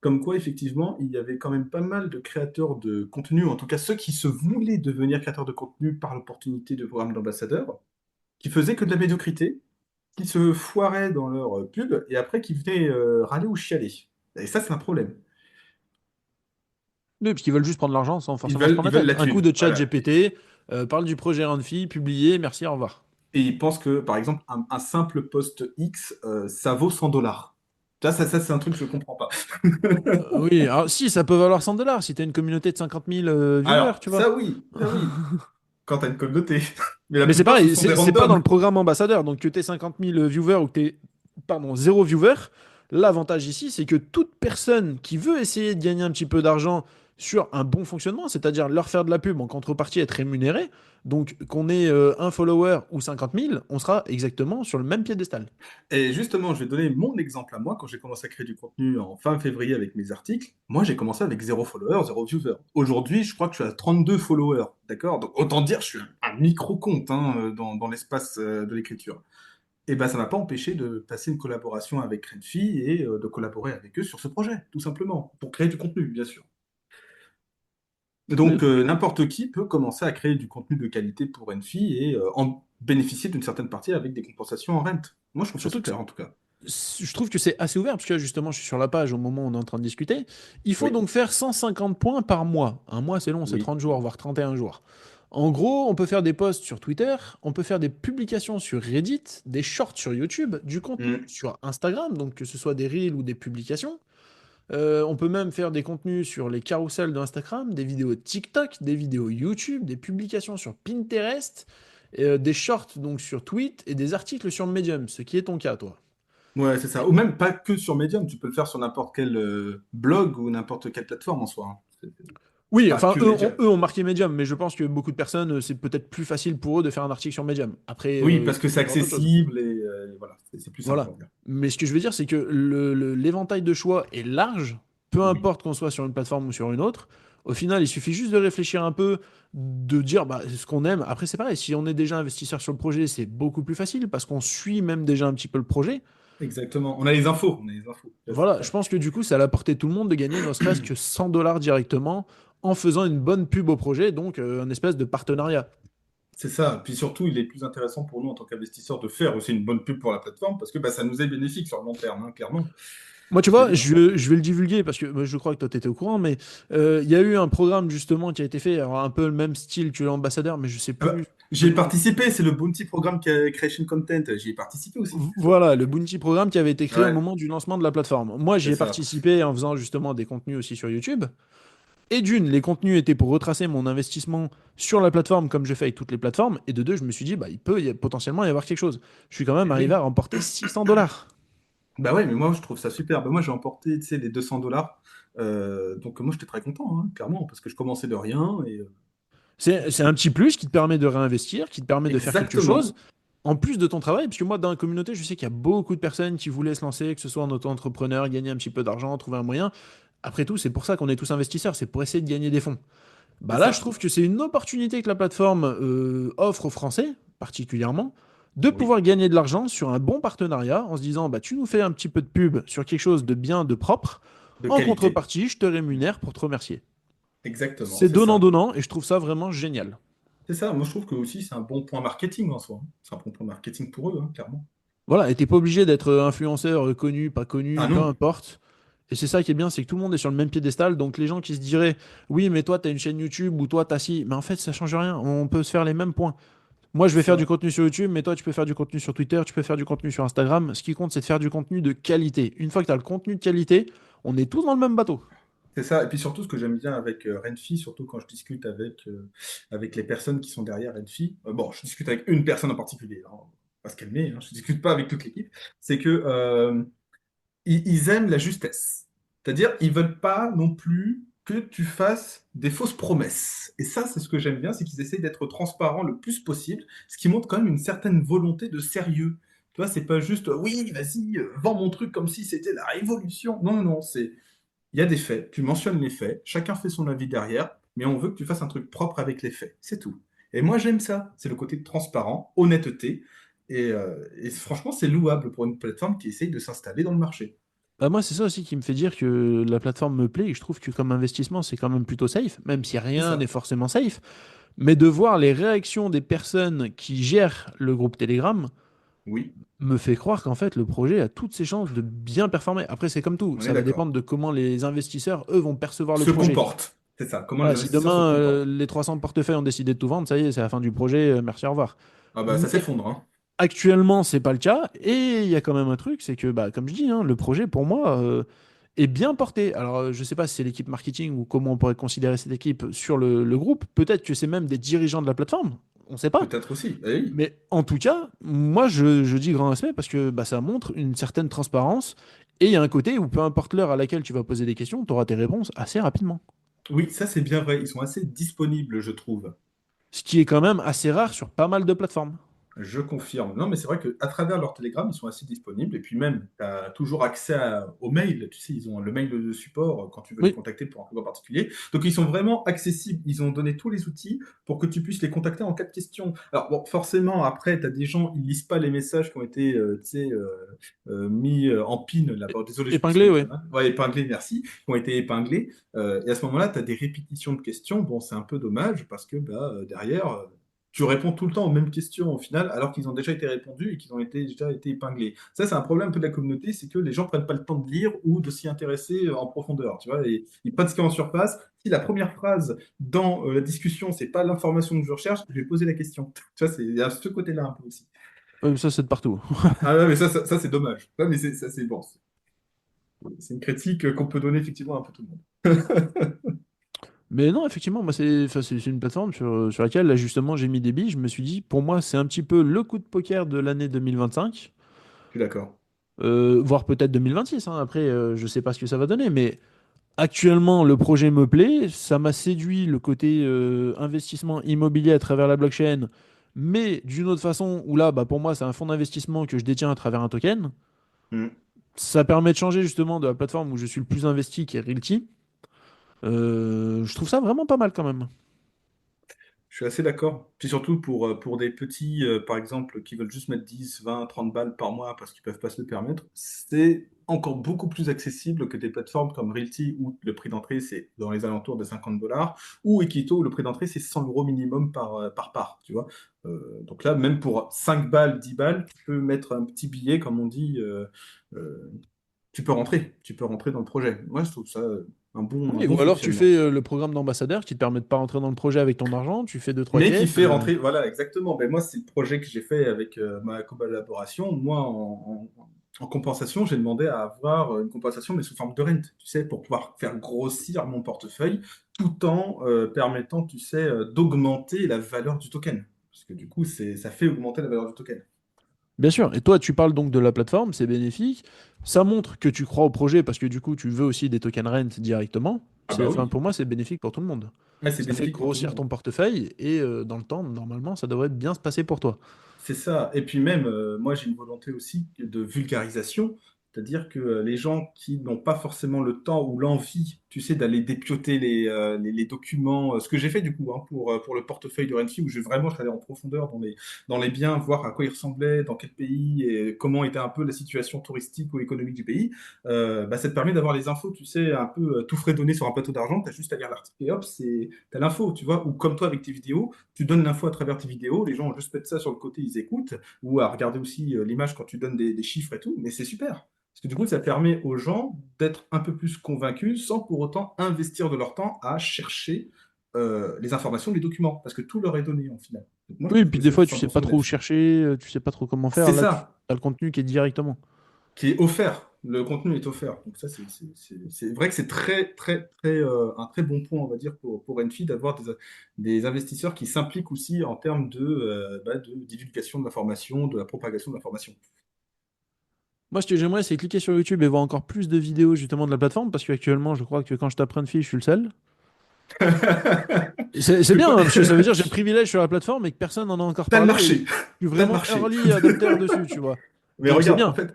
Comme quoi, effectivement, il y avait quand même pas mal de créateurs de contenu, en tout cas ceux qui se voulaient devenir créateurs de contenu par l'opportunité de programme d'ambassadeur, qui faisaient que de la médiocrité, qui se foiraient dans leur pub et après qui venaient râler ou chialer. Et ça, c'est un problème. Oui, parce qu'ils veulent juste prendre l'argent sans Ils forcément se veulent, prendre ils la veulent tête. la Un coup thune. de chat Voilà. GPT, parle du projet Runfi, publié, merci, au revoir. Et ils pensent que, par exemple, un simple post X, ça vaut 100 dollars. Ça c'est un truc que je comprends pas. Oui, alors si, ça peut valoir 100 dollars si tu as une communauté de 50 000 viewers, Alors, tu vois. ça oui, quand t'as une communauté. Mais la Mais c'est plupart, ce pareil, sont des c'est pas dans le randoms. programme ambassadeur. Donc que tu aies 50 000 viewers ou que tu aies, pardon, zéro viewer, l'avantage ici, c'est que toute personne qui veut essayer de gagner un petit peu d'argent sur un bon fonctionnement, c'est-à-dire leur faire de la pub en contrepartie, être rémunéré, donc qu'on ait un follower ou 50 000, on sera exactement sur le même piédestal. Et justement, je vais donner mon exemple à moi. Quand j'ai commencé à créer du contenu en fin février avec mes articles, moi j'ai commencé avec zéro follower, zéro viewer. Aujourd'hui, je crois que je suis à 32 followers. D'accord? Donc autant dire, je suis un micro-compte hein, dans l'espace de l'écriture. Et ben, ça m'a pas empêché de passer une collaboration avec Renfi et de collaborer avec eux sur ce projet, tout simplement, pour créer du contenu, bien sûr. Oui. Donc n'importe qui peut commencer à créer du contenu de qualité pour Renfi et en bénéficier d'une certaine partie avec des compensations en rent. Moi, je trouve ça Surtout que super en tout cas. je trouve que c'est assez ouvert, parce que justement, je suis sur la page au moment où on est en train de discuter. Il faut Oui, donc faire 150 points par mois. Un mois, c'est long, c'est oui. 30 jours, voire 31 jours. En gros, on peut faire des posts sur Twitter, on peut faire des publications sur Reddit, des shorts sur YouTube, du contenu Mm. sur Instagram, donc que ce soit des reels ou des publications. On peut même faire des contenus sur les carousels d'Instagram, des vidéos TikTok, des vidéos YouTube, des publications sur Pinterest, des shorts donc sur Tweet et des articles sur Medium, ce qui est ton cas, toi. Ouais, c'est ça. Ou même pas que sur Medium, tu peux le faire sur n'importe quel blog ou n'importe quelle plateforme en soi, hein. Oui, Enfin, enfin, que eux, ont, Medium. eux ont marqué Medium, mais je pense que beaucoup de personnes, c'est peut-être plus facile pour eux de faire un article sur Medium. Après, Oui, il parce que c'est peut y avoir d'autres choses. accessible et voilà, c'est plus simple, Voilà. on va dire. Mais ce que je veux dire, c'est que l'éventail de choix est large, peu Oui, importe qu'on soit sur une plateforme ou sur une autre. Au final, il suffit juste de réfléchir un peu, de dire bah, ce qu'on aime. Après, c'est pareil, si on est déjà investisseur sur le projet, c'est beaucoup plus facile parce qu'on suit même déjà un petit peu le projet. exactement. On a les infos, on a les infos. Là, c'est Voilà, je clair. pense que du coup, ça a la portée de tout le monde de gagner ne serait-ce que 100 dollars directement en faisant une bonne pub au projet, donc un espèce de partenariat. C'est ça. Puis surtout, il est plus intéressant pour nous en tant qu'investisseurs de faire aussi une bonne pub pour la plateforme parce que bah, ça nous est bénéfique sur le long terme, hein, clairement. Moi, tu Je veux vois, dire. je vais le divulguer parce que je crois que toi, tu étais au courant, mais il y a eu un programme justement qui a été fait, alors un peu le même style que l'ambassadeur, mais je sais Ah bah, plus j'y le ai nom. participé, c'est le Bounty Programme Creation Content. J'y ai participé aussi. Voilà, le Bounty programme qui avait été créé au Ouais, moment du lancement de la plateforme. Moi, j'y c'est ai ça. participé en faisant justement des contenus aussi sur YouTube. Et d'une, les contenus étaient pour retracer mon investissement sur la plateforme comme je fais avec toutes les plateformes. Et de deux, je me suis dit, bah, il peut potentiellement y avoir quelque chose. Je suis quand même Eh arrivé à oui. remporter 600 dollars. Bah ouais, mais moi je trouve ça super. Bah moi j'ai emporté, tu sais, les 200 $. Donc moi j'étais très content, hein, clairement, parce que je commençais de rien et C'est un petit plus qui te permet de réinvestir, qui te permet de faire quelque chose, exactement. en plus de ton travail. Parce que moi, dans la communauté, je sais qu'il y a beaucoup de personnes qui voulaient se lancer, que ce soit en auto-entrepreneur, gagner un petit peu d'argent, trouver un moyen. Après tout, c'est pour ça qu'on est tous investisseurs, c'est pour essayer de gagner des fonds. C'est Bah là, je ça. trouve que c'est une opportunité que la plateforme offre aux Français, particulièrement, de Oui. pouvoir gagner de l'argent sur un bon partenariat en se disant, bah, tu nous fais un petit peu de pub sur quelque chose de bien, de propre. De En qualité. contrepartie, je te rémunère pour te remercier. Exactement, C'est c'est ça. donnant-donnant et je trouve ça vraiment génial. C'est ça. Moi je trouve que aussi c'est un bon point marketing en soi, hein. C'est un bon point marketing pour eux, hein, clairement. Voilà, et t'es pas obligé d'être influenceur connu, pas Ah connu, peu non, importe. Et c'est ça qui est bien, c'est que tout le monde est sur le même piédestal. Donc les gens qui se diraient, oui, mais toi, t'as une chaîne YouTube ou toi, t'as ci, mais en fait, ça change rien. On peut se faire les mêmes points. Moi, je c'est vais faire du ça. contenu sur YouTube, mais toi, tu peux faire du contenu sur Twitter, tu peux faire du contenu sur Instagram. Ce qui compte, c'est de faire du contenu de qualité. Une fois que tu as le contenu de qualité, on est tous dans le même bateau. C'est ça. Et puis surtout, ce que j'aime bien avec Renfi, surtout quand je discute avec les personnes qui sont derrière Renfi, bon, je discute avec une personne en particulier, hein, parce qu'elle m'est, hein, je discute pas avec toute l'équipe, c'est que ils aiment la justesse. C'est-à-dire, ils veulent pas non plus que tu fasses des fausses promesses. Et ça, c'est ce que j'aime bien, c'est qu'ils essayent d'être transparents le plus possible, ce qui montre quand même une certaine volonté de sérieux. Tu vois, c'est pas juste, oui, vas-y, vends mon truc comme si c'était la révolution. Non, non, non, c'est il y a des faits, tu mentionnes les faits, chacun fait son avis derrière, mais on veut que tu fasses un truc propre avec les faits, c'est tout. Et moi j'aime ça, c'est le côté transparent, honnêteté, et franchement c'est louable pour une plateforme qui essaye de s'installer dans le marché. Bah, moi, c'est ça aussi qui me fait dire que la plateforme me plaît et je trouve que comme investissement, c'est quand même plutôt safe, même si C'est rien n'est ça. forcément safe. Mais de voir les réactions des personnes qui gèrent le groupe Telegram Oui, me fait croire qu'en fait, le projet a toutes ses chances de bien performer. Après, c'est comme tout, on est ça va dépendre d'accord. de comment les investisseurs, eux, vont percevoir le Se projet. comporte, c'est ça, comment les Voilà, si investisseurs se demain, comportent. les 300 portefeuilles ont décidé de tout vendre, ça y est, c'est la fin du projet, merci, au revoir. Ah bah ça Mais s'effondre, hein. actuellement, c'est pas le cas, et il y a quand même un truc, c'est que, bah, comme je dis, hein, le projet, pour moi, est bien porté. Alors, je sais pas si c'est l'équipe marketing ou comment on pourrait considérer cette équipe sur le groupe. Peut-être que c'est même des dirigeants de la plateforme, on sait pas. Peut-être aussi, eh oui. Mais en tout cas, moi, je dis grand respect parce que bah, ça montre une certaine transparence, et il y a un côté où peu importe l'heure à laquelle tu vas poser des questions, tu auras tes réponses assez rapidement. Oui, ça c'est bien vrai, ils sont assez disponibles, je trouve. Ce qui est quand même assez rare sur pas mal de plateformes. Je confirme. Non, mais c'est vrai qu'à travers leur Telegram, ils sont assez disponibles. Et puis même, tu as toujours accès au mail. Tu sais, ils ont le mail de support quand tu veux les Oui. contacter pour un truc en particulier. Donc, ils sont vraiment accessibles. Ils ont donné tous les outils pour que tu puisses les contacter en cas de question. Alors, bon, forcément, après, tu as des gens, ils lisent pas les messages qui ont été tu sais, mis en pin. Là. Bon, désolé, je pense Épinglé, le oui. terme. Hein. Ouais, épinglés, merci. Qui ont été épinglés. Et à ce moment-là, tu as des répétitions de questions. Bon, c'est un peu dommage parce que bah, derrière. Tu réponds tout le temps aux mêmes questions au final, alors qu'ils ont déjà été répondus et qu'ils ont déjà été épinglés. Ça, c'est un problème un peu de la communauté, c'est que les gens prennent pas le temps de lire ou de s'y intéresser en profondeur, tu vois, et ils prennent ce qui est en surface. Si la première phrase dans la discussion, c'est pas l'information que je recherche, je vais poser la question. Tu vois, il y a ce côté-là un peu aussi. Ça, c'est de partout. Ah ouais, mais ça, c'est dommage. Ouais, mais ça, c'est bon. C'est une critique qu'on peut donner effectivement à un peu tout le monde. Mais non, effectivement, moi, enfin, c'est une plateforme sur laquelle, là, justement, j'ai mis des billes. Je me suis dit, pour moi, c'est un petit peu le coup de poker de l'année 2025, Je suis d'accord. voire peut-être 2026, hein. Après, je sais pas ce que ça va donner, mais Actuellement, le projet me plaît, ça m'a séduit le côté investissement immobilier à travers la blockchain, mais d'une autre façon, où là, bah, pour moi, c'est un fonds d'investissement que je détiens à travers un token. Hmm. Ça permet de changer justement de la plateforme où je suis le plus investi, qui est Realty. Je trouve ça vraiment pas mal quand même. Je suis assez d'accord. Puis surtout pour des petits, par exemple, qui veulent juste mettre 10, 20, 30 balles par mois parce qu'ils peuvent pas se le permettre, c'est encore beaucoup plus accessible que des plateformes comme Realty où le prix d'entrée c'est dans les alentours de 50 dollars ou Equito où le prix d'entrée c'est 100 euros minimum par part, tu vois. Donc là, même pour 5 balles, 10 balles, tu peux mettre un petit billet, comme on dit, euh, tu peux rentrer dans le projet. Moi, je trouve ça un Oui, bon ou alors tu fonctionnement. fais le programme d'ambassadeur qui te permet de pas rentrer dans le projet avec ton argent, tu fais deux, trois Mais qui quêtes. fait rentrer, voilà, exactement. Ben, moi, c'est le projet que j'ai fait avec ma collaboration. Moi, en compensation, j'ai demandé à avoir une compensation, mais sous forme de rente, tu sais, pour pouvoir faire grossir mon portefeuille, tout en permettant, tu sais, d'augmenter la valeur du token. Parce que du coup, ça fait augmenter la valeur du token. Bien sûr. Et toi, tu parles donc de la plateforme, c'est bénéfique. Ça montre que tu crois au projet parce que du coup, tu veux aussi des tokens rent directement. Ah bah Enfin, oui, pour moi, c'est bénéfique pour tout le monde. ouais, c'est Ça fait bénéfique pour tout le grossir monde. ton portefeuille et dans le temps, normalement, ça devrait bien se passer pour toi. C'est ça. Et puis même, moi, j'ai une volonté aussi de vulgarisation, c'est-à-dire que les gens qui n'ont pas forcément le temps ou l'envie, tu sais, d'aller dépioter les documents, ce que j'ai fait du coup hein, pour le portefeuille de Renfi, où je suis allé en profondeur dans les biens, voir à quoi ils ressemblaient, dans quel pays et comment était un peu la situation touristique ou économique du pays, bah, ça te permet d'avoir les infos, tu sais, un peu tout frais donné sur un plateau d'argent, tu as juste à lire l'article et hop, t'as l'info, tu vois, ou comme toi avec tes vidéos tu donnes l'info à travers tes vidéos, les gens ont juste mettre ça sur le côté, ils écoutent, ou à regarder aussi l'image quand tu donnes des chiffres et tout, mais c'est super. Parce que du coup, ça permet aux gens d'être un peu plus convaincus sans pour autant investir de leur temps à chercher les informations, les documents, parce que tout leur est donné en final. Donc moi, je Oui, et trouve puis que des c'est fois, tu sais 100% pas trop où bénéfique. chercher, tu sais pas trop comment faire. C'est Là, tu ça as le contenu qui est directement. qui est offert. Le contenu est offert. Donc ça, c'est vrai que c'est un très bon point, on va dire, pour Enfi d'avoir des investisseurs qui s'impliquent aussi en termes de divulgation de l'information, de la propagation de l'information. Moi, ce que j'aimerais, c'est cliquer sur YouTube et voir encore plus de vidéos justement de la plateforme parce qu'actuellement, je crois que quand je t'apprends de fille, je suis le seul. C'est Que bien, quoi hein, parce que ça veut dire que j'ai le privilège sur la plateforme et que personne n'en a encore T'as le parlé et marché. je suis T'as le vraiment marché. early adopter dessus, tu vois. Mais Donc c'est regarde, en bien. fait,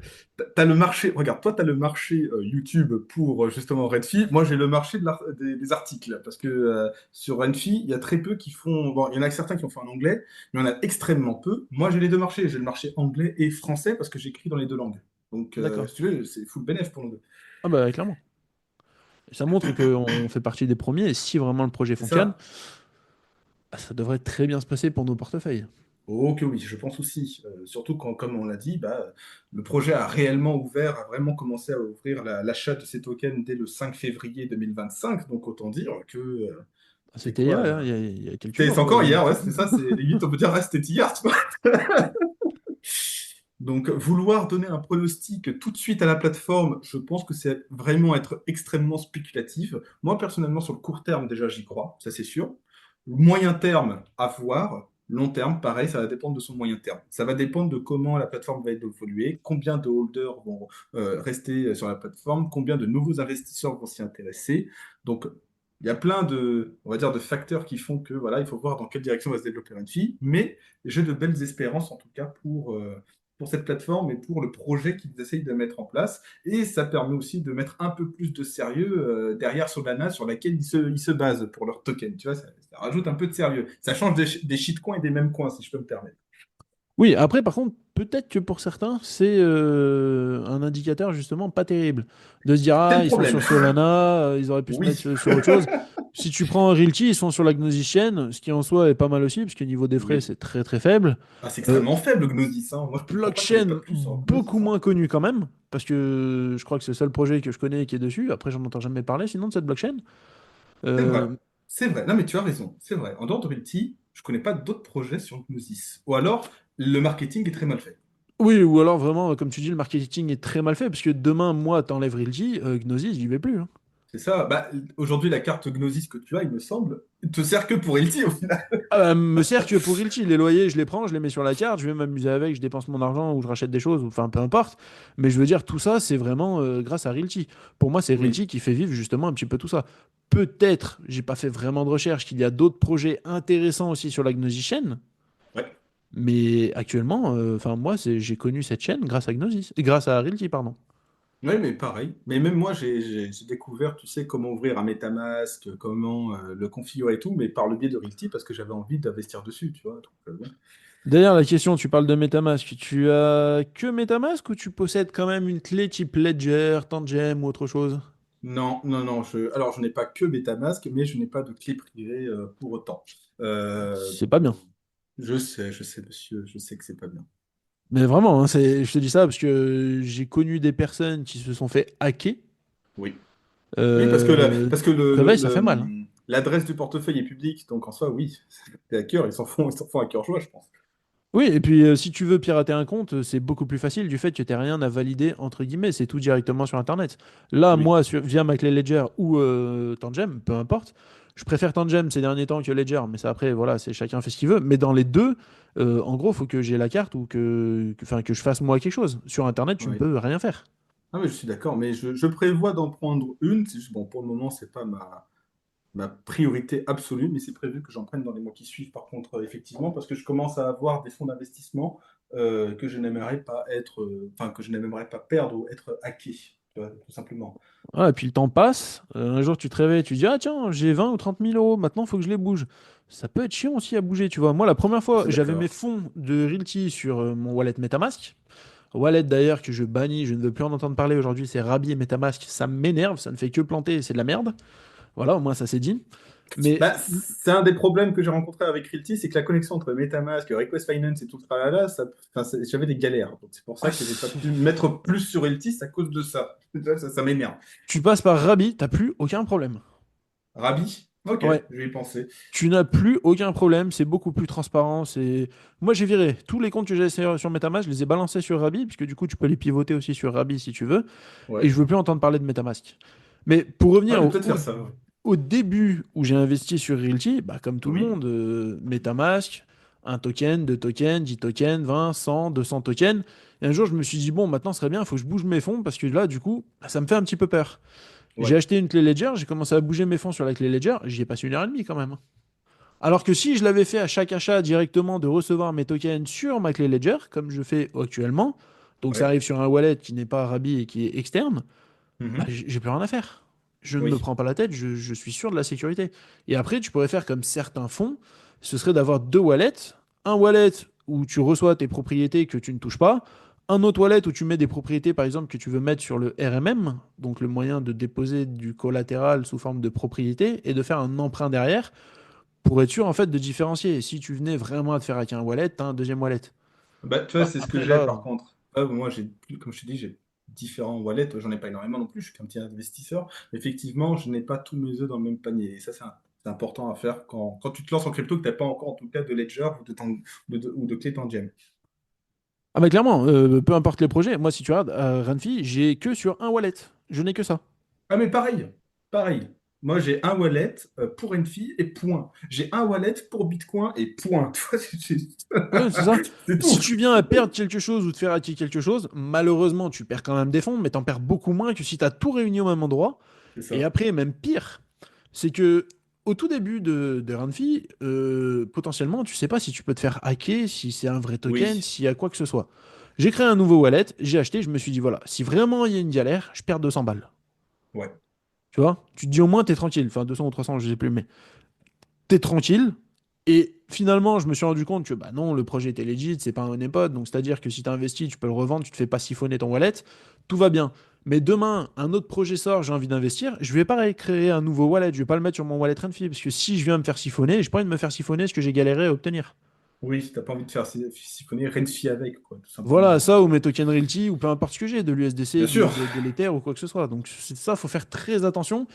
t'as le marché. Regarde, toi, t'as le marché YouTube pour justement Redfi. Moi, j'ai le marché des articles. Parce que sur Redfi, il y a très peu qui font. Bon, il y en a certains qui ont fait en anglais, mais il y en a extrêmement peu. Moi, j'ai les deux marchés. J'ai le marché anglais et français parce que j'écris dans les deux langues. Donc, D'accord. si tu veux, c'est full bénéf pour nous deux. Ah bah clairement. Ça montre qu'on fait partie des premiers et si vraiment le projet C'est fonctionne, ça. bah, ça devrait très bien se passer pour nos portefeuilles. Oh que oui, je pense aussi. Surtout quand, comme on l'a dit, bah, le projet a réellement ouvert, a vraiment commencé à ouvrir l'achat de ces tokens dès le 5 février 2025. Donc autant dire que Ah, c'est c'était hier, quoi hein, il y a quelques c'est jours, encore hier, ouais, quelques c'est minutes. ça. C'est limite, on peut dire, ah, c'était hier, tu vois. Donc vouloir donner un pronostic tout de suite à la plateforme, je pense que c'est vraiment être extrêmement spéculatif. Moi, personnellement, sur le court terme, déjà, j'y crois, ça c'est sûr. Moyen terme, à voir. Long terme, pareil, ça va dépendre de son moyen terme. Ça va dépendre de comment la plateforme va évoluer, combien de holders vont rester sur la plateforme, combien de nouveaux investisseurs vont s'y intéresser. Donc, il y a plein de, on va dire, de facteurs qui font que, voilà, il faut voir dans quelle direction va se développer Renfi. Mais j'ai de belles espérances, en tout cas, pour cette plateforme et pour le projet qu'ils essayent de mettre en place. Et ça permet aussi de mettre un peu plus de sérieux derrière Solana sur laquelle ils se basent pour leur token. Tu vois, ça rajoute un peu de sérieux. Ça change des shitcoins et des mêmes coins, si je peux me permettre. Oui, après, par contre, peut-être que pour certains, c'est un indicateur justement pas terrible. De se dire, C'est ah, le ils sont problème. sur Solana, ils auraient pu se mettre Oui. sur autre chose. Si tu prends un Realty, ils sont sur la Gnosis Chain, ce qui en soi est pas mal aussi, parce que niveau des frais, Oui. c'est très très faible. Ah, c'est Euh, extrêmement faible, Gnosis. Hein. Moi, je comprends pas qu'il n'y ait pas Blockchain plus en beaucoup Gnosis. Hein. moins connu quand même, parce que je crois que c'est le seul projet que je connais qui est dessus. Après, j'en entends jamais parler sinon de cette blockchain. C'est vrai. Euh, C'est vrai. Non, mais tu as raison. C'est vrai. En dehors de Realty, je connais pas d'autres projets sur Gnosis. Ou alors, le marketing est très mal fait. oui, ou alors vraiment, comme tu dis, le marketing est très mal fait, parce que demain, moi, t'enlèves Realty, Gnosis, j'y vais plus, hein. C'est ça. Bah, aujourd'hui, la carte Gnosis que tu as, il me semble, te sert que pour LT au final. Ah bah, me sert que pour Realty. Les loyers, je les prends, je les mets sur la carte, je vais m'amuser avec, je dépense mon argent ou je rachète des choses, ou enfin peu importe. Mais je veux dire, tout ça, c'est vraiment grâce à Realty. Pour moi, c'est Oui. Realty qui fait vivre justement un petit peu tout ça. Peut-être, j'ai pas fait vraiment de recherche, qu'il y a d'autres projets intéressants aussi sur la Gnosis chaîne. Ouais. Mais actuellement, enfin moi, j'ai connu cette chaîne grâce à Gnosis, grâce à Realty, pardon. Oui, mais pareil. Mais même moi, j'ai découvert, tu sais, comment ouvrir un MetaMask, comment le configurer et tout, mais par le biais de Realty, parce que j'avais envie d'investir dessus, tu vois. Donc, bon. D'ailleurs, la question, tu parles de MetaMask. Tu as que MetaMask ou tu possèdes quand même une clé type Ledger, Tangem ou autre chose? Non, non, non. Alors, je n'ai pas que MetaMask, mais je n'ai pas de clé privée pour autant. Euh, C'est pas bien. je sais, monsieur, je sais que c'est pas bien. Mais vraiment, hein, je te dis ça parce que j'ai connu des personnes qui se sont fait hacker. Oui. Oui, Euh, parce que Réveil, ça fait mal, hein. l'adresse du portefeuille est publique, donc en soi, oui, les hackers, ils s'en font à cœur joie, je pense. Oui, et puis si tu veux pirater un compte, c'est beaucoup plus facile du fait que tu n'as rien à valider, entre guillemets, c'est tout directement sur Internet. Là, Oui, moi, via ma clé Ledger ou Tangem, peu importe, je préfère Tangem ces derniers temps que Ledger, mais ça après, voilà, c'est chacun fait ce qu'il veut. Mais dans les deux, en gros, il faut que j'ai la carte ou enfin, que je fasse moi quelque chose. Sur Internet, tu ne oui. peux rien faire. Ah, mais je suis d'accord, mais je prévois d'en prendre une. Bon, pour le moment, c'est pas ma priorité absolue, mais c'est prévu que j'en prenne dans les mois qui suivent, par contre, effectivement, parce que je commence à avoir des fonds d'investissement que je n'aimerais pas enfin, que je n'aimerais pas perdre ou être hacké, tu vois, tout simplement. Ah, et puis le temps passe, un jour tu te réveilles, tu dis, ah tiens, j'ai 20 ou 30 000 euros, maintenant il faut que je les bouge. Ça peut être chiant aussi à bouger, tu vois. Moi, la première Je fois, suis j'avais mes d'accord. fonds de Realty sur mon wallet MetaMask. Wallet d'ailleurs que je bannis, je ne veux plus en entendre parler aujourd'hui, c'est Rabi et MetaMask. Ça m'énerve, ça ne fait que planter, c'est de la merde. Voilà, au moins ça c'est dit. Mais Bah, c'est un des problèmes que j'ai rencontré avec Realty, c'est que la connexion entre MetaMask, Request Finance et tout le tralala, enfin, j'avais des galères. Donc, c'est pour ah, ça que j'ai pas pu me mettre plus sur Realty, c'est à cause de ça. Ça m'énerve. tu passes par Rabi, t'as plus aucun problème. Rabi? Ok, Ouais, je vais y penser. tu n'as plus aucun problème, c'est beaucoup plus transparent. Moi, j'ai viré tous les comptes que j'avais sur MetaMask, je les ai balancés sur Rabi, puisque du coup, tu peux les pivoter aussi sur Rabi si tu veux. Et Ouais. je veux plus entendre parler de MetaMask. Mais pour Ah, revenir je vais peut-être faire ça. Ouais. au début où j'ai investi sur Realty, bah, comme tout le Oui. monde, MetaMask, un token, deux tokens, 10 tokens, 20, 100, 200 tokens. Et un jour, je me suis dit, bon, maintenant, ce serait bien, il faut que je bouge mes fonds parce que là, du coup, bah, ça me fait un petit peu peur. J'ai Ouais. acheté une clé Ledger, j'ai commencé à bouger mes fonds sur la clé Ledger, j'y ai passé 1 heure et demie quand même. Alors que si je l'avais fait à chaque achat directement de recevoir mes tokens sur ma clé Ledger, comme je fais actuellement, donc ça Ouais. arrive sur un wallet qui n'est pas Rabi et qui est externe, bah, Mhm. j'ai plus rien à faire. Je ne me Oui. prends pas la tête, je suis sûr de la sécurité. Et après, tu pourrais faire comme certains font, ce serait d'avoir deux wallets. Un wallet où tu reçois tes propriétés que tu ne touches pas. Un autre wallet où tu mets des propriétés, par exemple, que tu veux mettre sur le RMM, donc le moyen de déposer du collatéral sous forme de propriété, et de faire un emprunt derrière pour être sûr en fait de différencier. Et si tu venais vraiment à te faire avec un wallet, t'as un deuxième wallet. Bah, tu vois, Bah, c'est ce que après j'ai là, par contre. Moi, comme je te dis, j'ai différents wallets. J'en ai pas énormément non plus. Je suis qu'un petit investisseur. Effectivement, je n'ai pas tous mes œufs dans le même panier. Et ça, c'est important à faire quand tu te lances en crypto, que tu n'as pas encore, en tout cas, de Ledger ou de clé Tangent. ah bah clairement, peu importe les projets, moi si tu regardes, Renfi, j'ai que sur un wallet. Je n'ai que ça. Ah, mais pareil, pareil. Moi, j'ai un wallet pour Enphi et point. J'ai un wallet pour Bitcoin et point. Tu vois, Ouais, c'est ça. c'est Si tout. tu viens à perdre quelque chose ou te faire acquis quelque chose, malheureusement, tu perds quand même des fonds, mais t'en perds beaucoup moins que si tu as tout réuni au même endroit. C'est Et ça. après, même pire, c'est que au tout début de Renfi, potentiellement, tu sais pas si tu peux te faire hacker, si c'est un vrai token, Oui. s'il y a quoi que ce soit. J'ai créé un nouveau wallet, j'ai acheté, je me suis dit, voilà, si vraiment il y a une galère, je perds 200 balles. Ouais. Tu vois? Tu te dis au moins, t'es tranquille. Enfin, 200 ou 300, je sais plus, mais t'es tranquille. Et finalement, je me suis rendu compte que bah non, le projet était legit, c'est pas un honeypot. Donc, c'est-à-dire que si tu investi, tu peux le revendre, tu te fais pas siphonner ton wallet, tout va bien. Mais demain, un autre projet sort, j'ai envie d'investir, je vais pas créer un nouveau wallet, je vais pas le mettre sur mon wallet Renfi, parce que si je viens me faire siphonner, j'ai pas envie de me faire siphonner ce que j'ai galéré à obtenir. Oui, si t'as pas envie de faire siphonner Renfi avec, quoi, tout Voilà, simplement. ça ou mes tokens Realty ou peu importe ce que j'ai, de l'USDC, Bien sûr. de l'Ether ou quoi que ce soit. Donc c'est ça, faut faire très attention.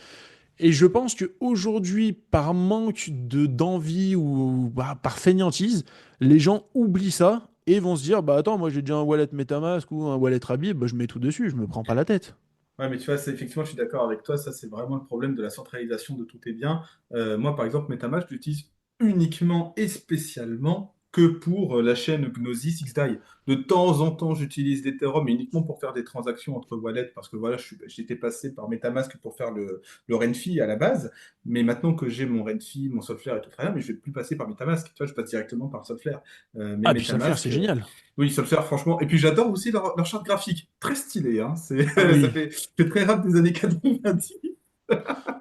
Et je pense qu'aujourd'hui, par manque d'envie ou bah, par fainéantise, les gens oublient ça et vont se dire, bah attends, moi j'ai déjà un wallet MetaMask ou un wallet Rabi, bah, je mets tout dessus, je me prends pas la tête. Ouais, mais tu vois, effectivement, je suis d'accord avec toi. Ça, c'est vraiment le problème de la centralisation de tous tes biens. Moi, par exemple, MetaMask, je l'utilise uniquement et spécialement que pour la chaîne Gnosis XDAI. De temps en temps, j'utilise l'Ethereum, mais uniquement pour faire des transactions entre wallets, parce que voilà, j'étais passé par MetaMask pour faire le Renfi à la base. Mais maintenant que j'ai mon Renfi, mon Solflare et tout, très bien, mais je vais plus passer par MetaMask. Tu vois, je passe directement par Solflare. Mais Ah, puis ça le faire, c'est MetaMask, génial. oui, Solflare, franchement. Et puis j'adore aussi leur charte graphique. Très stylé, hein. Ah Ça oui. fait très rap des années 90.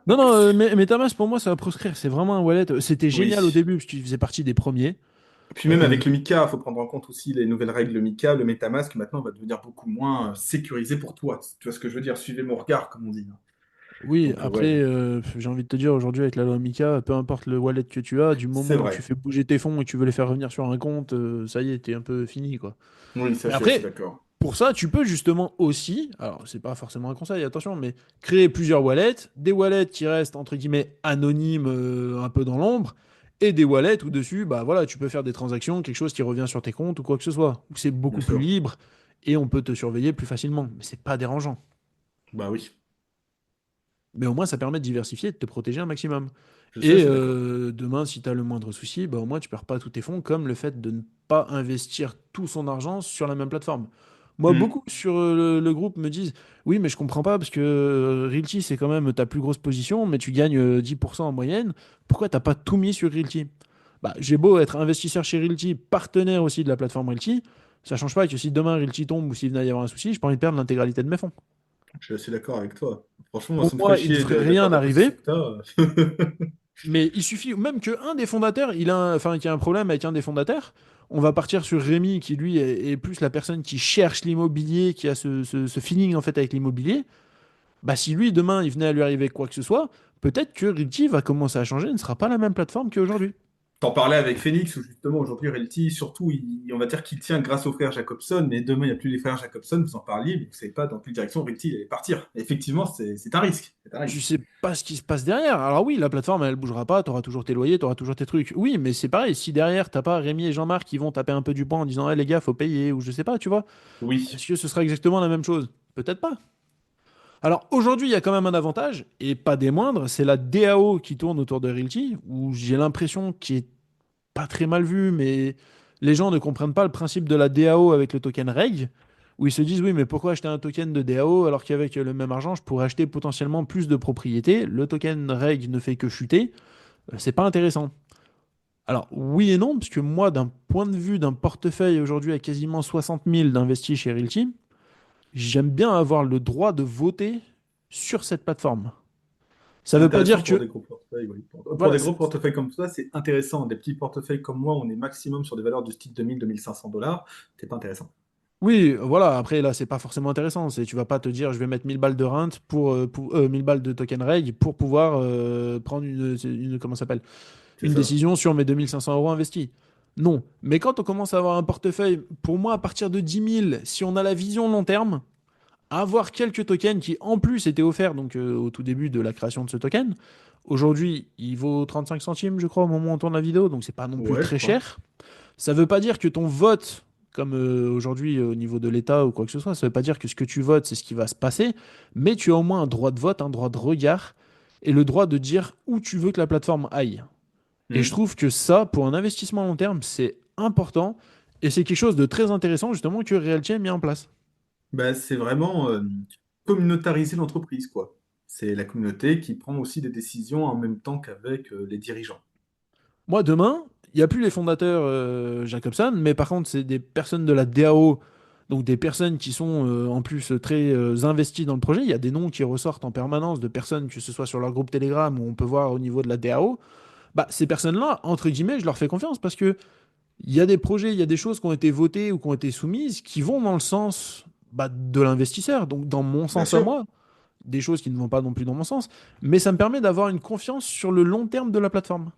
Non, non, mais MetaMask pour moi, ça va proscrire. C'est vraiment un wallet. C'était génial au Oui. début parce qu'il faisait partie des premiers. Puis même Euh, avec le Mika, il faut prendre en compte aussi les nouvelles règles Mika. Le MetaMask, maintenant, va devenir beaucoup moins sécurisé pour toi. Tu vois ce que je veux dire? Suivez mon regard, comme on dit. oui, Donc, après, ouais, j'ai envie de te dire, aujourd'hui, avec la loi Mika, peu importe le wallet que tu as, du c'est moment où tu vrai. fais bouger tes fonds et que tu veux les faire revenir sur un compte, ça y est, t'es un peu fini, quoi. Oui, ça, Mais je suis assez après, d'accord. pour ça, tu peux justement aussi, alors c'est pas forcément un conseil, attention, mais créer plusieurs wallets, des wallets qui restent entre guillemets anonymes, un peu dans l'ombre, et des wallets où dessus, bah voilà, tu peux faire des transactions, quelque chose qui revient sur tes comptes ou quoi que ce soit, où c'est Bien beaucoup plus sûr. libre et on peut te surveiller plus facilement. Mais c'est pas dérangeant. Bah oui, Mais au moins, ça permet de diversifier et de te protéger un maximum. ça, je Et suis d'accord. demain, si tu as le moindre souci, bah, au moins, tu perds pas tous tes fonds, comme le fait de ne pas investir tout son argent sur la même plateforme. Moi, Hmm. beaucoup sur le groupe me disent, oui, mais je comprends pas, parce que Realty, c'est quand même ta plus grosse position, mais tu gagnes 10% en moyenne. Pourquoi t'as pas tout mis sur Realty? Bah, j'ai beau être investisseur chez Realty, partenaire aussi de la plateforme Realty, ça change pas que si demain Realty tombe ou s'il venait à y avoir un souci, j'ai pas envie de perdre l'intégralité de mes fonds. Je suis assez d'accord avec toi. Franchement, moi, Pour ça me ferait moi, il ne chier ferait de rien perdre la arriver. position que t'as. Mais il suffit même qu'un des fondateurs, enfin, qu'il y a un problème avec un des fondateurs. On va partir sur Rémi, qui lui est plus la personne qui cherche l'immobilier, qui a ce feeling en fait avec l'immobilier. Bah, si lui, demain, il venait à lui arriver quoi que ce soit, peut-être que Realty va commencer à changer, ne sera pas la même plateforme qu'aujourd'hui. T'en parlais avec Phoenix, où justement aujourd'hui Realty, surtout, on va dire qu'il tient grâce aux frères Jacobson, mais demain il n'y a plus les frères Jacobson, vous en parliez, mais vous ne savez pas dans quelle direction Realty allait partir. Et effectivement, c'est un risque. C'est un Tu risque. sais pas ce qui se passe derrière. Alors oui, la plateforme, elle bougera pas, tu auras toujours tes loyers, tu auras toujours tes trucs. Oui, mais c'est pareil, si derrière, t'as pas Rémi et Jean-Marc qui vont taper un peu du poing en disant, les gars, faut payer, ou je sais pas, tu vois, Oui. est-ce que ce sera exactement la même chose? Peut-être pas. Alors aujourd'hui, il y a quand même un avantage, et pas des moindres, c'est la DAO qui tourne autour de Realty, où j'ai l'impression qu'il est pas très mal vu, mais les gens ne comprennent pas le principe de la DAO avec le token REG, où ils se disent oui, mais pourquoi acheter un token de DAO alors qu'avec le même argent, je pourrais acheter potentiellement plus de propriétés. Le token REG ne fait que chuter, c'est pas intéressant. Alors oui et non, parce que moi, d'un point de vue d'un portefeuille aujourd'hui à quasiment 60 000 d'investis chez Realty, j'aime bien avoir le droit de voter sur cette plateforme. Ça C'est veut pas intéressant dire pour que... des gros portefeuilles, oui. Pour Voilà, des gros portefeuilles comme ça, c'est intéressant. Des petits portefeuilles comme moi, on est maximum sur des valeurs du style 2000-2500 $. C'est pas intéressant. oui, voilà, après là, c'est pas forcément intéressant. Tu vas pas te dire, je vais mettre 1000 balles de rente 1000 balles de token reg pour pouvoir prendre comment ça s'appelle? C'est Une ça. décision sur mes 2500 euros investis. Non. Mais quand on commence à avoir un portefeuille, pour moi, à partir de 10 000, si on a la vision long terme, avoir quelques tokens qui en plus étaient offerts donc au tout début de la création de ce token. Aujourd'hui, il vaut 35 centimes, je crois, au moment où on tourne la vidéo, donc c'est pas non plus Ouais, je très crois. cher. Ça veut pas dire que ton vote, comme aujourd'hui au niveau de l'État ou quoi que ce soit, ça veut pas dire que ce que tu votes, c'est ce qui va se passer, mais tu as au moins un droit de vote, un droit de regard et le droit de dire où tu veux que la plateforme aille. Et je Hmm. trouve que ça, pour un investissement à long terme, c'est important et c'est quelque chose de très intéressant justement que Realty a mis en place. Bah, c'est vraiment communautariser l'entreprise, quoi. C'est la communauté qui prend aussi des décisions en même temps qu'avec les dirigeants. Moi, demain, il n'y a plus les fondateurs Jacobson, mais par contre, c'est des personnes de la DAO, donc des personnes qui sont en plus très investies dans le projet. Il y a des noms qui ressortent en permanence de personnes, que ce soit sur leur groupe Telegram ou on peut voir au niveau de la DAO. Bah, ces personnes-là, entre guillemets, je leur fais confiance parce que il y a des projets, il y a des choses qui ont été votées ou qui ont été soumises qui vont dans le sens bah, de l'investisseur, donc dans mon Bien sens à sûr. moi, des choses qui ne vont pas non plus dans mon sens, mais ça me permet d'avoir une confiance sur le long terme de la plateforme.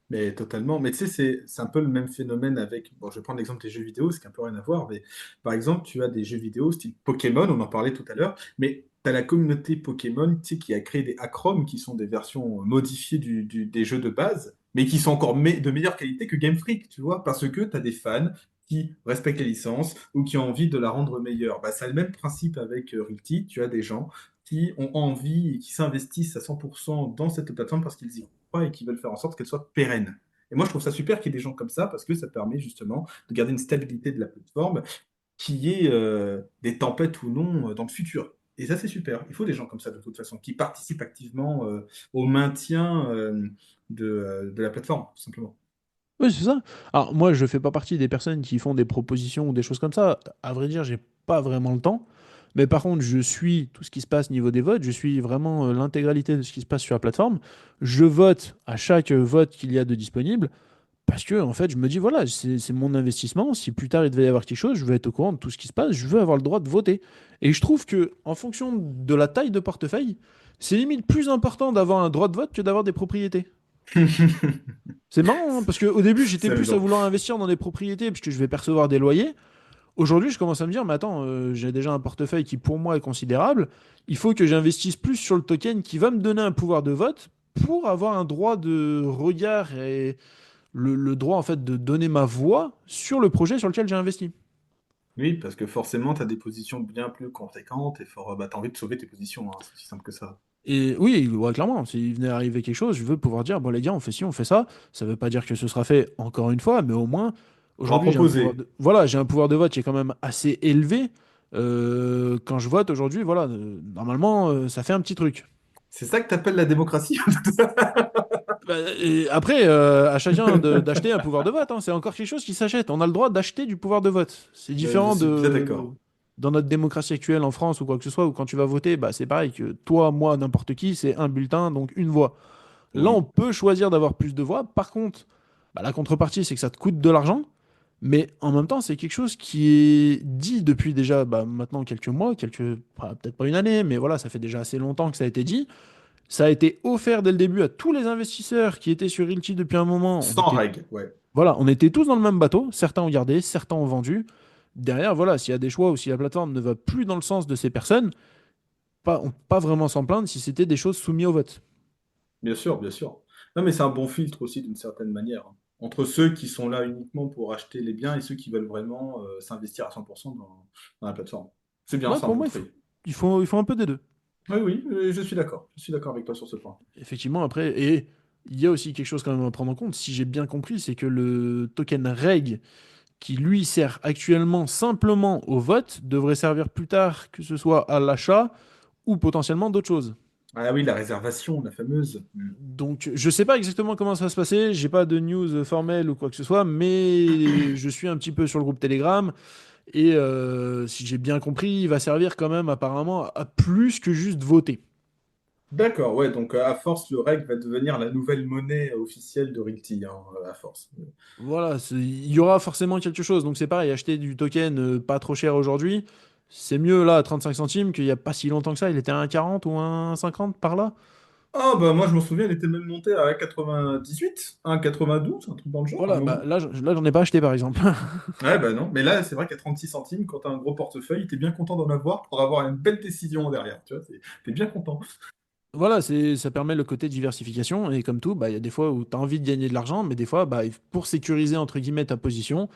Mais totalement. Mais tu sais, c'est un peu le même phénomène avec. Bon, je vais prendre l'exemple des jeux vidéo, ce qui n'a un peu rien à voir. Mais par exemple, tu as des jeux vidéo style Pokémon, on en parlait tout à l'heure. Mais tu as la communauté Pokémon, tu sais, qui a créé des Acrom, qui sont des versions modifiées des jeux de base, mais qui sont encore de meilleure qualité que Game Freak, tu vois, parce que tu as des fans qui respectent la licence ou qui ont envie de la rendre meilleure. Bah, c'est le même principe avec Realty. Tu as des gens qui ont envie et qui s'investissent à 100% dans cette plateforme parce qu'ils y croient et qui veulent faire en sorte qu'elle soit pérenne. Et moi, je trouve ça super qu'il y ait des gens comme ça parce que ça permet justement de garder une stabilité de la plateforme qui est des tempêtes ou non dans le futur. Et ça, c'est super. Il faut des gens comme ça, de toute façon, qui participent activement au maintien de la plateforme, tout simplement. Oui, c'est ça. Alors, moi, je fais pas partie des personnes qui font des propositions ou des choses comme ça. À vrai dire, j'ai pas vraiment le temps. Mais par contre, je suis tout ce qui se passe niveau des votes. Je suis vraiment l'intégralité de ce qui se passe sur la plateforme. Je vote à chaque vote qu'il y a de disponible. Parce que, en fait, je me dis, voilà, c'est mon investissement. Si plus tard il devait y avoir quelque chose, je veux être au courant de tout ce qui se passe. Je veux avoir le droit de voter. Et je trouve que, en fonction de la taille de portefeuille, c'est limite plus important d'avoir un droit de vote que d'avoir des propriétés. C'est marrant, hein, parce qu'au début, j'étais C'est plus à amusant. vouloir investir dans des propriétés, puisque je vais percevoir des loyers. Aujourd'hui, je commence à me dire, mais attends, j'ai déjà un portefeuille qui, pour moi, est considérable. Il faut que j'investisse plus sur le token qui va me donner un pouvoir de vote pour avoir un droit de regard et le droit, en fait, de donner ma voix sur le projet sur lequel j'ai investi. Oui, parce que forcément, tu as des positions bien plus conséquentes et bah, tu as envie de sauver tes positions, hein, c'est aussi simple que ça. Et oui, ouais, clairement, s'il venait arriver quelque chose, je veux pouvoir dire, bon les gars, on fait ci, on fait ça. Ça veut pas dire que ce sera fait encore une fois, mais au moins, Pour en aujourd'hui, proposer. voilà, j'ai un pouvoir de vote qui est quand même assez élevé. Quand je vote aujourd'hui, voilà, normalement, ça fait un petit truc. C'est ça que tu appelles la démocratie? Bah, et après, à chacun d'acheter un pouvoir de vote, hein, c'est encore quelque chose qui s'achète. On a le droit d'acheter du pouvoir de vote. C'est Je différent suis bien de d'accord. dans notre démocratie actuelle en France ou quoi que ce soit, où quand tu vas voter, bah, c'est pareil que toi, moi, n'importe qui, c'est un bulletin, donc une voix. Là, on Oui. peut choisir d'avoir plus de voix. Par contre, bah, la contrepartie, c'est que ça te coûte de l'argent. Mais en même temps, c'est quelque chose qui est dit depuis déjà bah, maintenant quelques mois, peut-être pas une année, mais voilà, ça fait déjà assez longtemps que ça a été dit. Ça a été offert dès le début à tous les investisseurs qui étaient sur Realty depuis un moment. Sans règle, ouais. Voilà, on était tous dans le même bateau. Certains ont gardé, certains ont vendu. Derrière, voilà, s'il y a des choix ou si la plateforme ne va plus dans le sens de ces personnes, pas vraiment s'en plaindre si c'était des choses soumises au vote. Bien sûr, bien sûr. Non, mais c'est un bon filtre aussi d'une certaine manière, hein. Entre ceux qui sont là uniquement pour acheter les biens et ceux qui veulent vraiment s'investir à 100% dans la plateforme. C'est bien, Ouais, c'est un pour bon moi, tri. il faut un peu des deux. Oui, oui, je suis d'accord. Je suis d'accord avec toi sur ce point. Effectivement, après, et il y a aussi quelque chose quand même à prendre en compte, si j'ai bien compris, c'est que le token REG, qui lui sert actuellement simplement au vote, devrait servir plus tard, que ce soit à l'achat ou potentiellement d'autres choses. Ah oui, la réservation, la fameuse. Donc, je sais pas exactement comment ça va se passer, j'ai pas de news formelle ou quoi que ce soit, mais je suis un petit peu sur le groupe Telegram et si j'ai bien compris, il va servir quand même apparemment à plus que juste voter. D'accord, ouais, donc à force, le REG va devenir la nouvelle monnaie officielle de Realty, hein, à force. Voilà, il y aura forcément quelque chose. Donc c'est pareil, acheter du token pas trop cher aujourd'hui, c'est mieux là à 35 centimes qu'il n'y a pas si longtemps que ça. Il était à 1,40 ou 1,50 par là. Ah bah moi je m'en souviens, elle était même montée à 98, 1,92, un truc dans le genre, à un Voilà, bah moment. là, là j'en ai pas acheté par exemple. Ouais, bah non, mais là, c'est vrai qu'à 36 centimes, quand t'as un gros portefeuille, t'es bien content d'en avoir pour avoir une belle décision derrière, tu vois, t'es bien content. Voilà, ça permet le côté diversification. Et comme tout, bah, il y a des fois où tu as envie de gagner de l'argent, mais des fois, bah, pour sécuriser entre guillemets ta position,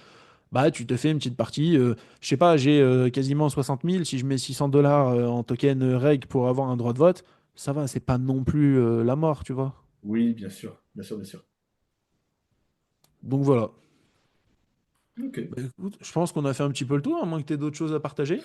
bah, tu te fais une petite partie. Je sais pas, j'ai quasiment 60 000. Si je mets 600 dollars en token REG pour avoir un droit de vote, ça va, c'est pas non plus la mort, tu vois. Oui, bien sûr, bien sûr, bien sûr. Donc voilà. Ok. Bah, écoute, je pense qu'on a fait un petit peu le tour, à moins que tu aies d'autres choses à partager.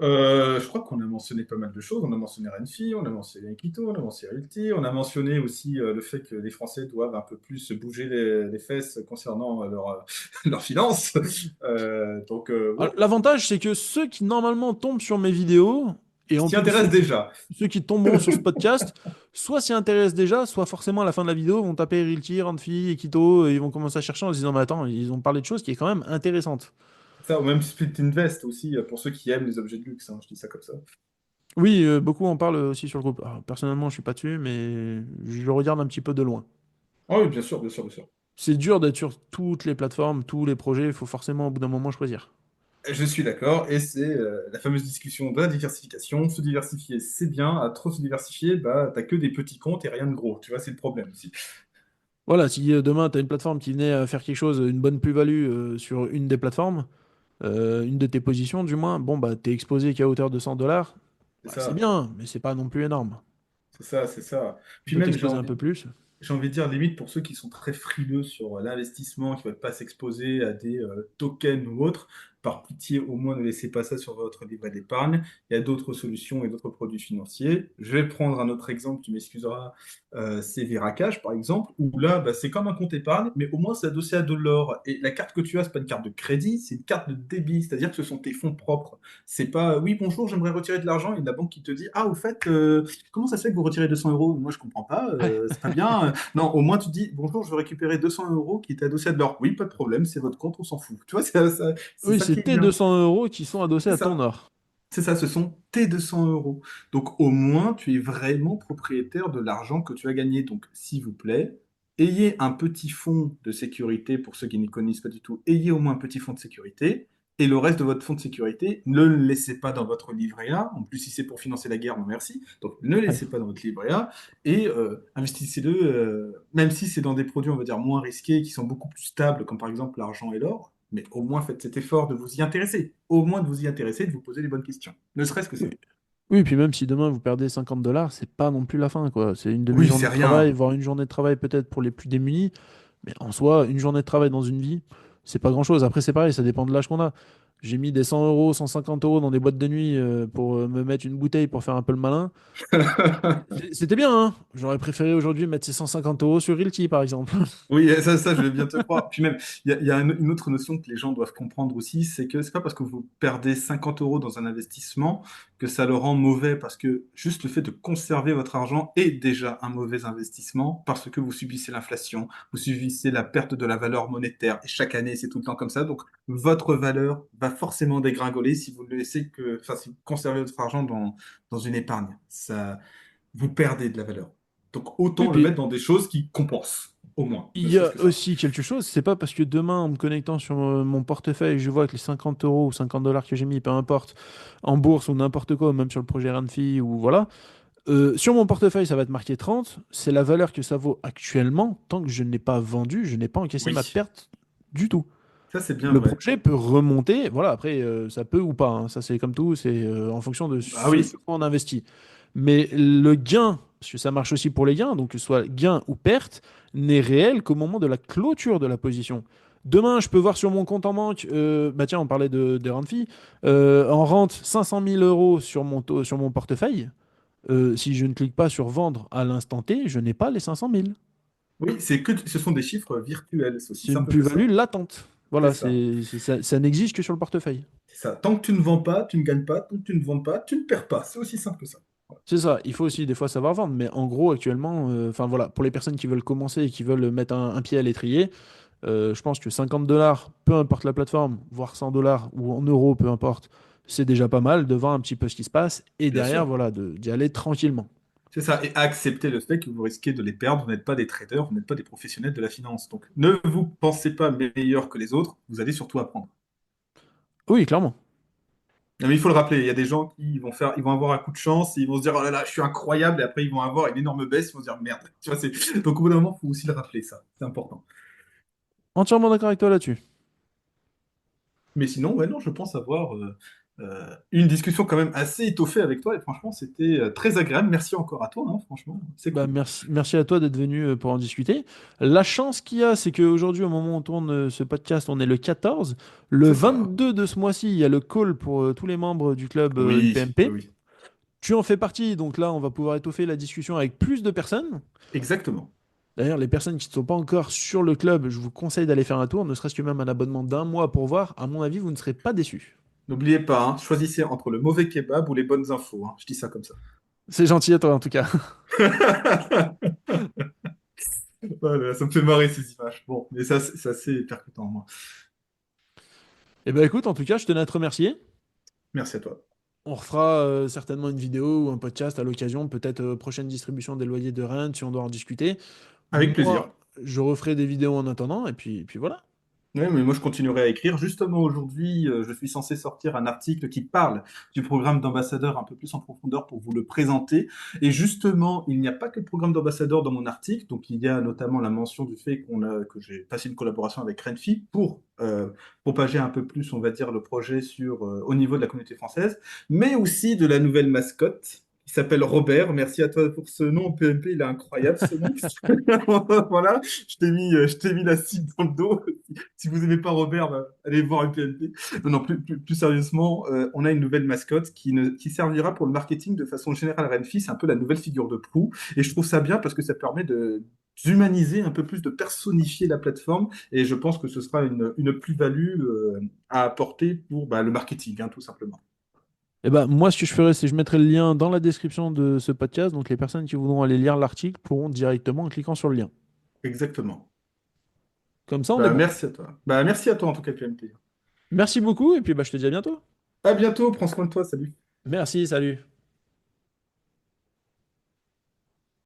Je crois qu'on a mentionné pas mal de choses. On a mentionné Renfi, on a mentionné Quito, on a mentionné Realty, on a mentionné aussi le fait que les Français doivent un peu plus se bouger les fesses concernant leurs finances. Ouais, Alors, l'avantage, c'est que ceux qui normalement tombent sur mes vidéos, et en s'y plus intéresse déjà. ceux qui tomberont sur ce podcast, soit s'y intéressent déjà, soit forcément à la fin de la vidéo vont taper Realty, Ranfi, Equito, et ils vont commencer à chercher en se disant, mais attends, ils ont parlé de choses qui est quand même intéressante. Ça, ou même Split Invest aussi, pour ceux qui aiment les objets de luxe, hein, je dis ça comme ça. Oui, beaucoup en parlent aussi sur le groupe. Alors, personnellement, je suis pas dessus, mais je le regarde un petit peu de loin. Ah oui, bien sûr, bien sûr, bien sûr. C'est dur d'être sur toutes les plateformes, tous les projets, il faut forcément au bout d'un moment choisir. Je suis d'accord, et c'est la fameuse discussion de la diversification. Se diversifier, c'est bien. À trop se diversifier, bah, t'as que des petits comptes et rien de gros. Tu vois, c'est le problème aussi. Voilà, si demain tu as une plateforme qui venait à faire quelque chose, une bonne plus-value sur une des plateformes, une de tes positions du moins, bon bah t'es exposé qu'à hauteur de 100 dollars. C'est Bah, c'est ça, bien, mais c'est pas non plus énorme. c'est ça, c'est ça. Tu Puis peux même, t'exposer un peu plus. j'ai envie de dire, limite pour ceux qui sont très frileux sur l'investissement, qui ne veulent pas s'exposer à des tokens ou autres, par pitié, au moins ne laissez pas ça sur votre livret d'épargne. Il y a d'autres solutions et d'autres produits financiers. Je vais prendre un autre exemple, tu m'excuseras, c'est Veracash, par exemple, où là, bah, c'est comme un compte épargne, mais au moins c'est adossé à de l'or. Et la carte que tu as, c'est pas une carte de crédit, c'est une carte de débit, c'est-à-dire que ce sont tes fonds propres. C'est pas, oui, bonjour, j'aimerais retirer de l'argent, et la banque qui te dit, ah, au fait, comment ça se fait que vous retirez 200 euros? Moi, je comprends pas, Ouais. c'est pas bien. Non, au moins tu dis, bonjour, je veux récupérer 200 euros qui est adossé à de l'or. Oui, pas de problème, c'est votre compte, on s'en fout. Tu vois, c'est Oui, ça qui c'est est tes bien. 200 € qui sont adossés C'est à ton ça. or. C'est ça, ce sont tes 200 euros. Donc au moins, tu es vraiment propriétaire de l'argent que tu as gagné. Donc s'il vous plaît, ayez un petit fonds de sécurité pour ceux qui n'y connaissent pas du tout. Ayez au moins un petit fonds de sécurité. Et le reste de votre fonds de sécurité, ne le laissez pas dans votre livret A. En plus, si c'est pour financer la guerre, non merci. Donc ne le Ouais. laissez pas dans votre livret A et investissez-le, même si c'est dans des produits, on va dire, moins risqués, qui sont beaucoup plus stables, comme par exemple l'argent et l'or. Mais au moins faites cet effort de vous y intéresser. Au moins de vous y intéresser, de vous poser les bonnes questions. Ne serait-ce que Oui. ça. Oui, puis même si demain vous perdez 50 $, c'est pas non plus la fin, quoi. C'est une Oui, demi-journée c'est de travail, rien. voire une journée de travail peut-être pour les plus démunis. Mais en soi, une journée de travail dans une vie, c'est pas grand-chose. Après, c'est pareil, ça dépend de l'âge qu'on a. J'ai mis des 100 €, 150 € dans des boîtes de nuit pour me mettre une bouteille pour faire un peu le malin. C'était bien, hein. J'aurais préféré aujourd'hui mettre ces 150 € sur Realty, par exemple. Oui, ça, je vais bien te croire. Puis même, il y a une autre notion que les gens doivent comprendre aussi, c'est que c'est pas parce que vous perdez 50 euros dans un investissement que ça le rend mauvais, parce que juste le fait de conserver votre argent est déjà un mauvais investissement, parce que vous subissez l'inflation, vous subissez la perte de la valeur monétaire, et chaque année, c'est tout le temps comme ça. Donc, votre valeur va forcément dégringoler si vous ne laissez que, enfin, si vous conservez votre argent dans une épargne. Ça, vous perdez de la valeur. Donc, Oui, autant le puis mettre dans des choses qui compensent. Au moins, il ne y serait-ce a que ça. aussi quelque chose, c'est pas parce que demain, en me connectant sur mon portefeuille, je vois que les 50 € ou 50 $ que j'ai mis, peu importe, en bourse ou n'importe quoi, ou même sur le projet Ranfi ou voilà, sur mon portefeuille, ça va être marqué 30. C'est la valeur que ça vaut actuellement. Tant que je n'ai pas vendu, je n'ai pas encaissé ma Oui, perte du tout. ça c'est bien Le vrai. projet peut remonter, voilà, après, ça peut ou pas, hein. Ça, c'est comme tout, c'est en fonction de Ah ce oui, sur quoi on investit. Mais le gain, parce que ça marche aussi pour les gains, donc que ce soit gain ou perte, n'est réel qu'au moment de la clôture de la position. Demain, je peux voir sur mon compte en banque, bah tiens, on parlait de Ranfi, en rente 500 000 € sur sur mon portefeuille. Si je ne clique pas sur vendre à l'instant T, je n'ai pas les 500 000. oui, ce sont des chiffres virtuels, c'est aussi C'est une simple que plus-value ça. latente. C'est Voilà, ça. ça n'existe que sur le portefeuille. C'est ça. Tant que tu ne vends pas, tu ne gagnes pas. Tant que tu ne vends pas, tu ne perds pas. C'est aussi simple que ça. Voilà. C'est ça, il faut aussi des fois savoir vendre, mais en gros actuellement, enfin voilà, pour les personnes qui veulent commencer et qui veulent mettre un pied à l'étrier, je pense que 50 $, peu importe la plateforme, voire 100 $ ou en euros, peu importe, c'est déjà pas mal de voir un petit peu ce qui se passe et Bien derrière, sûr. voilà, d'y aller tranquillement. C'est ça. Et accepter le fait que vous risquez de les perdre. Vous n'êtes pas des traders, vous n'êtes pas des professionnels de la finance. Donc, ne vous pensez pas meilleur que les autres. Vous allez surtout apprendre. Oui, clairement. Non, mais il faut le rappeler, il y a des gens qui vont faire, ils vont avoir un coup de chance, et ils vont se dire, oh là là, je suis incroyable, et après ils vont avoir une énorme baisse, ils vont se dire, merde. Tu vois, Donc au bout d'un moment, il faut aussi le rappeler, ça. C'est important. Entièrement d'accord avec toi là-dessus. Mais sinon, ouais, non, je pense avoir une discussion quand même assez étoffée avec toi, et franchement, c'était très agréable. Merci encore à toi, hein, franchement, c'est Bah, cool. merci à toi d'être venu pour en discuter. La chance qu'il y a, c'est qu'aujourd'hui, au moment où on tourne ce podcast, on est le 14. Le C'est ça. 22 de ce mois-ci, il y a le call pour tous les membres du club Oui, oui, UPMP. oui. Tu en fais partie, donc là, on va pouvoir étoffer la discussion avec plus de personnes. Exactement. D'ailleurs, les personnes qui ne sont pas encore sur le club, je vous conseille d'aller faire un tour, ne serait-ce que même un abonnement d'un mois pour voir. À mon avis, vous ne serez pas déçus. N'oubliez pas, hein, choisissez entre le mauvais kebab ou les bonnes infos, hein. Je dis ça comme ça. C'est gentil à toi, en tout cas. Voilà, ça me fait marrer ces images. Bon, mais ça, c'est assez percutant, moi. Eh ben écoute, en tout cas, je tenais à te remercier. Merci à toi. On refera certainement une vidéo ou un podcast à l'occasion, peut-être prochaine distribution des loyers de Rennes, si on doit en discuter. Avec plaisir. Moi, je referai des vidéos en attendant, et puis voilà. Oui, mais moi je continuerai à écrire. Justement, aujourd'hui, je suis censé sortir un article qui parle du programme d'ambassadeur un peu plus en profondeur pour vous le présenter. Et justement, il n'y a pas que le programme d'ambassadeur dans mon article. Donc, il y a notamment la mention du fait que j'ai passé une collaboration avec Renfi pour propager un peu plus, on va dire, le projet au niveau de la communauté française, mais aussi de la nouvelle mascotte. Qui s'appelle Robert. Merci à toi pour ce nom. PMP, il est incroyable ce nom. Voilà, je t'ai mis la cible dans le dos. Si vous n'aimez pas Robert, bah, allez voir UPNP. Non, non, plus sérieusement, on a une nouvelle mascotte qui servira pour le marketing de façon générale à Renfi. C'est un peu la nouvelle figure de proue. Et je trouve ça bien parce que ça permet d'humaniser un peu plus, de personnifier la plateforme. Et je pense que ce sera une plus-value à apporter pour bah, le marketing, hein, tout simplement. Et ben moi, ce que je ferais, c'est que je mettrai le lien dans la description de ce podcast. Donc les personnes qui voudront aller lire l'article pourront directement en cliquant sur le lien. Exactement. Comme ça, on est Bah, bon. merci à toi. Bah, merci à toi en tout cas, PMP. Merci beaucoup et puis bah, je te dis à bientôt. À bientôt, prends soin de toi, salut. Merci, salut.